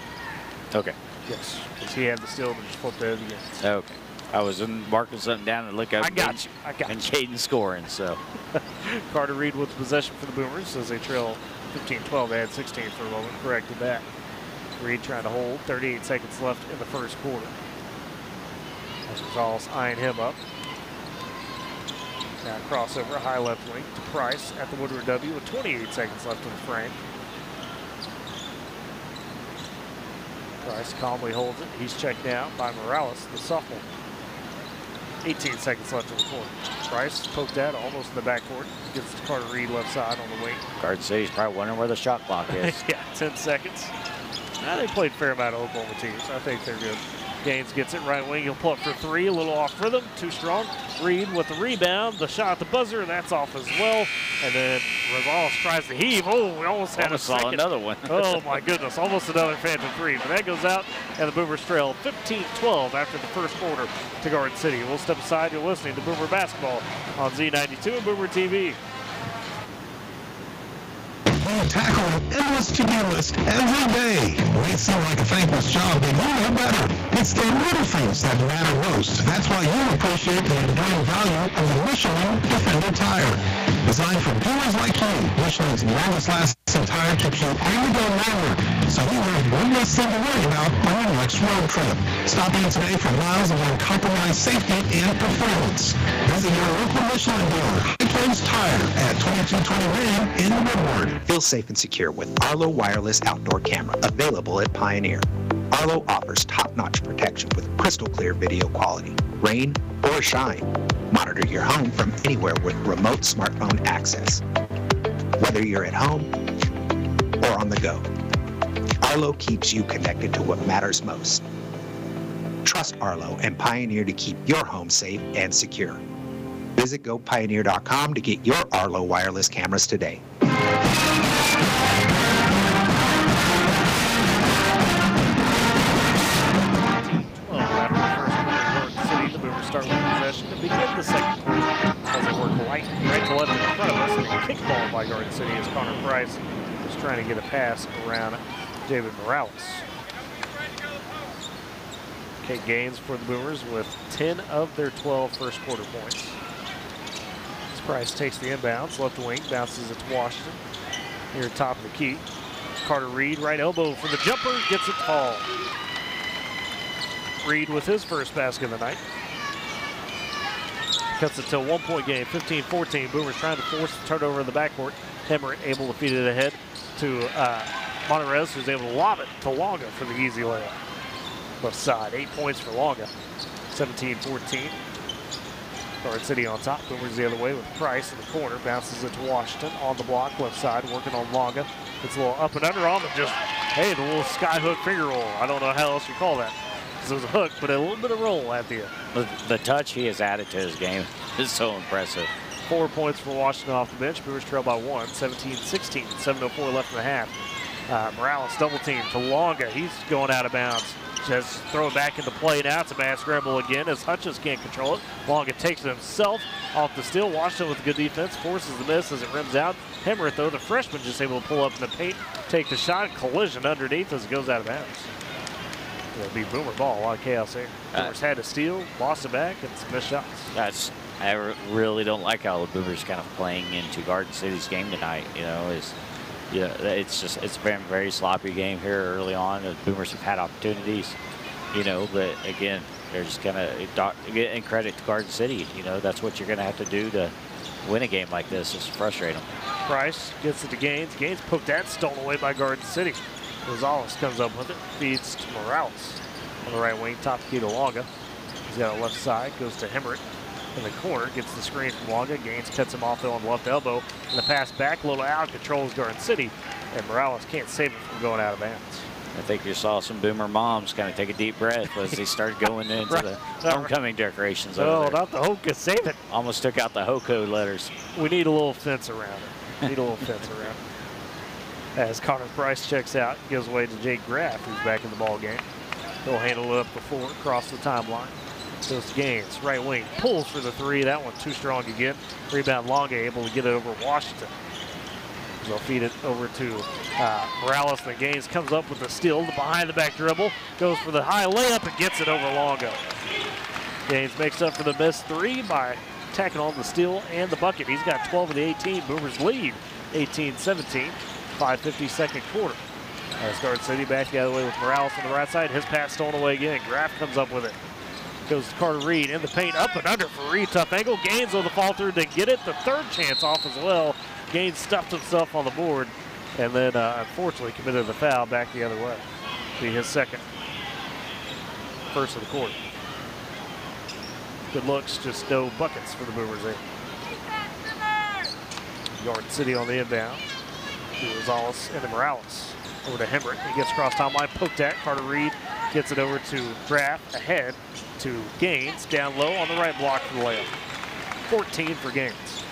Okay. Yes, because he had the steal and just flipped it to Gaines. Okay. I was marking something down and look up. I got you. And Caden scoring, so. Carter Reed with the possession for the Boomers as they trail 15-12. They had 16 for a moment. Corrected that. Reed trying to hold. 38 seconds left in the first quarter. Rosales eyeing him up. Now crossover, high left wing to Price at the Woodward W with 28 seconds left in the frame. Price calmly holds it. He's checked down by Morales, the sophomore. 18 seconds left in the quarter. Price poked out almost in the backcourt. Gets to Carter Reed left side on the wing. Garden City's probably wondering where the shot clock is. Yeah, 10 seconds. Now they played a fair amount of Oklahoma teams. I think they're good. Gaines gets it right wing. He'll pull up for 3. A little off rhythm. Too strong. Reed with the rebound. The shot at the buzzer. That's off as well. And then Rosales tries to heave. Oh, we almost had a second. Another one. Oh, my goodness. Almost another phantom 3. But that goes out, and the Boomers trail 15-12 after the first quarter to Garden City. We'll step aside. You're listening to Boomer Basketball on Z92 and Boomer TV. Tackle an endless to-do list every day. May seem like a thankless job, but you know better. It's the little things that matter most. That's why you appreciate the enduring value of the Michelin Defender tire. Designed for doers like you, Michelin's longest-lasting tire keeps you on the go longer, so you have one less thing to worry about on your next road trip. Stop in today for miles of uncompromised safety and performance. Visit your local Michelin dealer, High Plains Tire, at 2220 Main in Woodward. Feel safe and secure with Arlo Wireless Outdoor Camera, available at Pioneer. Arlo offers top-notch protection with crystal clear video quality. Rain or shine, monitor your home from anywhere with remote smartphone access. Whether you're at home or on the go, Arlo keeps you connected to what matters most. Trust Arlo and Pioneer to keep your home safe and secure. Visit GoPioneer.com to get your Arlo wireless cameras today. Start with possession to begin the second quarter as they work right to left in front of us. And a kickball by Garden City as Connor Price is trying to get a pass around David Morales. Kate Gaines for the Boomers with 10 of their 12 first quarter points. As Price takes the inbounds, left wing, bounces it to Washington. Here at top of the key. Carter Reed, right elbow for the jumper, gets it to fall. Reed with his first basket of the night. Cuts it to a 1-point game, 15-14. Boomers trying to force the turnover in the backcourt. Hemmer able to feed it ahead to Monterez, who's able to lob it to Longa for the easy layup. Left side, 8 points for Longa. 17-14. Garden City on top. Boomers the other way with Price in the corner. Bounces it to Washington on the block, left side, working on Longa. It's a little up and under on, and just, hey, the little sky hook finger roll. I don't know how else you call that. It was a hook, but a little bit of roll at the end. The touch he has added to his game is so impressive. 4 points for Washington off the bench. Brewers trail by 1, 17-16, 7:04 left in the half. Morales double team to Longa. He's going out of bounds. Just throw it back into play now. It's a bad scramble again as Hutchins can't control it. Longa takes it himself off the steal. Washington with good defense forces the miss as it rims out. Hemmerich, though, the freshman, just able to pull up in the paint, take the shot, collision underneath as it goes out of bounds. It'll be Boomer ball. A lot of chaos here. Boomers had to steal, lost it back, and some missed shots. I really don't like how the Boomers kind of playing into Garden City's game tonight. You know, it's been a very sloppy game here early on. The Boomers have had opportunities, you know, but again, they're just kind of getting credit to Garden City. You know, that's what you're going to have to do to win a game like this, is frustrate them. Price gets it to Gaines. Gaines poked that, stolen away by Garden City. Gonzalez comes up with it, feeds to Morales on the right wing, top key to Longa. He's got a left side, goes to Hemmerich in the corner, gets the screen from Longa. Gaines cuts him off though on the left elbow, and the pass back, a little out, controls Garden City, and Morales can't save it from going out of bounds. I think you saw some Boomer moms kind of take a deep breath as they started going into the homecoming decorations. Oh, not the Hoco, save it. Almost took out the Hoco letters. We need a little fence around it. Need a little fence around it. As Connor Price checks out, gives away to Jake Graff, who's back in the ball game. He'll handle it up the floor, across the timeline. Goes to Gaines, right wing, pulls for the three. That one too strong again. Rebound Longa, able to get it over Washington. They'll feed it over to Morales. And Gaines comes up with the steal, the behind the back dribble, goes for the high layup and gets it over Longa. Gaines makes up for the missed three by tacking on the steal and the bucket. He's got 12 of the 18. Boomers lead 18-17. 5:50 second quarter. As Garden City back the other way with Morales on the right side. His pass stolen away again. Graff comes up with it. Goes to Carter Reed in the paint, up and under for Reed. Tough angle. Gaines on the fall through to get it. The third chance off as well. Gaines stuffed himself on the board and then unfortunately committed the foul back the other way. Be his second. First of the quarter. Good looks, just no buckets for the Boomers there. Garden City on the inbound. Gonzalez and Morales over to Hemmerich. He gets across timeline, poked at. Carter Reed gets it over to Graff, ahead to Gaines, down low on the right block for the layup. 14 for Gaines.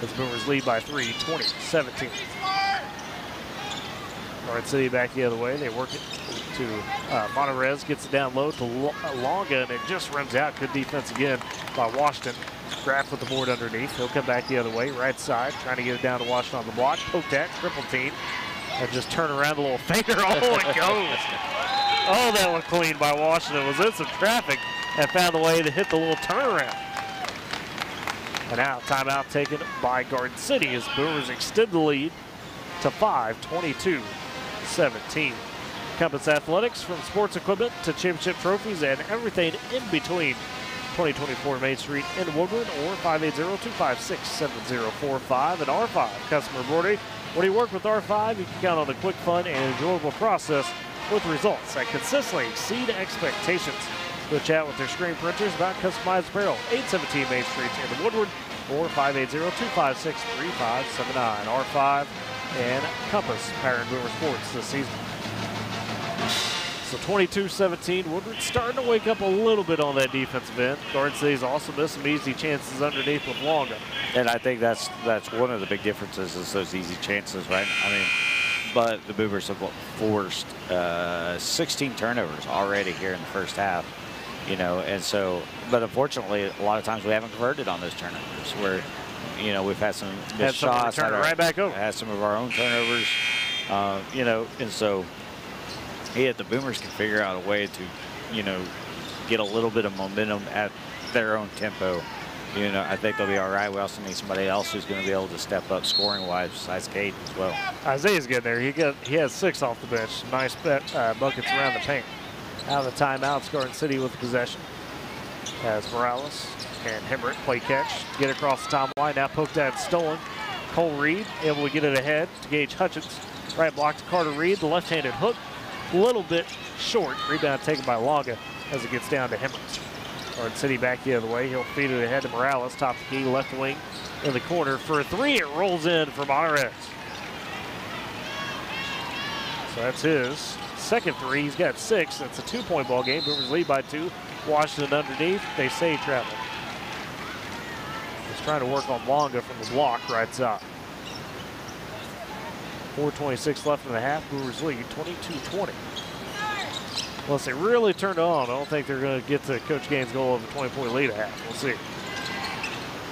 As the Boomers lead by 3, 20-17. Garden City back the other way. They work it to Monterez, gets it down low to Longa, and it just rims out. Good defense again by Washington. Graff with the board underneath. He'll come back the other way, right side, trying to get it down to Washington on the block. Poked at, triple team, and just turn around the little finger. Oh, it goes. Oh, that was clean by Washington. Was in some traffic and found a way to hit the little turnaround. And now timeout taken by Garden City as Boomers extend the lead to 5, 22-17. Compass Athletics, from sports equipment to championship trophies and everything in between. 2024 Main Street in Woodward, or 580-256-7045. And R5 customer boarding. When you work with R5, you can count on a quick, fun, and enjoyable process with results that consistently exceed expectations. Go chat with their screen printers about customized apparel. 817 Main Street in Woodward, or 580-256-3579. R5 and Compass powering Boomer Sports this season. So 22-17, Woodward starting to wake up a little bit on that defensive end. Garden City's also missed some easy chances underneath with Longa. And I think that's one of the big differences is those easy chances, right? I mean, but the Boomers have forced 16 turnovers already here in the first half, you know, and so, but unfortunately, a lot of times we haven't converted on those turnovers where, you know, we've had some missed shots. Turn it right back over. Had some of our own turnovers, you know, and so, yeah, the Boomers can figure out a way to, you know, get a little bit of momentum at their own tempo. You know, I think they'll be all right. We also need somebody else who's going to be able to step up scoring-wise besides Kate as well. Isaiah's getting there. He has 6 off the bench. Nice buckets around the paint. Out of the timeouts, Garden City with the possession. As Morales and Hemmerich play catch. Get across the timeline. Now poked at and stolen. Cole Reed able to get it ahead to Gage Hutchins. Right block to Carter Reed. The left-handed hook. A little bit short. Rebound taken by Longa as it gets down to Hemmerich. Garden City back the other way. He'll feed it ahead to Morales. Top the key, left wing in the corner for a 3. It rolls in for Monterez. So that's his second three. He's got 6. That's a 2-point ball game. Boomers lead by 2. Washington underneath. They say travel. He's trying to work on Longa from the block right side. 4:26 left in the half. Boomers lead 22-20. Unless they really turn it on, I don't think they're going to get to Coach Gaines' goal of a 20-point lead at half. We'll see.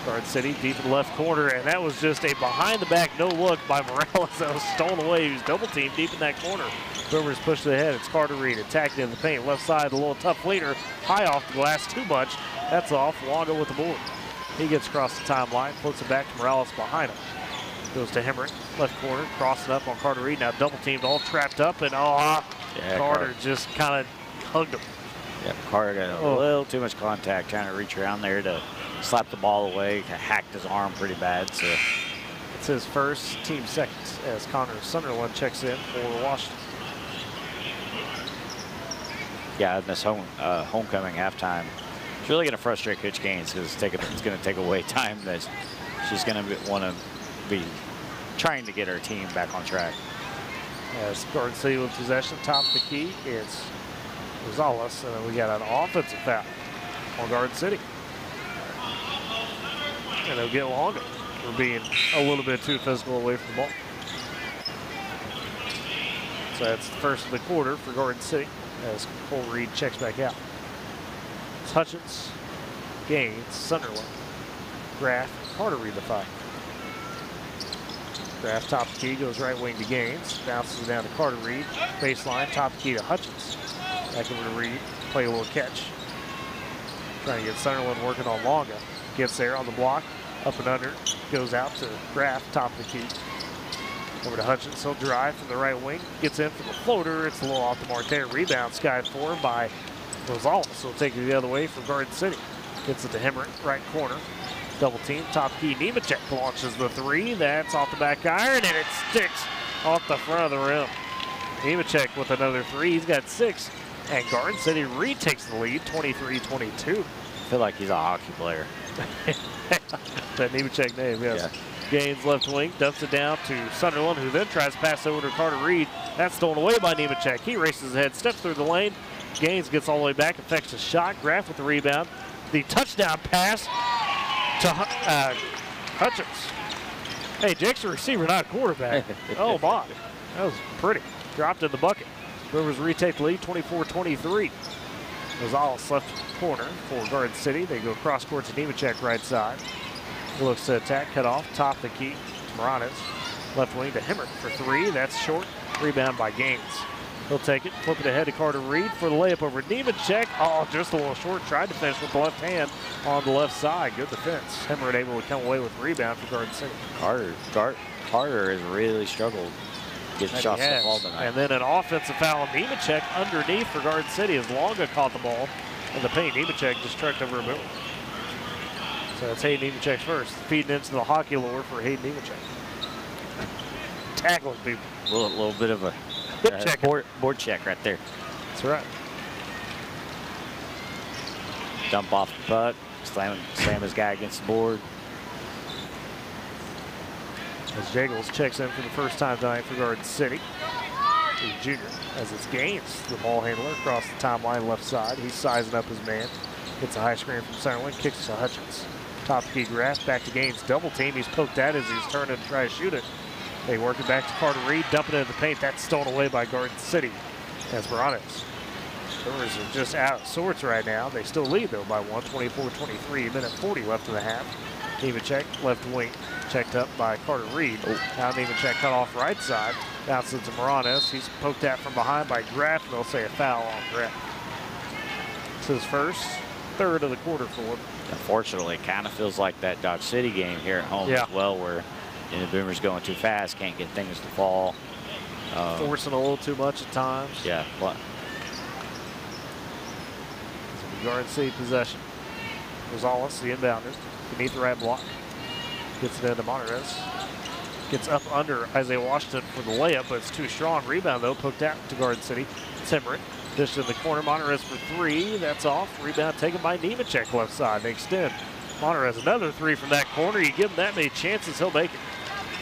Garden City deep in the left corner, and that was just a behind-the-back no-look by Morales that was stolen away. He was double-teamed deep in that corner. Boomers pushed it ahead. It's Carter Reed attacking in the paint. Left side, a little tough leader. High off the glass, too much. That's off. Longa with the board. He gets across the timeline, floats it back to Morales behind him. Goes to Hemrick, left corner, crossing up on Carter Reed. Now double-teamed, all trapped up, and Carter just kind of hugged him. Yeah, Carter got a little too much contact, trying to reach around there to slap the ball away. Hacked his arm pretty bad. So it's his first, team second, as Connor Sunderland checks in for Washington. Yeah, this homecoming halftime, it's really going to frustrate Coach Gaines because it's going to take away time that she's going to want to be trying to get her team back on track. As Garden City with possession, top of the key, it's Rosales, and then we got an offensive foul on Garden City. And they'll get Longa for being a little bit too physical away from the ball. So that's the first of the quarter for Garden City as Cole Reed checks back out. It's Hutchins, Gaines, Sunderland, Graff, Carter Reed the five. Graff top of the key, goes right wing to Gaines, bounces it down to Carter Reed, baseline, top of the key to Hutchins. Back over to Reed, play a little catch. Trying to get Sunderland working on Longa. Gets there on the block, up and under, goes out to Graff, top of the key. Over to Hutchins, he'll drive from the right wing, gets in for the floater, it's a little off the mark there. Rebound skied for by Rosales, so he'll take it the other way for Garden City. Gets it to Hemrick, right corner. Double team, top key, Nemechek launches the three. That's off the back iron, and it sticks off the front of the rim. Nemechek with another three. He's got 6, and Garden City retakes the lead, 23-22. I feel like he's a hockey player. That Nemechek name, yes. Yeah. Gaines left wing, dumps it down to Sunderland, who then tries to pass over to Carter Reed. That's stolen away by Nemechek. He races ahead, steps through the lane. Gaines gets all the way back, affects the shot. Graff with the rebound. The touchdown pass to Hutchins. Hey, Jake's a receiver, not a quarterback. Oh, my. That was pretty. Dropped in the bucket. Boomers retake the lead, 24-23. Rosales left corner for Garden City. They go cross court to Nemechek right side. Looks to attack, cut off, top the key to Morales. Left wing to Hemrick for 3. That's short. Rebound by Gaines. He'll take it, flip it ahead to Carter Reed for the layup over Nemechek. Oh, just a little short. Tried to finish with the left hand on the left side. Good defense. Hemrick able to come away with the rebound for Garden City. Carter has really struggled getting shots to the ball tonight. And then an offensive foul on Nemechek underneath for Garden City as Longa caught the ball in the paint. Nemechek just trucked over a boom. So it's Hayden Nemechek's first. Feeding into the hockey lore for Hayden Nemechek. Tackling people. A little bit of a board check right there. That's right. Dump off the puck, slam his guy against the board. As Jagels checks in for the first time tonight for Garden City. He's junior, as it's Gaines, the ball handler, across the timeline left side. He's sizing up his man. Gets a high screen from Sunderland, kicks it to Hutchins. Top key Graff, back to Gaines, double team. He's poked at as he's turning to try to shoot it. They work it back to Carter Reed, dumping it into the paint. That's stolen away by Garden City. As Morales. Boomers are just out of sorts right now. They still lead though by 1, 24-23, minute 40 left in the half. Nemechek, left wing, checked up by Carter Reed. Now Nemechek cut off right side. Bounces to Morales. He's poked at from behind by Graff, and they'll say a foul on Graff. It's his first, third of the quarter for him. Unfortunately, it kind of feels like that Dodge City game here at home as well, where the Boomers going too fast, can't get things to fall. Forcing a little too much at times. Yeah. What? Garden City possession. Rosales, the inbounder, beneath the right block. Gets it into Monterez. Gets up under Isaiah Washington for the layup, but it's too strong. Rebound, though, poked out to Garden City. Hemrick. Dished in the corner. Monterez for 3. That's off. Rebound taken by Nemechek left side. They extend. Monterez another 3 from that corner. You give him that many chances, he'll make it.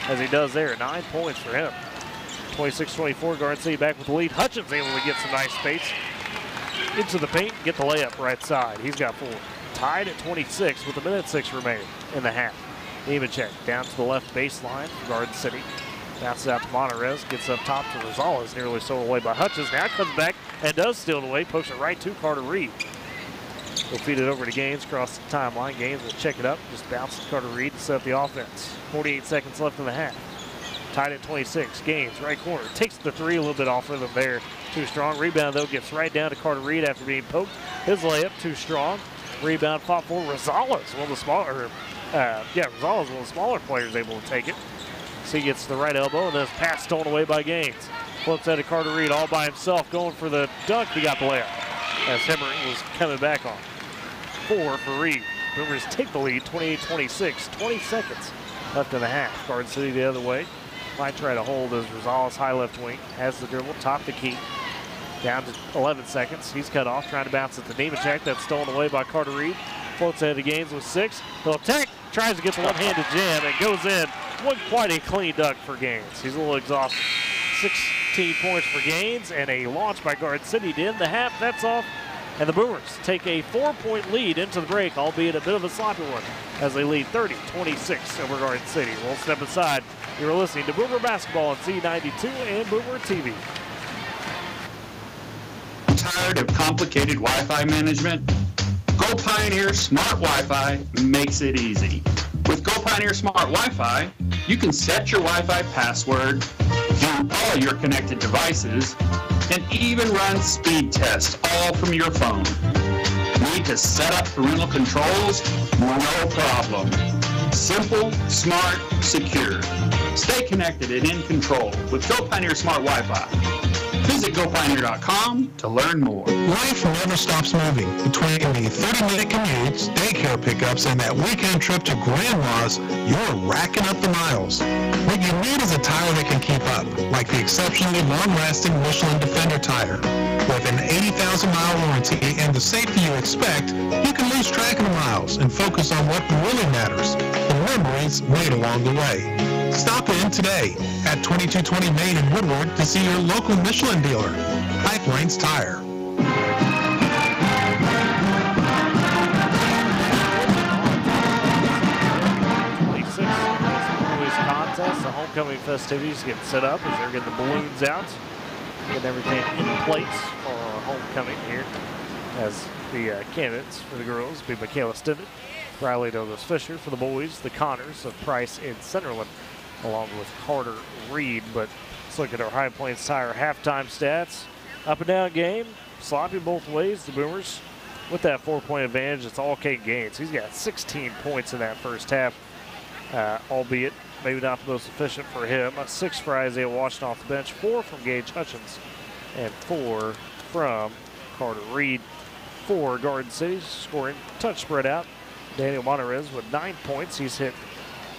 As he does there. 9 points for him. 26-24, Garden City back with the lead. Hutchins able to get some nice space into the paint, get the layup right side. He's got 4. Tied at 26 with 1:06 remaining in the half. Nemechek down to the left baseline for Garden City. Bounces out to Monterez, gets up top to Rosales, nearly stolen away by Hutchins. Now comes back and does steal it away, pokes it right to Carter Reed. He'll feed it over to Gaines, across the timeline. Gaines will check it up, just bounces to Carter Reed to set up the offense. 48 seconds left in the half. Tied at 26. Gaines, right corner, takes the 3, a little bit off rhythm there. Too strong. Rebound, though, gets right down to Carter Reed after being poked. His layup, too strong. Rebound fought for Rosales, one of the smaller, Rosales, one of the smaller players able to take it. So he gets the right elbow, and then his pass stolen away by Gaines. Flips out to Carter Reed all by himself, going for the dunk. He got the layup as Hemmering was coming back on. 4 for Reed. Boomers take the lead, 28-26. 20 seconds left in the half. Garden City the other way. Might try to hold as Rosales, high left wing, has the dribble, top the key. Down to 11 seconds. He's cut off, trying to bounce it to Nemechek. That's stolen away by Carter Reed. Floats ahead of Gaines with 6. He'll attack, tries to get the one-handed jam, and goes in. Wasn't quite a clean dunk for Gaines. He's a little exhausted. 16 points for Gaines, and a launch by Garden City to end the half. That's off. And the Boomers take a 4-point lead into the break, albeit a bit of a sloppy one, as they lead 30-26 over Garden City. We'll step aside. You're listening to Boomer Basketball on Z92 and Boomer TV. Tired of complicated Wi-Fi management? Go Pioneer Smart Wi-Fi makes it easy. With Go Pioneer Smart Wi-Fi, you can set your Wi-Fi password, view all your connected devices, and even run speed tests all from your phone. Need to set up parental controls? No problem. Simple, smart, secure. Stay connected and in control with Go Pioneer Smart Wi-Fi. Visit GoPioneer.com to learn more. Life never stops moving. Between the 30-minute commutes, daycare pickups, and that weekend trip to Grandma's, you're racking up the miles. What you need is a tire that can keep up, like the exceptionally long-lasting Michelin Defender tire. With an 80,000-mile warranty and the safety you expect, you can lose track of the miles and focus on what really matters, the memories made along the way. Stop in today at 2220 Main in Woodward to see your local Michelin dealer, Pipelines Tire. Contest, the homecoming festivities get set up as they're getting the balloons out, getting everything in place for homecoming here. As the candidates for the girls be Michaela Stivitt, Riley Douglas Fisher. For the boys, the Connors of Price and Centerland, along with Carter Reed. But let's look at our High Plains Tire halftime stats. Up and down game, sloppy both ways. The Boomers with that 4-point advantage. It's all Kate Gaines. He's got 16 points in that first half, albeit maybe not the most efficient for him. 6 for Isaiah Washington off the bench, 4 from Gage Hutchins, and 4 from Carter Reed. For Garden City, scoring touch spread out. Daniel Monterez with 9 points. He's hit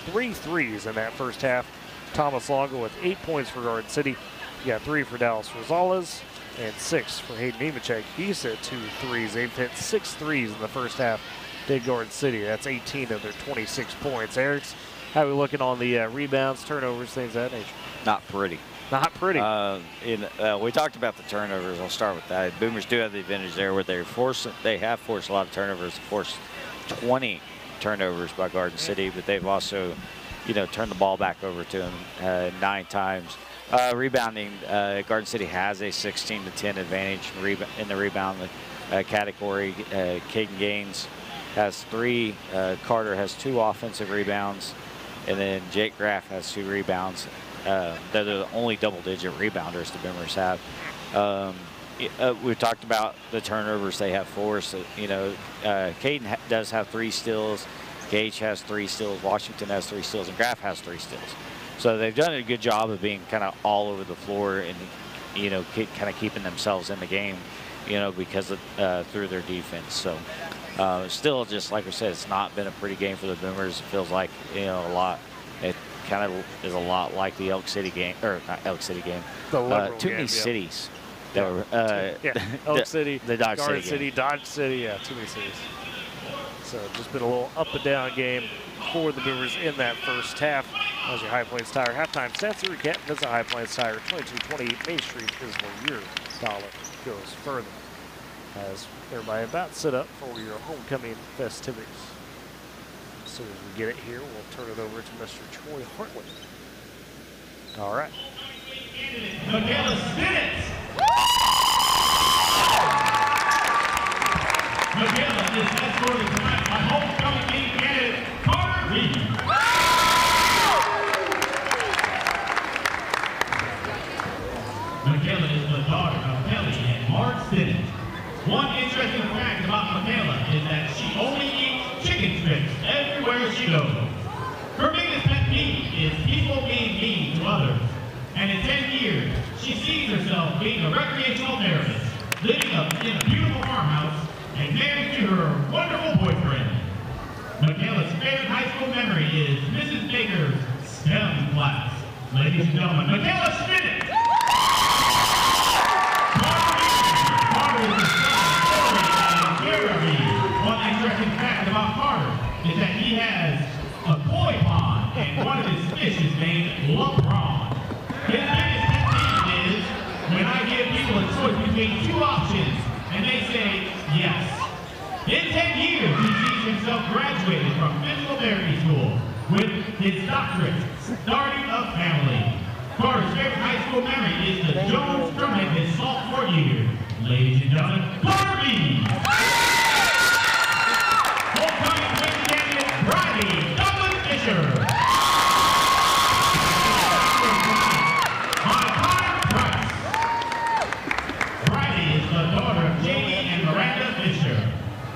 3 threes in that first half. Thomas Longo with 8 points for Garden City. You got 3 for Dallas Rosales and 6 for Hayden Nemechek. He's hit 2 threes. They've hit 6 threes in the first half. Did Garden City. That's 18 of their 26 points. Eric's, how are we looking on the rebounds, turnovers, things of that nature? Not pretty. Not pretty. We talked about the turnovers. I'll start with that. Boomers do have the advantage there where they have forced a lot of turnovers. Forced 20 turnovers by Garden City, but they've also, turned the ball back over to them 9 times. Rebounding, Garden City has a 16-10 advantage in the rebound category. Caden Gaines has 3. Carter has 2 offensive rebounds, and then Jake Graff has 2 rebounds. They're the only double-digit rebounders the Boomers have. We talked about the turnovers they have forced. Caden does have 3 steals. Gage has 3 steals. Washington has 3 steals, and Graff has 3 steals. So they've done a good job of being kind of all over the floor and kind of keeping themselves in the game, because of through their defense. So still, just like we said, it's not been a pretty game for the Boomers. It feels like a lot. It kind of is a lot like the Elk City game, or not Elk City game. Too many cities. That were, Elk City, the Dodge Garden City, Dodge City, yeah, too many cities. So just been a little up and down game for the Boomers in that first half. As your High Plains Tire halftime stats to recap, visit High Plains Tire, 2228 Main Street is where your dollar goes further. As everybody about to set up for your homecoming festivities. As soon as we get it here, we'll turn it over to Mr. Troy Hartley. All right. Michaela Stinnett. Michaela is escorted tonight by homecoming team candidate Carter Reed. Michaela is the daughter of Kelly and Mark Stinnett. One interesting fact about Michaela is that she only eats chicken strips everywhere she goes. Her biggest pet peeve is people being mean to others. And in 10 years, she sees herself being a recreational therapist, living in a beautiful farmhouse, and married to her wonderful boyfriend. Michaela's favorite high school memory is Mrs. Baker's STEM class. Ladies and gentlemen, Michaela Stinnett. Carter is the son of Corey and Vera Reed. One interesting fact about Carter is that he has a koi pond, and one of his fish is named LeBron. His biggest pet peeve is when I give people a choice between two options, and they say yes. In 10 years, he sees himself graduated from physical therapy school with his doctorate, starting a family. Carter's favorite high school memory is the Jones tournament his sophomore year. Ladies and gentlemen, Carter Reed. Homecoming twin candidate, Bridie Douglas Fisher.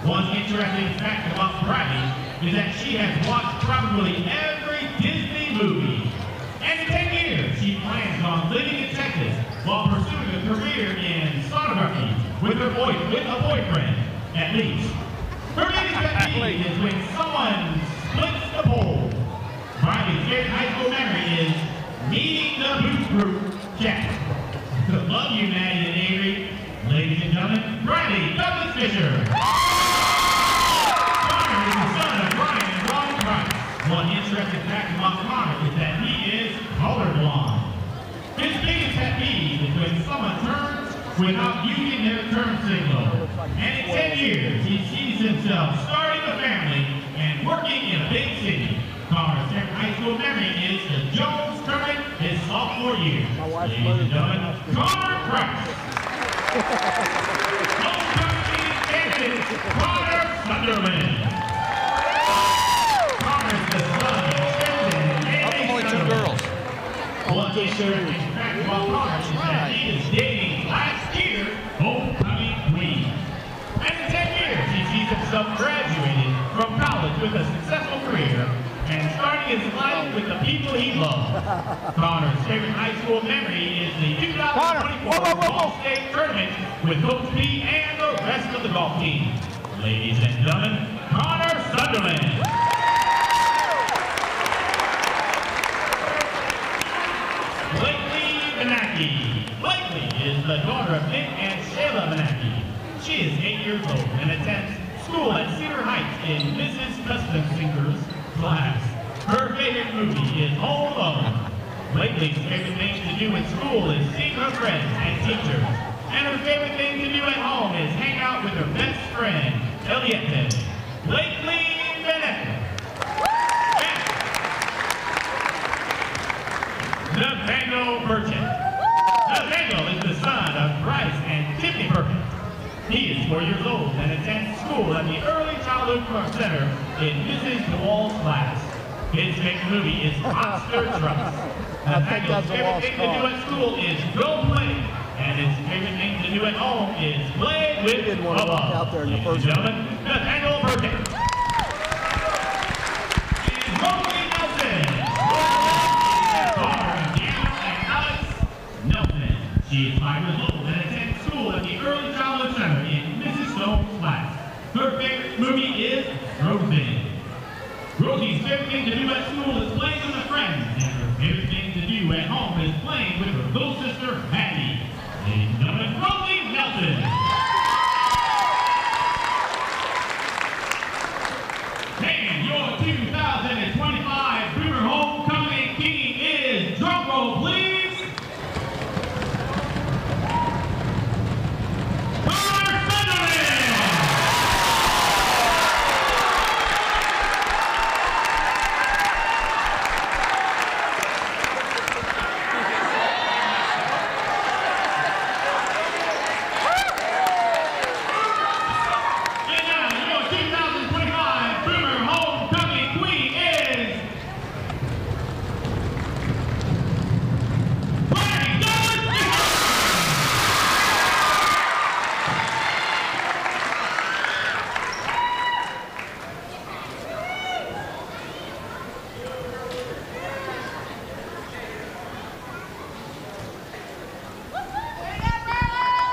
One interesting fact about Bridie is that she has watched probably every Disney movie. And in 10 years, she plans on living in Texas while pursuing a career in sonography with a boyfriend, at least. Her biggest pet peeve is when someone splits the pole. Bridie's favorite high school memory is meeting the Booth Group chat. Love you, Maddie and Avery. Ladies and gentlemen, Bridie Douglas Fisher. One interesting fact about Connor is that he is colorblind. His biggest pet peeve is when someone turns without using their turn signal. And in 10 years, he sees himself starting a family and working in a big city. Connor's favorite high school memory is the Jones tournament his sophomore year. Ladies and gentlemen, Connor Price. Homecoming candidate, Connor Sunderland. One interesting fact about Connor is that he is dating last year's homecoming queen. And in 10 years, he sees himself graduated from college with a successful career and starting his life with the people he loves. Connor's favorite high school memory is the 2024 Golf State Tournament with Coach P and the rest of the golf team. Ladies and gentlemen, Connor Sunderland. Blakely is the daughter of Nick and Shayla Manaki. She is 8 years old and attends school at Cedar Heights in Mrs. Custom-Singer's class. Her favorite movie is Home Alone. Blakely's favorite thing to do in school is see her friends and teachers. And her favorite thing to do at home is hang out with her best friend, Eliette. Blakely Bennett. Nathaniel Burchett. Nathaniel is the son of Bryce and Tiffany Burchett. He is 4 years old and attends school at the Early Childhood Center in Mrs. DeWall's class. His favorite movie is Monster Trucks. Nathaniel's favorite thing to do at school is go play. And his favorite thing to do at home is play with Bubba. Ladies and gentlemen, Nathaniel Burchett. And Rosie Nelson. She is 5 years old and attends school at the Early Childhood Center in Mrs. Stone's class. Her favorite movie is Frozen. Rosie's favorite thing to do at school is playing with her friends, and her favorite thing to do at home is playing with her little sister, Maggie. Ladies and gentlemen, Rosie Nelson. And your 2025 Boomer Homecoming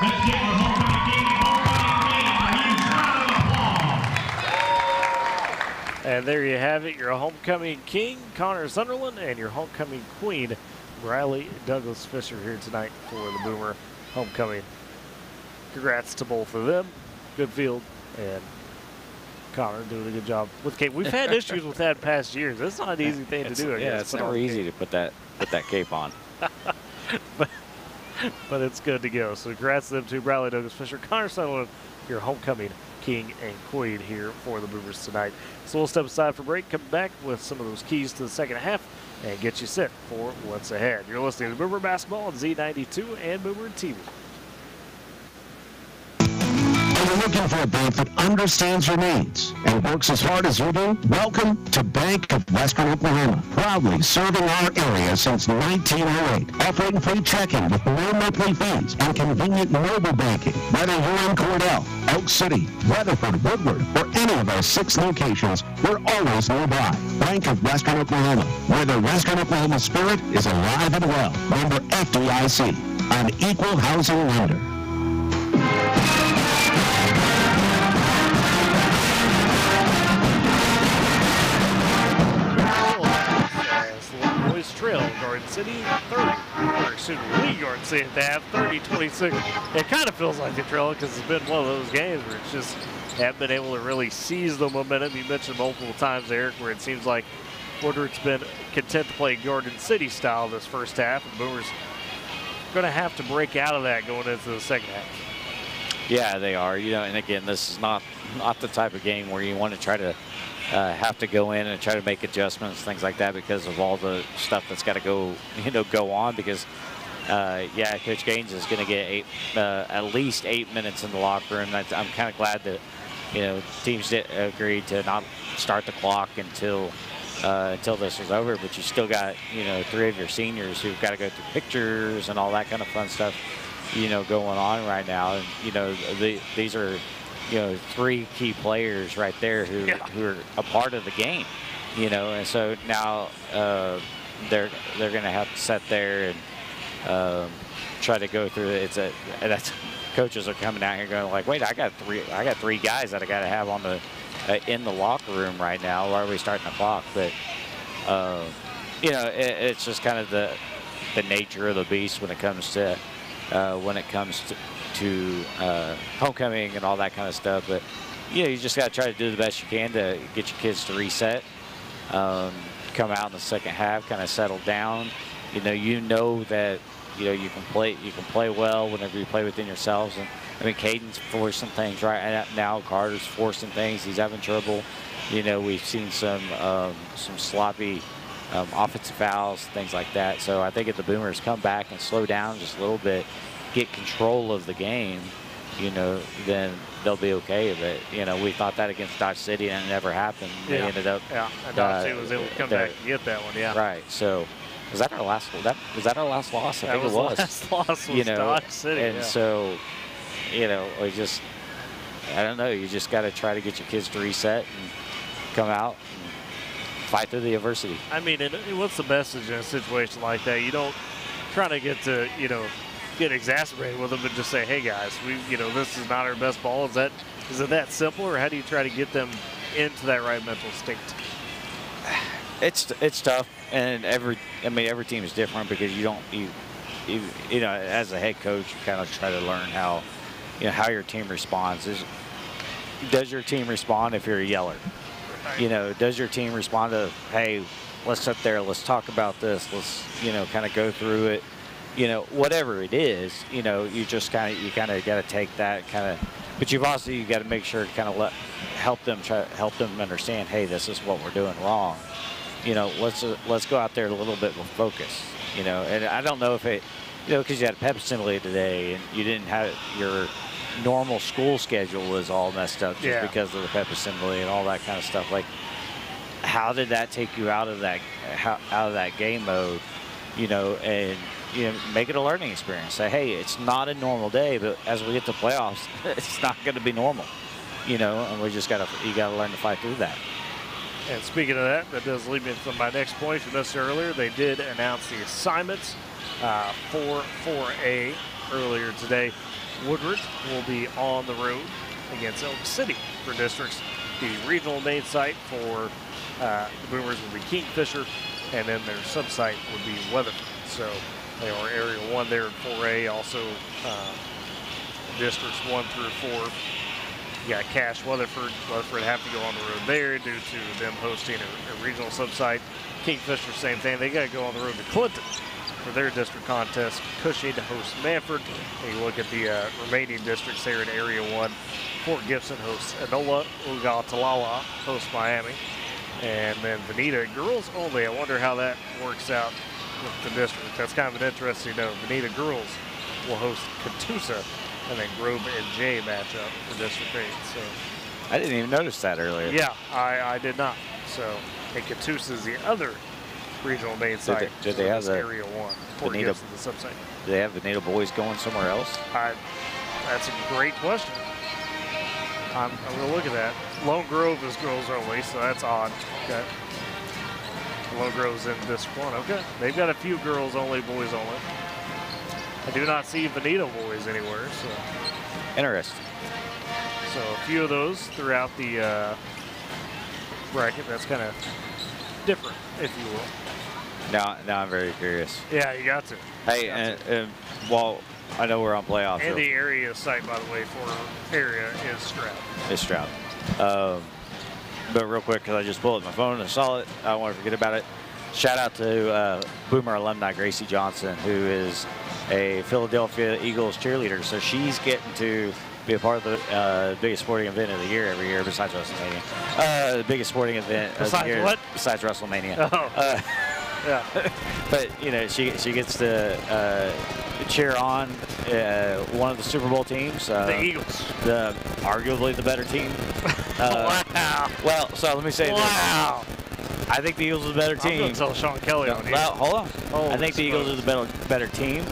Let's give our homecoming king and homecoming queen a huge round of applause. And there you have it, your homecoming king, Connor Sunderland, and your homecoming queen, Riley Douglas Fisher, here tonight for the Boomer homecoming. Congrats to both of them. Good field, and Connor doing a good job with cape. We've had issues with that in past years. That's not an easy thing to do. I guess. It's never easy to put that cape on. but it's good to go. So congrats to them too, Riley Douglas Fisher, Connor Sunderland, your homecoming king and queen here for the Boomers tonight. So we'll step aside for break, come back with some of those keys to the second half, and get you set for what's ahead. You're listening to Boomer Basketball on Z92 and Boomer TV. Are you looking for a bank that understands your needs and works as hard as you do? Welcome to Bank of Western Oklahoma, proudly serving our area since 1908, offering free checking with no monthly fees and convenient mobile banking. Whether you're in Cordell, Oak City, Weatherford, Woodward, or any of our 6 locations, we're always nearby. Bank of Western Oklahoma, where the Western Oklahoma spirit is alive and well. Member FDIC, an equal housing lender. Trail, Garden City 30, or excuse me, Lee Garden City at the half, 30-26. It kind of feels like the trail because it's been one of those games where it's just haven't been able to really seize the momentum. You mentioned multiple times, Eric, where it seems like Woodward's been content to play Garden City style this first half, and Boomers going to have to break out of that going into the second half. Yeah, they are. You know, and again, this is not the type of game where you want to try to have to go in and try to make adjustments, things like that, because of all the stuff that's got to go on. Because yeah, Coach Gaines is going to get at least 8 minutes in the locker room. I'm kind of glad that teams agreed to not start the clock until this was over. But you still got 3 of your seniors who've got to go through pictures and all that kind of fun stuff going on right now. And these are 3 key players right there who are a part of the game, and so now they're going to have to sit there and try to go through it. That's coaches are coming out here going like, wait, I got 3 guys that I got to have on the in the locker room right now. Why are we starting the clock? But it's just kind of the nature of the beast when it comes to homecoming and all that kind of stuff. But you just got to try to do the best you can to get your kids to reset, come out in the second half, kind of settle down. That you can play well whenever you play within yourselves. And I mean, Caden's forcing things right now. Carter's forcing things. He's having trouble. We've seen some sloppy offensive fouls, things like that. So I think if the Boomers come back and slow down just a little bit, get control of the game, then they'll be okay. But we thought that against Dodge City and it never happened. They ended up. Yeah, and Dodge City was able to come back and get that one. Yeah. Right. So was that our last? Was that our last loss? I think it was. Last loss was Dodge City. And so, we just, I don't know. You just got to try to get your kids to reset and come out and fight through the adversity. I mean, what's the message in a situation like that? You don't try to get exacerbated with them, but just say, hey guys, this is not our best ball. Is it that simple, or how do you try to get them into that right mental state? It's tough, and every team is different because as a head coach, you kind of try to learn how your team responds. Does your team respond if you're a yeller? Does your team respond to, hey, let's sit there, let's talk about this, let's kind of go through it. Whatever it is, you kind of got to take that kind of, but you got to make sure to kind of help them understand, hey, this is what we're doing wrong. Let's go out there a little bit with focus. And I don't know if it, because you had a pep assembly today and you didn't have your normal school schedule was all messed up just because of the pep assembly and all that kind of stuff. Like, how did that take you out of that game mode? And make it a learning experience. Say, hey, it's not a normal day, but as we get to playoffs, it's not going to be normal. And we just you got to learn to fight through that. And speaking of that, that does lead me to my next point. You missed earlier, they did announce the assignments for 4A earlier today. Woodward will be on the road against Elk City for districts. The regional main site for the Boomers will be Kingfisher, and then their sub-site would be Weatherford. So they are Area 1 there in 4A, also districts 1 through 4. You got Cache, Weatherford. Weatherford have to go on the road there due to them hosting a regional sub-site. Kingfisher, same thing. They got to go on the road to Clinton for their district contest. Cushing to host Manford. And you look at the remaining districts there in Area 1. Fort Gibson hosts Enola. Ugatalawa hosts Miami. And then Veneta, girls only. I wonder how that works out with the district. That's kind of an interesting note. Veneta girls will host Catoosa, and then Grove and Jay match up for District 8. So I didn't even notice that earlier. yeah, I did not. So, and Catoosa is the other regional main site. Did they have the Area 1? Fort Veneta, Gibson, the sub-site. do they have Veneta boys going somewhere else? That's a great question. I'm going to look at that. Lone Grove is girls only, so that's odd. Okay. Lone Grove's in District 1. Okay. They've got a few girls only, boys only. I do not see Veneta boys anywhere, so. Interesting. So a few of those throughout the bracket. That's kind of different, if you will. Now I'm very curious. Yeah, you got to. Hey, and while I know we're on playoffs. And the area site, by the way, for area is Stroud. It's Stroud. But real quick, because I just pulled up my phone and saw it, I don't want to forget about it. Shout out to Boomer alumni Gracie Johnson, who is a Philadelphia Eagles cheerleader. So she's getting to be a part of the biggest sporting event of the year every year, besides WrestleMania. The biggest sporting event of the year, what? Besides WrestleMania. Oh. Yeah. But you know, she gets to cheer on one of the Super Bowl teams. The Eagles. Arguably the better team. Wow. Well, so let me say this. Wow. I think the Eagles are the better team. I'm going to tell Sean Kelly on you. Well, hold on. Oh, I think the Eagles are the better team,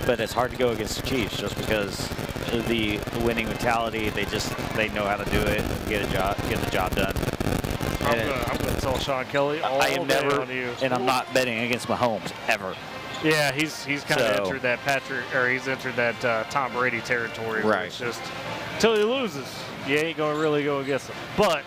but it's hard to go against the Chiefs just because of the winning mentality. They know how to do it, get the job done. I'm going to tell Sean Kelly all I am day never, on you. and I'm not betting against Mahomes ever. Yeah, he's kind of entered that he's entered that Tom Brady territory. Where Right. it's just until he loses, you ain't going to really go against him. But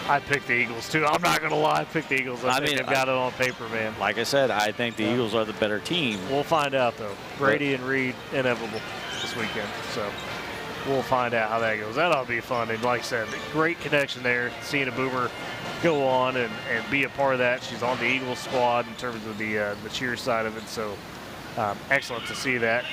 I picked the Eagles too. I'm not going to lie, I picked the Eagles. I think they've got it on paper, man. Like I said, I think the Eagles are the better team. We'll find out though. Brady and Reed inevitable this weekend, so we'll find out how that goes. That ought to be fun. And like I said, great connection there. Seeing a Boomer go on and be a part of that. She's on the Eagles squad in terms of the cheer side of it. So excellent to see that.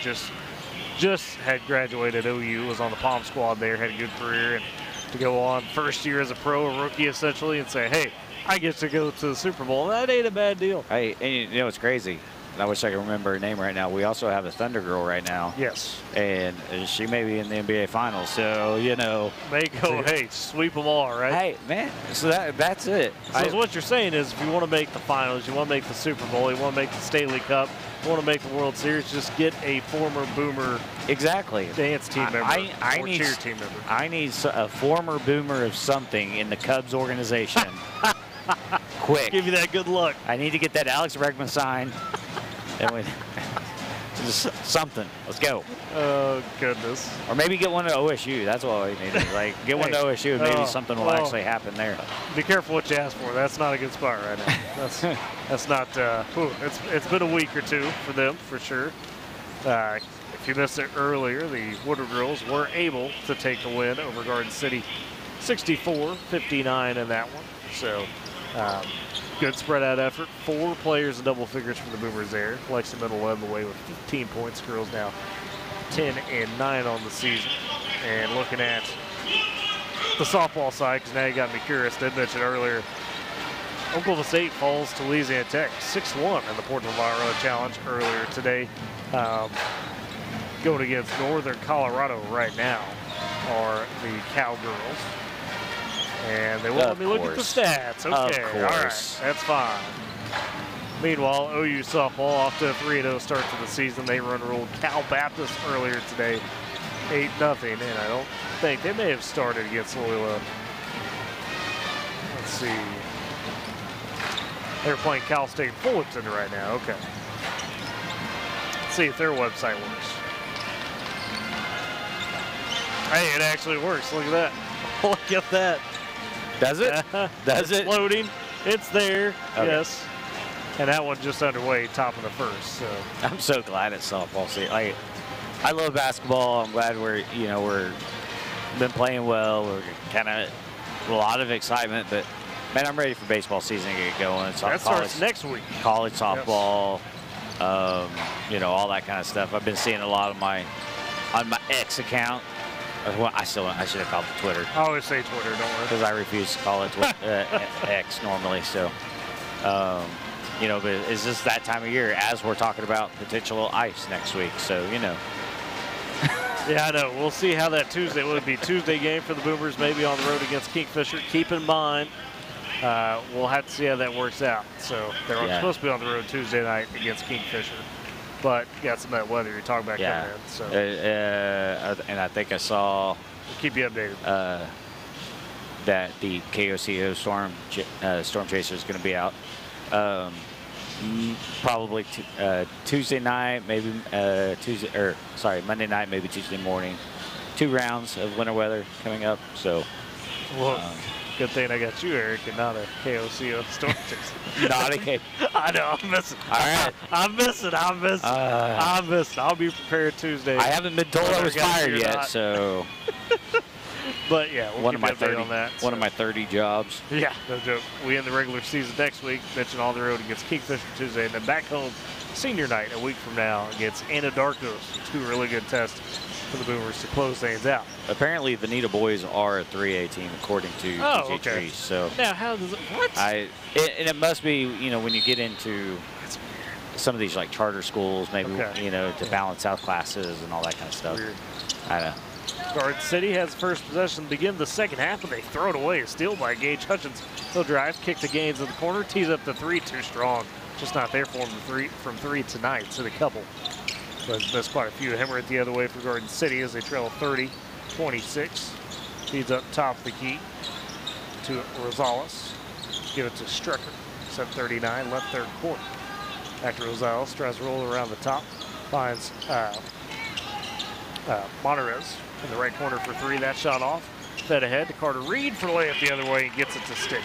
Just had graduated OU, was on the Palm squad there, had a good career, and to go on first year as a pro, a rookie essentially, and say, hey, I get to go to the Super Bowl. That ain't a bad deal. Hey, and you know it's crazy. I wish I could remember her name right now. We also have a Thunder Girl right now. Yes. And she may be in the NBA Finals, so, you know. They go, hey, sweep them all, right? Hey, man, so that's it. So what you're saying is if you want to make the finals, you want to make the Super Bowl, you want to make the Stanley Cup, you want to make the World Series, just get a former Boomer dance team member or cheer team member. I need a former Boomer of something in the Cubs organization. Quick. Give you that good luck. I need to get that Alex Bregman sign. And just something. Let's go. Oh, goodness. Or maybe get one to OSU. That's what we need. Like, get one to OSU and maybe something will actually happen there. Be careful what you ask for. That's not a good spot right now. That's not, it's been a week or two for them, for sure. If you missed it earlier, the Woodward girls were able to take the win over Garden City 64-59 in that one. So, good spread out effort. 4 players in double figures for the Boomers there. Lexington Middle led the way with 15 points. Girls now 10-9 on the season. And looking at the softball side, because now you got me curious. Did mention earlier, Oklahoma State falls to Louisiana Tech 6-1 in the Port Navarro Challenge earlier today. Going against Northern Colorado right now are the Cowgirls. And they won't let me look at the stats. Okay, all right, that's fine. Meanwhile, OU softball off to a 3-0 start to the season. They run-ruled Cal Baptist earlier today, 8-0. And I don't think they may have started against Loyola. Let's see. They're playing Cal State Fullerton right now. Okay. Let's see if their website works. Hey, it actually works. Look at that. Look at that. Does it? Does it? Loading. It's there. Okay. Yes. And that one just underway, top of the first. So I'm so glad it's softball season. Like, I love basketball. I'm glad we're been playing well. We're kind of a lot of excitement, but man, I'm ready for baseball season to get going. It's that starts next week. College softball, all that kind of stuff. I've been seeing a lot of on my X account. Well, I should have called it Twitter. I always say Twitter, don't worry. Because I refuse to call it X normally. So, but it's just that time of year as we're talking about potential ice next week. So, Yeah, I know. We'll see how that Tuesday would be. Tuesday game for the Boomers, maybe on the road against Kingfisher. Keep in mind, we'll have to see how that works out. So they're supposed to be on the road Tuesday night against Kingfisher. But you got some of that weather you're talking about coming in. So. And I think I saw. We'll keep you updated. That the KOCO storm chaser is going to be out. Probably Tuesday night, maybe Monday night, maybe Tuesday morning. 2 rounds of winter weather coming up. So. Well, good thing I got you, Eric, and not a KOCO storm chaser. Not a KOCO. I know, I'm missing. All right. I'm missing. I'll be prepared Tuesday. I haven't been told I was fired yet, so. But yeah, we'll one of my keep you updated on that. One of my 30 jobs. Yeah, no joke. We end the regular season next week. Mentioned on the road against Kingfisher Tuesday, and then back home senior night a week from now against Anadarko's. 2 really good tests for the Boomers to close things out. Apparently, the Veneta boys are a 3A team, according to DJ okay. Trees. So now, how does it? What? And it must be, when you get into some of these like charter schools, maybe to balance out classes and all that kind of stuff. Weird. I know. Garden City has first possession to begin the second half, but they throw it away. A steal by Gage Hutchins. He'll drive, kick to Gaines in the corner, tees up the 3, too strong. Just not there for him from three tonight. So the couple, but missed quite a few. Hammer it the other way for Garden City as they trail 30-26. Feeds up top of the key to Rosales. Give it to Strucker. 7:39 left third quarter. After Rosales tries to roll around the top, finds Monterez in the right corner for 3. That shot off. Fed ahead to Carter Reed for layup the other way and gets it to stick.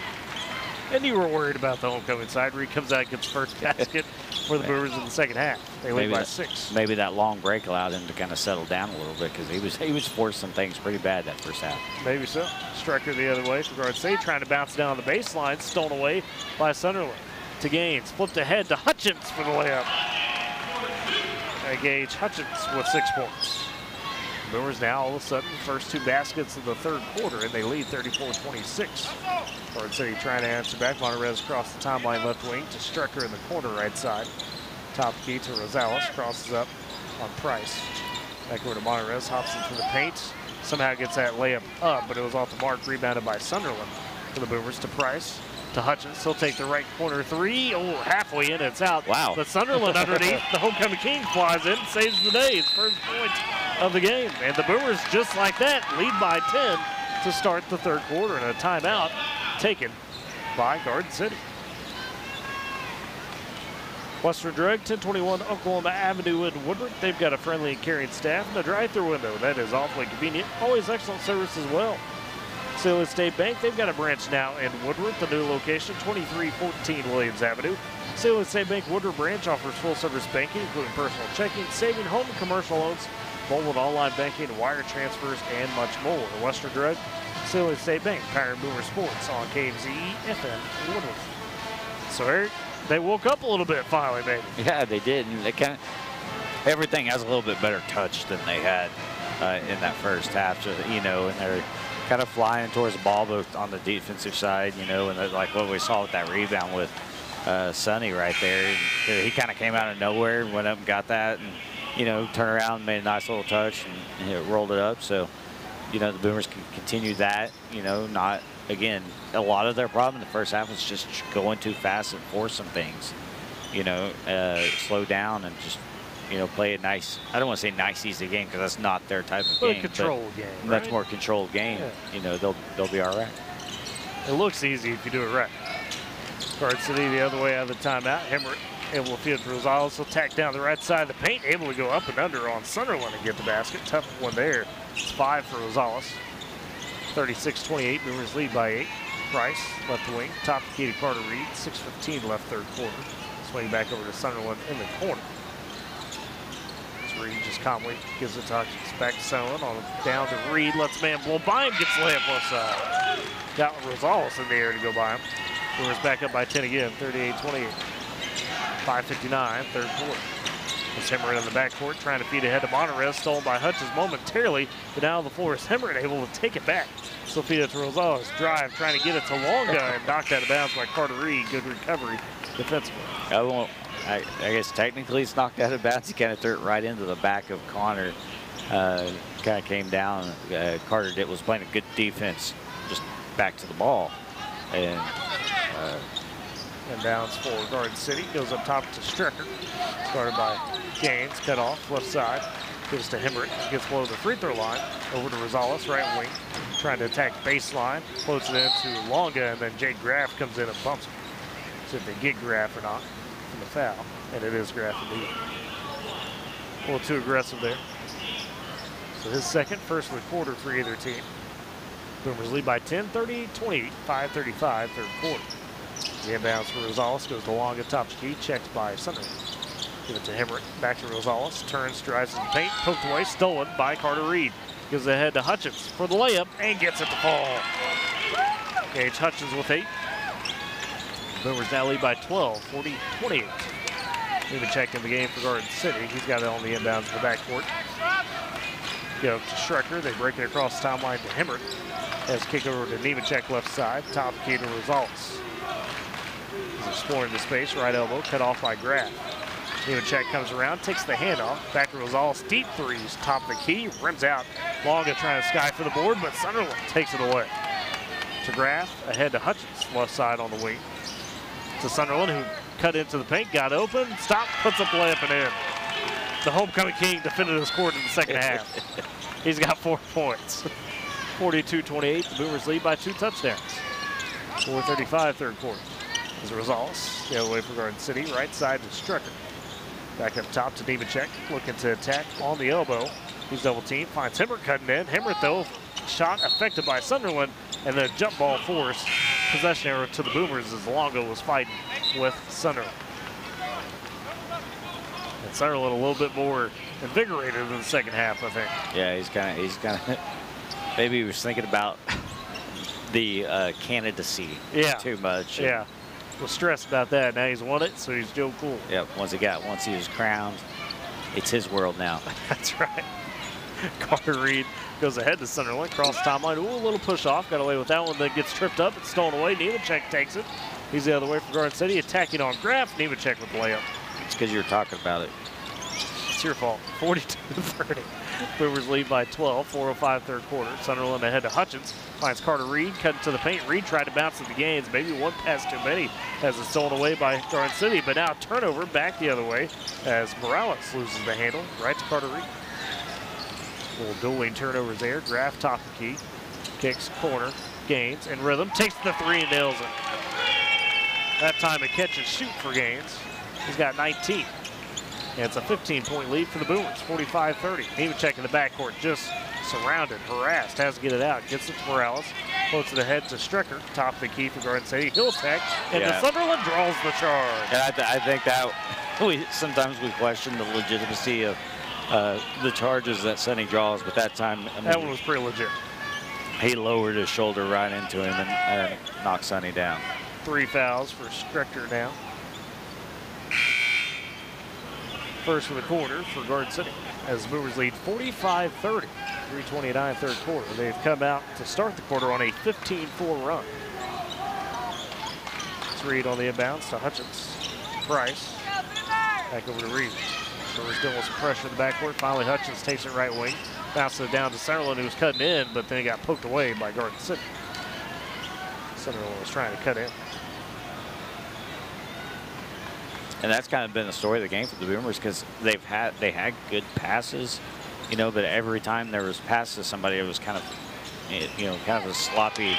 And you were worried about the homecoming side. Reed comes out and gets first basket for the Boomers in the second half. They lead by 6. Maybe that long break allowed him to kind of settle down a little bit because he was forcing things pretty bad that first half. Maybe so. Striker the other way for Garden State, trying to bounce down the baseline. Stolen away by Sunderland. To Gaines. Flipped ahead to Hutchins for the layup. Gage Hutchins with 6 points. Boomers now all of a sudden first 2 baskets of the third quarter, and they lead 34-26. Garden City trying to answer back. Monterez across the timeline left wing to Strucker in the corner right side. Top key to Rosales, crosses up on Price. Back over to Monterez, hops into the paint. Somehow gets that layup up, but it was off the mark, rebounded by Sunderland for the Boomers to Price. To Hutchins, he'll take the right corner 3. Oh, halfway in, it's out. Wow. But Sunderland underneath, the homecoming king flies in, saves the day. His first point of the game. And the Boomers, just like that, lead by 10 to start the third quarter, and a timeout taken by Garden City. Western Drug, 1021 Oklahoma Avenue in Woodward. They've got a friendly and caring staff and a drive-through window. That is awfully convenient. Always excellent service as well. Salem State Bank, they've got a branch now in Woodward. The new location, 2314 Williams Avenue. Salem State Bank Woodward branch offers full-service banking, including personal checking, saving, home and commercial loans, mobile and online banking, wire transfers, and much more. Western Drug, Salem State Bank, powering Boomer Sports on KMZE FM Woodward. So, Eric, they woke up a little bit finally, maybe. Yeah, they did. And they everything has a little bit better touch than they had in that first half. So, and they're kind of flying towards the ball, both on the defensive side, and like what we saw with that rebound with Sonny right there. He kind of came out of nowhere and went up and got that, and turned around, made a nice little touch, and rolled it up. So, the Boomers can continue that. Not again. A lot of their problem in the first half was just going too fast and forcing things. Slow down and just play a nice, I don't want to say nice, easy game because that's not their type of game. Controlled game, much right? more controlled game. Yeah. They'll be all right. It looks easy if you do it right. Garden City the other way out of the timeout. Hemrick able to feed it to Rosales. He'll tack down the right side of the paint, able to go up and under on Sunderland and get the basket. Tough one there. It's 5 for Rosales. 36-28, Boomers lead by 8. Price, left wing, top the key to Carter Reed. 6:15 left third quarter. Swing back over to Sunderland in the corner. As Reed just calmly gives it to Hutchins. Back to Sunderland on down to Reed. Lets man blow by him, gets the layup left side. Got Rosales in the air to go by him. Boomers back up by 10 again, 38-28. 5:59, third quarter. It's Hemmerich in the backcourt trying to feed ahead to Monterez. Stolen by Hutchins momentarily, but now on the floor is Hemmerich able to take it back. Still feed it to Rosales. Drive, trying to get it to Longa and knocked out of bounds by Carter Reed. Good recovery defensively. I guess technically it's knocked out of bounds. He kind of threw it right into the back of Connor. Kind of came down. Carter was playing a good defense, just back to the ball. And inbounds for Garden City. Goes up top to Stricker. Started by Gaines. Cut off left side. Gives to Hemmerich. Gets below the free throw line. Over to Rosales, right wing. Trying to attack baseline. Floats it into Longa, and then Jake Graff comes in and bumps him. See if they get Graff or not from the foul. And it is Graff indeed. A little too aggressive there. So his second, first of the quarter for either team. Boomers lead by 10, 38-28, 5:35, third quarter. The inbounds for Rosales goes to Longa, top the key, checked by Sunderland. Give it to Hemmerich, back to Rosales, turns, drives in the paint, poked away, stolen by Carter Reed. Gives it ahead to Hutchins for the layup and gets it to fall. Gage Hutchins with 8. Boomers now lead by 12, 40-28. Nemechek in the game for Garden City. He's got it on the inbounds in the backcourt. Go to Schrecker. They break it across the timeline to Hemmerich. Has kick over to Nemechek left side. Top key to Rosales. He's exploring the space. Right elbow cut off by Graff. Nemechek comes around, takes the handoff. Back to Rosales. Deep threes. Top of the key. Rims out. Longa trying to sky for the board, but Sunderland takes it away. To Graff. Ahead to Hutchins. Left side on the wing. To Sunderland, who cut into the paint. Got open. Stopped. Puts up the layup and in. The homecoming king defended his court in the second half. He's got 4 points. 42-28, the Boomers lead by 2 touchdowns. 4:35 third quarter. As a result, the other way for Garden City, right side to Stricker. Back up top to Nemechek, looking to attack on the elbow. He's double teamed, finds Hemmerich cutting in. Hemmerich though, shot affected by Sunderland, and then jump ball force. Possession error to the Boomers as Longo was fighting with Sunderland. And Sunderland a little bit more invigorated in the second half, I think. Yeah, he's kind of, maybe he was thinking about the candidacy too much. Yeah, was stressed about that. Now he's won it, so he's Joe Cool. Yep, once he was crowned, it's his world now. That's right. Carter Reed goes ahead to Sunderland, cross timeline. Ooh, a little push off, got away with that one, then gets tripped up, it's stolen away. Nemechek takes it. He's the other way for Garden City, attacking on Graff. Nemechek with the layup. It's because you were talking about it. It's your fault. 42-30. Boomers lead by 12, 4:05 third quarter. Sunderland ahead to Hutchins. Finds Carter Reed, cut into the paint. Reed tried to bounce at the Gaines. Maybe one pass too many as it's stolen away by Garden City, but now turnover back the other way as Morales loses the handle. Right to Carter Reed. Little dueling turnovers there. Graff top the key. Kicks corner. Gaines in rhythm. Takes the 3 and nails it. That time a catch and shoot for Gaines. He's got 19. And it's a 15-point lead for the Boomers, 45-30. Nemechek in the backcourt, just surrounded, harassed, has to get it out. Gets it to Morales, floats it ahead to Stricker, top of the key for Garden City. He'll attack, and the Sunderland draws the charge. And I think that sometimes we question the legitimacy of the charges that Sonny draws, but that time, I mean, that one was pretty legit. He lowered his shoulder right into him and knocked Sonny down. 3 fouls for Stricker now. First for the quarter for Garden City as the Boomers lead 45-30, 3:29 third quarter. They've come out to start the quarter on a 15-4 run. It's Reed on the inbounds to Hutchins. Price back over to Reed. So we're still with some pressure in the backcourt. Finally Hutchins takes it right wing. Bounces it down to Sunderland, who was cutting in, but then he got poked away by Garden City. Sunderland was trying to cut in. And that's kind of been the story of the game for the Boomers because they had good passes, but every time there was passes, somebody, it was kind of, kind of a sloppy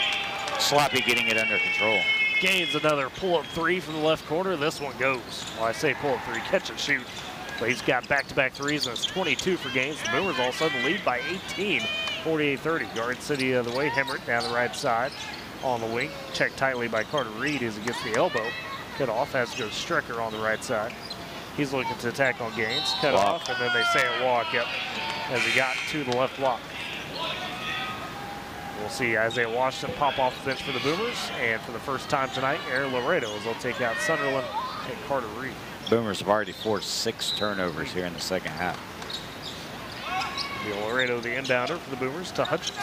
getting it under control. Gaines another pull-up three from the left corner. This one goes. Well, I say pull-up three, catch and shoot. But he's got back-to-back threes, and it's 22 for Gaines. The Boomers all of a sudden lead by 18, 48-30. Garden City the other way. Hemmert down the right side on the wing. Checked tightly by Carter Reed as he gets the elbow. Cut off, has to go to Strecker on the right side. He's looking to attack on Gaines. Cut off, and then they say a walk, yep, as he got to the left block. We'll see Isaiah Washington pop off the bench for the Boomers. And for the first time tonight, Aaron Laredo as they'll take out Sunderland and Carter Reed. Boomers have already forced 6 turnovers here in the second half. Laredo, the inbounder for the Boomers, to Hutchins.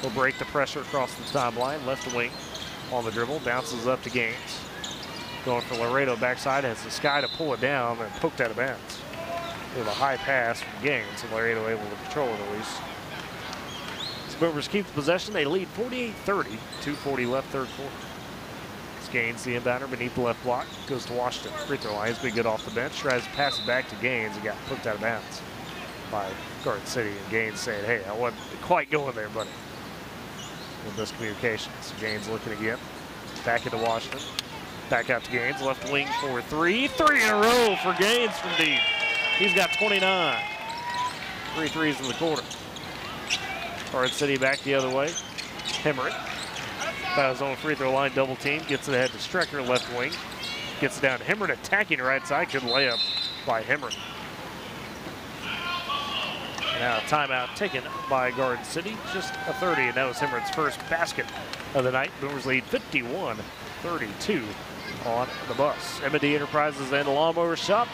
He'll break the pressure across the timeline. Left wing on the dribble. Bounces up to Gaines. Going for Laredo backside. Has the Sky to pull it down and poked out of bounds. With a high pass from Gaines, and Laredo able to control it at least. The Boomers keep the possession. They lead 48-30. 2:40 left, third quarter. It's Gaines, the inbounder, beneath the left block. Goes to Washington. Free throw line. He's been good off the bench. Tries to pass it back to Gaines and got poked out of bounds by Garden City. And Gaines saying, hey, I wasn't quite going there, buddy. With miscommunication. So Gaines looking again. Back into Washington. Back out to Gaines. Left wing for three. 3 in a row for Gaines from deep. He's got 29. 3 threes in the quarter. Garden City back the other way. Hemmert. By his own free throw line, double team. Gets it ahead to Strecker, left wing. Gets it down to Hemmert, attacking right side. Good layup by Hemmert. Now timeout taken by Garden City. Just a 30, and that was Hemmert's first basket of the night. Boomers lead 51-32 on the bus. M&D Enterprises and Lawnmower Shop.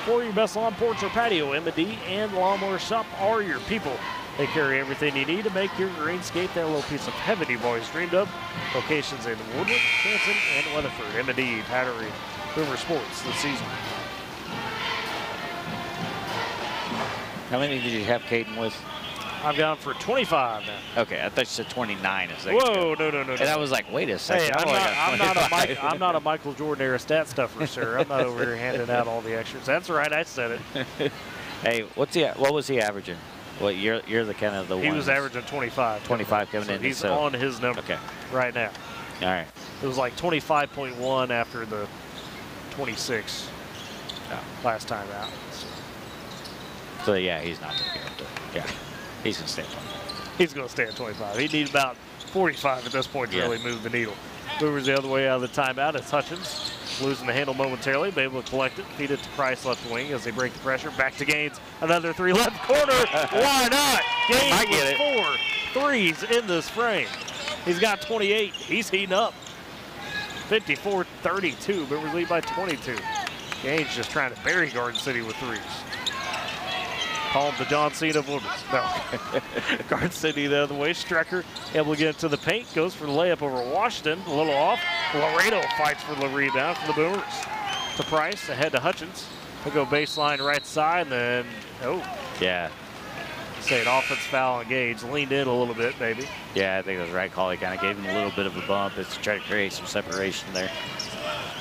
For your best lawn, porch, or patio, M&D and Lawnmower Shop are your people. They carry everything you need to make your greenscape that little piece of heaven you've always dreamed of. Locations in Woodland, Canton, and Weatherford. M&D, Battery, Boomer Sports this season. How many did you have Caden with? I've gone for 25 now. Okay, I thought you said 29 a second Whoa, ago. no. And I was like, wait a second. Hey, I'm not a Michael Jordan era stat stuffer, sir. I'm not over here handing out all the extras. That's right, I said it. Hey, what was he averaging? Well, you're the kind of the one. He was averaging 25. 25 coming so in. He's on his number right now. All right. It was like 25.1 after the 26 last time out. So yeah, he's not going to get up there. Yeah, he's going to stay at 25. He's going to stay at 25. He needs about 45 at this point to really move the needle. Boomers the other way out of the timeout. It's Hutchins losing the handle momentarily, but able to collect it, feed it to Price left wing as they break the pressure. Back to Gaines. Another 3 left corner. Why not? Gaines with 4 threes in this frame. He's got 28. He's heating up. 54-32. Boomers lead by 22. Gaines just trying to bury Garden City with threes. Call him the John Cena of Woodlands. No. Garden City the other way. Strecker able to get into the paint. Goes for the layup over Washington. A little off. Laredo fights for the rebound for the Boomers. To Price. Ahead to Hutchins. He'll go baseline right side. And then, yeah. Say an offense foul on Gage. Leaned in a little bit, maybe. Yeah, I think it was the right call. He kind of gave him a little bit of a bump. It's to try to create some separation there.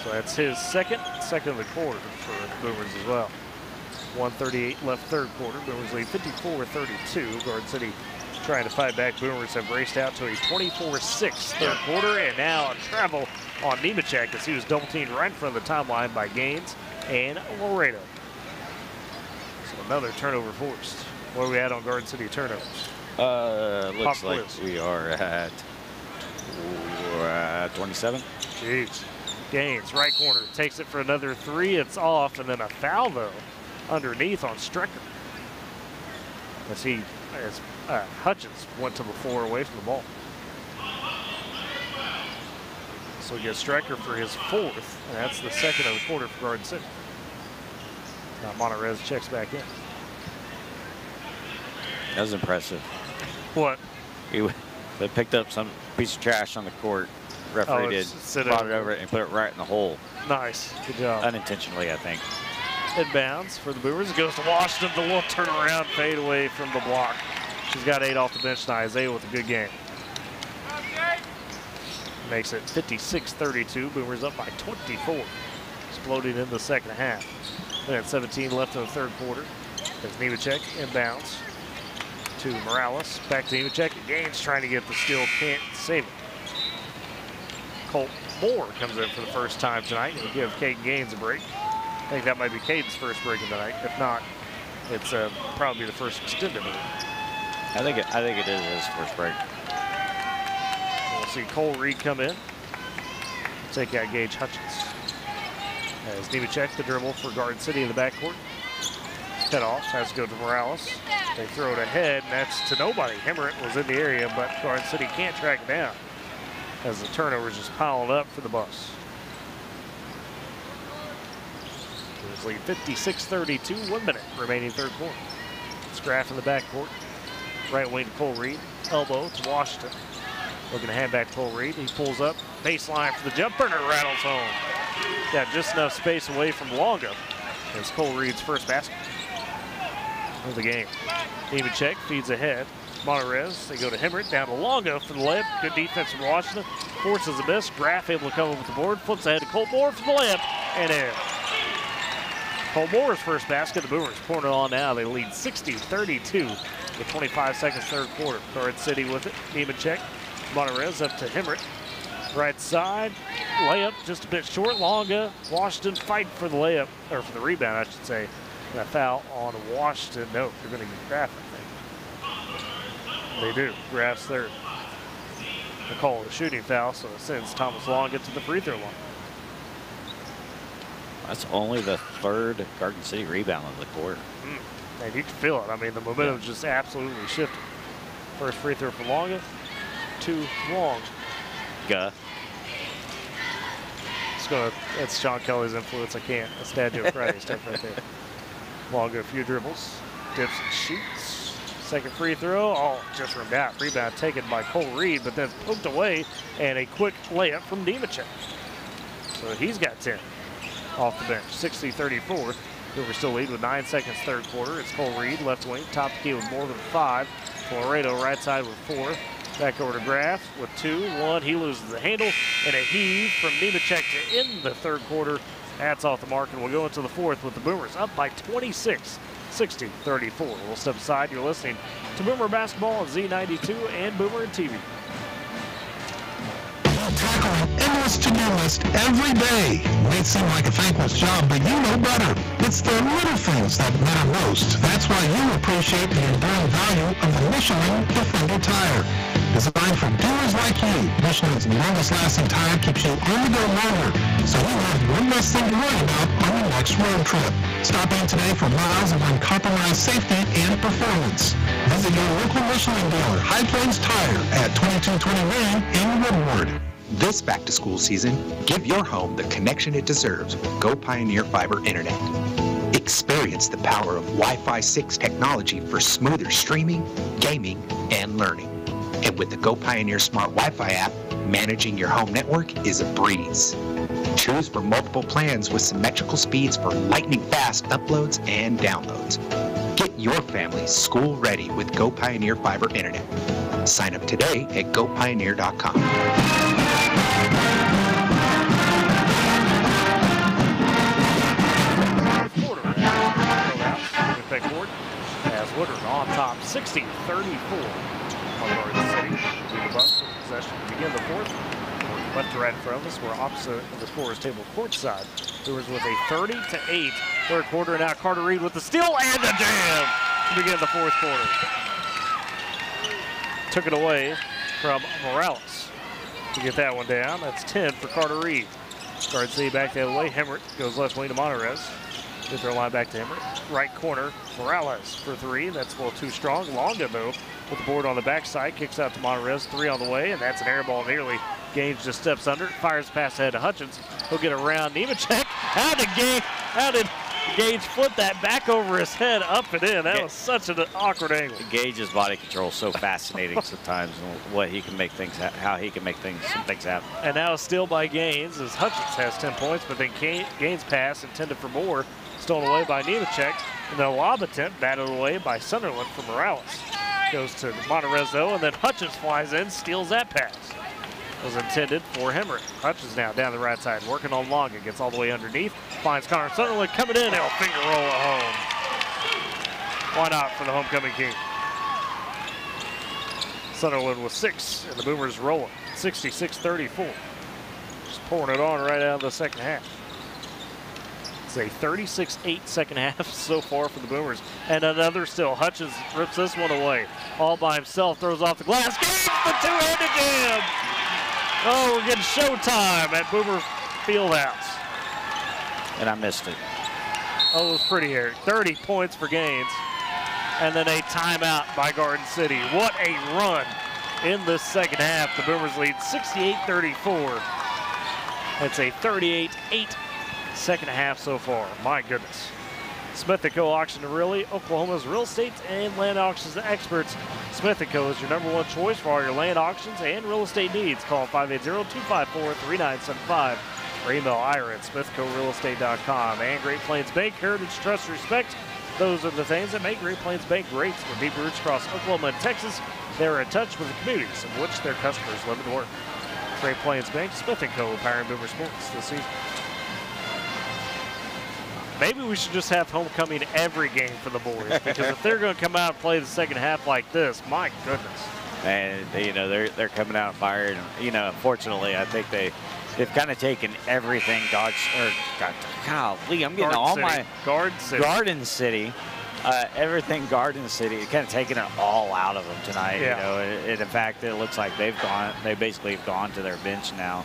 So that's his second of the quarter for the Boomers as well. 1:38 left, third quarter. Boomers lead 54-32. Garden City trying to fight back. Boomers have raced out to a 24-6 third quarter, and now a travel on Nemechek as he was double teamed right in front of the timeline by Gaines and Laredo. So another turnover forced. What are we at on Garden City turnovers? Looks like we are at 27. Jeez. Gaines, right corner, takes it for another 3. It's off, and then a foul, though, underneath on Strecker. As Hutchins went to the floor away from the ball. So we get Strecker for his 4th, and that's the second of the quarter for Garden City. Now Monterez checks back in. That was impressive. What? They picked up some piece of trash on the court. Referee did, brought it over and put it right in the hole. Nice, good job. Unintentionally, I think. Inbounds for the Boomers. It goes to Washington. The little turnaround fade away from the block. She's got 8 off the bench now. Isaiah with a good game. Makes it 56-32. Boomers up by 24. Exploding in the second half. Then 17 left in the third quarter. There's Nemechek inbounds to Morales. Back to Nemechek. Gaines trying to get the steal. Can't save it. Colt Moore comes in for the first time tonight. Going to give Caden Gaines a break. I think that might be Caden's first break of the night. If not, it's probably the first extended break. I think it is his first break. We'll see Cole Reed come in. Take out Gage Hutchins. As Nemechek the dribble for Garden City in the backcourt. Cut off, has to go to Morales. They throw it ahead, and that's to nobody. Hemmerich was in the area, but Garden City can't track it down as the turnovers just piling up for the Buffs. Brewers lead 56-32, 1 minute remaining third quarter. Scraff in the backcourt. Right wing to Cole Reed. Elbow to Washington. Looking to hand back to Cole Reed. He pulls up baseline for the jumper and it rattles home. Got just enough space away from Longo. It's Cole Reed's first basket of the game. Nemechek feeds ahead. Monterez, they go to Hemmerich, down to Longo for the layup. Good defense from Washington. Forces a miss. Graff able to come up with the board. Flips ahead to Cole Moore for the layup. And in. Cole Moore's first basket. The Boomers pouring it on now. They lead 60-32 with 25 seconds third quarter. Garden City with it. Nemechek. Monterez up to Hemmerich. Right side. Layup just a bit short. Longo. Washington fighting for the layup, or for the rebound, I should say. And a foul on Washington. No, they're going to get Graff, I think. They do. Graff's third. They call it a shooting foul, so it sends Thomas Longo to the free throw line. That's only the third Garden City rebound of the quarter. And you can feel it. I mean, the momentum just absolutely shifted. First free throw for Longo. 2 long. Guh. That's Sean Kelly's influence. I can't. That's Dad Joe Friday stuff right there. Longo, a few dribbles. Dips and shoots. Second free throw. Oh, just rimmed out. Rebound taken by Cole Reed, but then poked away. And a quick layup from Nemechek. So he's got 10 off the bench. 60-34. Hoover still lead with 9 seconds third quarter. It's Cole Reed, left wing. Top key with more than 5. Laredo right side with 4. Back over to Graff with 2. 1, he loses the handle. And a heave from Nemechek to end the third quarter. That's off the mark, and we'll go into the fourth with the Boomers up by 26, 60-34. We'll step aside. You're listening to Boomer Basketball on Z92 and Boomer and TV. Tackle an endless to-do list every day. May seem like a thankless job, but you know better. It's the little things that matter most. That's why you appreciate the enduring value of the Michelin Defender tire. Designed for doers like you, Michelin's longest-lasting tire keeps you on the go longer, so you have one less thing to worry about on your next road trip. Stop in today for miles of uncompromised safety and performance. Visit your local Michelin dealer, High Plains Tire, at 2220 Lane in Woodward. This back-to-school season, give your home the connection it deserves with Go Pioneer Fiber Internet. Experience the power of Wi-Fi 6 technology for smoother streaming, gaming, and learning. And with the Go Pioneer Smart Wi-Fi app, managing your home network is a breeze. Choose from multiple plans with symmetrical speeds for lightning-fast uploads and downloads. Get your family school-ready with Go Pioneer Fiber Internet. Sign up today at gopioneer.com. As Woodward on top, 60-34 on Garden City. To the Buffs with possession to begin the fourth. Left to right in front of us. We're opposite of the scorer's table courtside. Brewers with a 30-8 third quarter. And now Carter Reed with the steal and the jam to begin the fourth quarter. Took it away from Morales to get that one down. That's 10 for Carter Reed. Garden City back the other way. Hemmerich goes left wing to Monterez. Get their line back to Hemmerich. Right corner, Morales for 3. That's a little too strong. Longo, though, with the board on the backside. Kicks out to Monterez. 3 on the way, and that's an air ball nearly. Gaines just steps under it. Fires pass ahead to Hutchins. He'll get around Nemechek. How did Gage flip that back over his head, up and in? That was such an awkward angle. Gage's body control is so fascinating sometimes. What he can make things, how he can make some things happen. And now a steal by Gaines as Hutchins has 10 points, but then Gaines' pass intended for more. Stolen away by Nemechek, and then a lob attempt batted away by Sunderland for Morales. Goes to Monterez though, and then Hutchins flies in, steals that pass. Was intended for Hemmerich. Hutchins now down the right side, working on Longo, gets all the way underneath, finds Connor Sunderland coming in, he'll finger roll it home. Why not for the homecoming king? Sunderland with 6, and the Boomers rolling, 66-34. Just pouring it on right out of the second half. It's a 36-8 second half so far for the Boomers. And another still. Hutchins rips this one away. All by himself, throws off the glass. Gets the two-handed jam! Oh, we're getting showtime at Boomer Fieldhouse. And I missed it. Oh, it was pretty, Eric. 30 points for Gaines. And then a timeout by Garden City. What a run in this second half. The Boomers lead 68-34. It's a 38-8 second half so far. My goodness. Smith & Co. Auction to Really, Oklahoma's real estate and land auctions experts. Smith & Co. is your #1 choice for all your land auctions and real estate needs. Call 580-254-3975 or email Ira at smithcorealestate.com. And Great Plains Bank, Heritage, Trust, Respect. Those are the things that make Great Plains Bank great. With deep roots across Oklahoma and Texas, they're in touch with the communities in which their customers live and work. Great Plains Bank, Smith & Co. powering Boomer Sports this season. Maybe we should just have homecoming every game for the boys, because if they're going to come out and play the second half like this, my goodness. And you know they're coming out fired. You know, unfortunately, I think they've kind of taken everything golly, I'm getting all my Garden City. Everything Garden City, kind of taking it all out of them tonight. Yeah. You know, and in fact, it looks like they basically have gone to their bench now.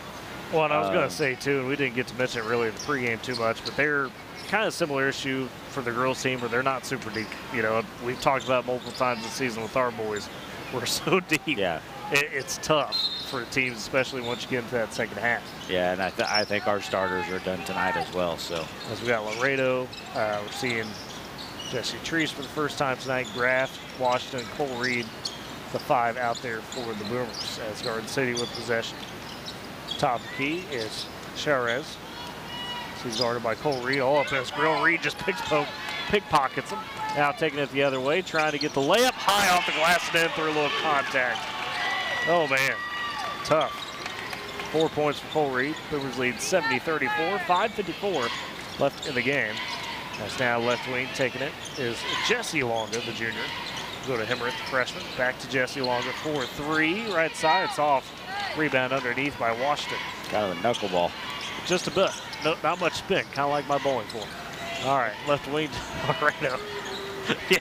Well, and I was going to say too, and we didn't get to mention it really in the pregame too much, but they're kind of similar issue for the girls team where they're not super deep. You know, we've talked about multiple times this season with our boys. We're so deep. Yeah. It's tough for teams, especially once you get into that second half. Yeah, and I think our starters are done tonight as well. So as we got Laredo, we're seeing Jesse Treese for the first time tonight. Graff, Washington, Cole Reed, the 5 out there for the Boomers as Garden City with possession. Top of the key is Charez. He's guarded by Cole Reed, all up in his grill. Reed just pickpockets him. Now taking it the other way, trying to get the layup high off the glass and in through a little contact. Oh man, tough. 4 points for Cole Reed. Boomers lead 70-34, 5:54 left in the game. As now left wing taking it is Jesse Longa, the junior. Go to Hemmerich, the freshman. Back to Jesse Longa for 3, right side. It's off. Rebound underneath by Washington. kind of a knuckleball. Just a bit. No, not much spin, kind of like my bowling ball. All right, left wing, Laredo. yeah.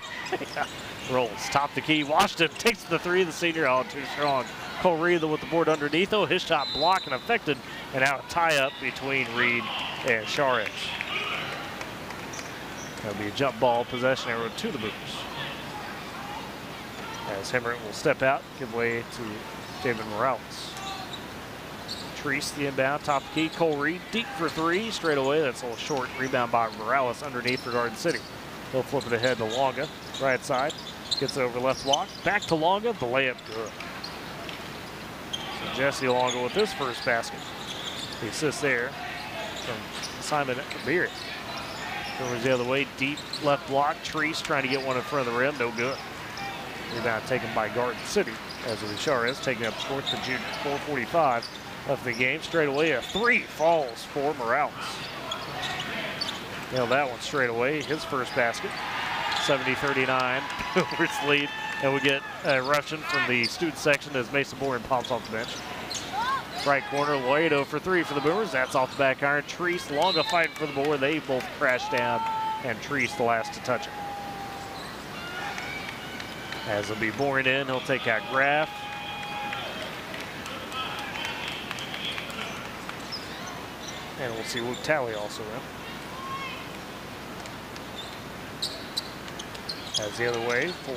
Rolls, top the key. Washington takes the 3, the senior, all too strong. Cole Reed with the board underneath, though. His shot blocked and affected, and now a tie-up between Reed and Charez. That'll be a jump ball possession arrow to the Boomers. As Hemmerich will step out, give way to David Morales. Treese the inbound, top key. Cole Reed deep for 3, straight away. That's a little short. Rebound by Morales underneath for Garden City. He'll flip it ahead to Longa, right side. Gets over left block, back to Longa, the layup good. So Jesse Longa with his first basket. The assist there from Simon Beard. Goes the other way, deep left block. Treese trying to get one in front of the rim, no good. Rebound taken by Garden City as Charez taking up court to junior. 4:45 left the game. Straight away, a 3 falls for Morales. Nailed that one straight away. His first basket. 70-39, Boomers lead. And we get a Russian from the student section as Mason Bourne pops off the bench. Right corner, Laredo for 3 for the Boomers. That's off the back iron. Treese, Longa fighting for the board. They both crash down, and Treese the last to touch it. As he'll be Bourne in, he'll take out Graff. And we'll see Luke Talley also in. As the other way for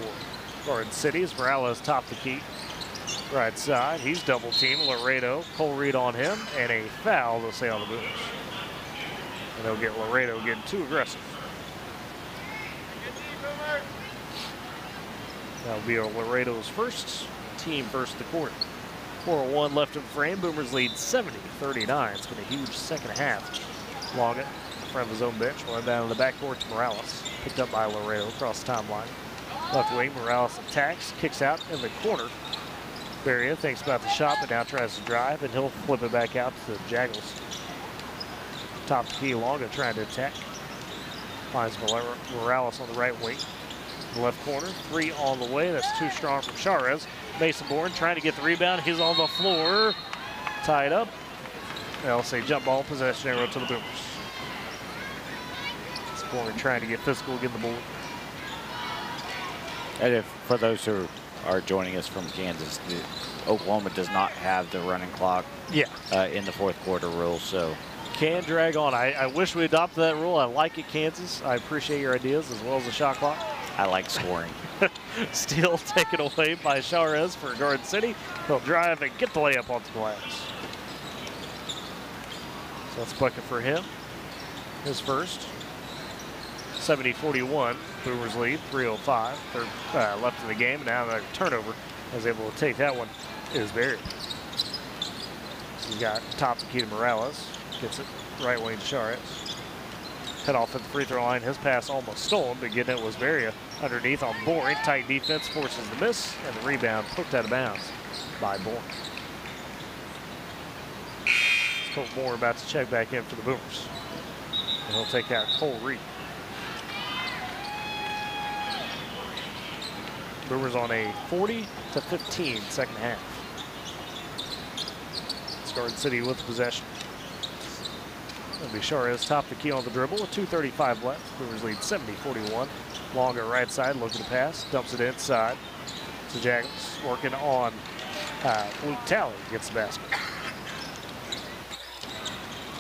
Garden City is Morales top the key. Right side, he's double teamed. Laredo, Cole Reed on him, and a foul, they'll say, on the Boomers. And they'll get Laredo getting too aggressive. That'll be Laredo's first, team first the court. 4:01 left in frame. Boomers lead 70-39. It's been a huge second half. Longa in front of his own bench. One down in the backcourt to Morales. Picked up by Laredo across the timeline. Left wing, Morales attacks, kicks out in the corner. Beria thinks about the shot, but now tries to drive, and he'll flip it back out to the Jaggles. Top key, Longa trying to attack. Finds Morales on the right wing. Left corner, 3 on the way. That's too strong from Charez. Mason Bourne trying to get the rebound. He's on the floor. Tied up. They'll say jump ball, possession arrow to the Boomers. Scoring, trying to get physical, get the board. And if for those who are joining us from Kansas, Oklahoma does not have the running clock in the fourth quarter rule, so. Can drag on. I wish we adopted that rule. I like it, Kansas. I appreciate your ideas as well as the shot clock. I like scoring. Steal taken away by Charez for Garden City. He'll drive and get the layup onto the glass. So that's a bucket for him. His first. 70-41. Boomers lead. 3:05. Third left in the game. Now the turnover is able to take that one is Barry. He's got top to Keita Morales. Gets it right wing to Charez. Head off at the free throw line. His pass almost stolen, but getting it was Varia underneath on Boring. Tight defense forces the miss, and the rebound poked out of bounds by Boring. Colt Moore about to check back in for the Boomers. And he'll take out Cole Reed. Boomers on a 40-15 second half. It's Garden City with possession. It'll be Charez top the key on the dribble with 2:35 left. Boomers lead 70-41. Long at right side, looking to pass, dumps it inside. So Jaggles working on Luke Talley, gets the basket.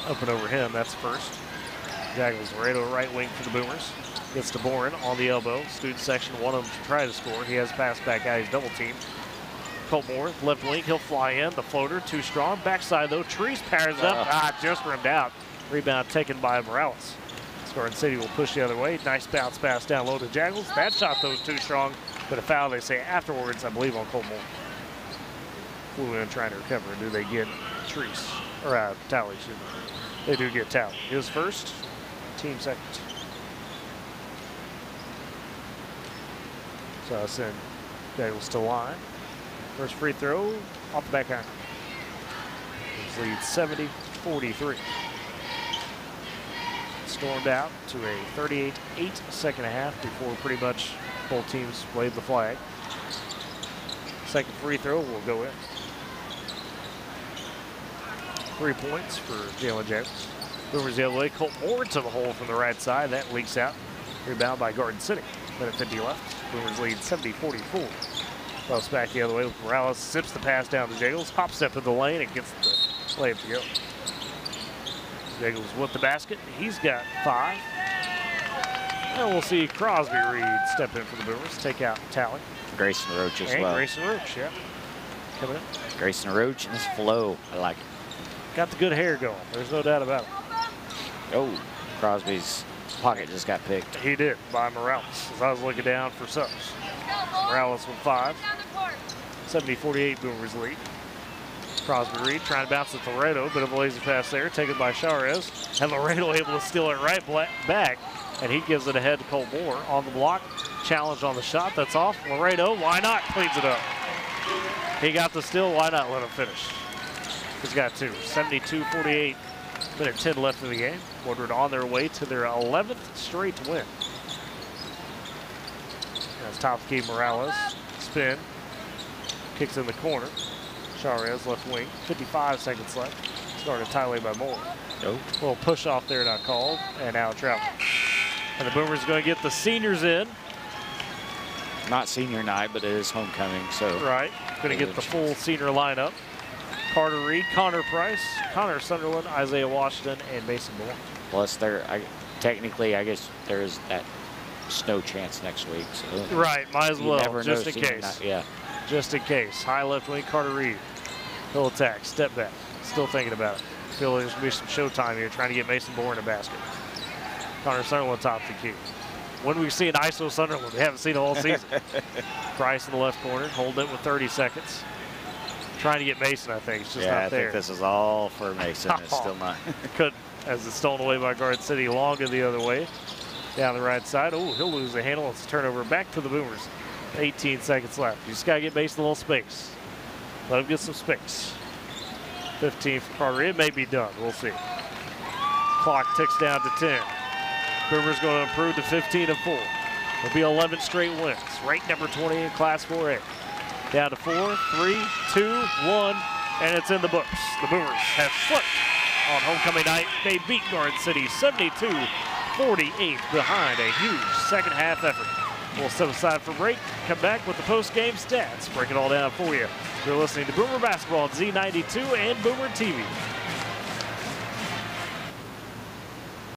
Up and over him, that's first. Jaggles Laredo right wing for the Boomers. Gets to Boren on the elbow. Student section, one of them to try to score. He has passed back out, he's double teamed. Colt Moore, left wing, he'll fly in. The floater, too strong. Backside though, Trees powers up. Just rimmed out. Rebound taken by Morales. Garden City will push the other way. Nice bounce pass down low to Jaggles. That shot though was too strong, but a foul they say afterwards, I believe, on Colt Moore. Flew in trying to recover. Do they get Trees? Or Talley, excuse me. They do get Talley. His first, team second. So I send Jaggles to line. First free throw off the back iron. Lead 70-43. Stormed out to a 38-8 second half before pretty much both teams waved the flag. Second free throw will go in. 3 points for Jalen Jaggles. Boomers the other way. Colt Moore to the hole from the right side. That leaks out. Rebound by Garden City. Minute 50 left. Boomers lead 70-44. Buffs back the other way with Morales. Sips the pass down to Jaggles. Hop step in the lane and gets the layup to go. Jaggles with the basket. He's got 5. And we'll see Crosby Reed step in for the Boomers. Take out Talley. Grayson Roach as and well. Grayson Roach, yeah. Coming in. Grayson Roach and his flow. I like it. Got the good hair going. There's no doubt about it. Oh, Crosby's pocket just got picked. He did by Morales as I was looking down for subs. Morales with 5. 70-48 Boomers lead. Crosby Reed trying to bounce at Laredo, bit of a lazy pass there, taken by Charez. And Laredo able to steal it right back, and he gives it ahead to Colt Moore on the block. Challenge on the shot, that's off. Laredo, why not? Cleans it up. He got the steal, why not let him finish? He's got 2. 72-48, minute 10 left in the game. Woodward on their way to their 11th straight win. That's top key Morales, spin, kicks in the corner. Charez left wing, 55 seconds left. Started Talley by Moore. Oh. Little push off there not called, and now travel. And the Boomers going to get the seniors in. Not senior night, but it is homecoming, so. Right, going to get the full senior lineup. Carter Reed, Connor Price, Connor Sunderland, Isaiah Washington, and Mason Moore. Plus, technically, I guess there is that snow chance next week. So right, might as well, just in case. Yeah. Just in case. High left wing, Carter Reed. He'll attack, step back. Still thinking about it. Feel there's going to be some showtime here, trying to get Mason Moore in a basket. Connor Sunderland top the key. When we see an ISO Sunderland, we haven't seen it all season. Price in the left corner, holding it with 30 seconds. Trying to get Mason, I think. It's just not there. I think this is all for Mason. It's still not. Couldn't, as it's stolen away by Garden City. Longa the other way. Down the right side. Oh, he'll lose the handle. It's a turnover back to the Boomers. 18 seconds left. You just got to get Mason a little space. Let him get some space. 15 for Carter. It may be done. We'll see. Clock ticks down to 10. Boomers going to improve to 15-4. It'll be 11 straight wins. Ranked number 20 in Class 4A. Down to 4, 3, 2, 1, and it's in the books. The Boomers have flipped on homecoming night. They beat Garden City 72-48 behind a huge second half effort. We'll step aside for break, come back with the post-game stats, break it all down for you. You're listening to Boomer Basketball on Z92 and Boomer TV.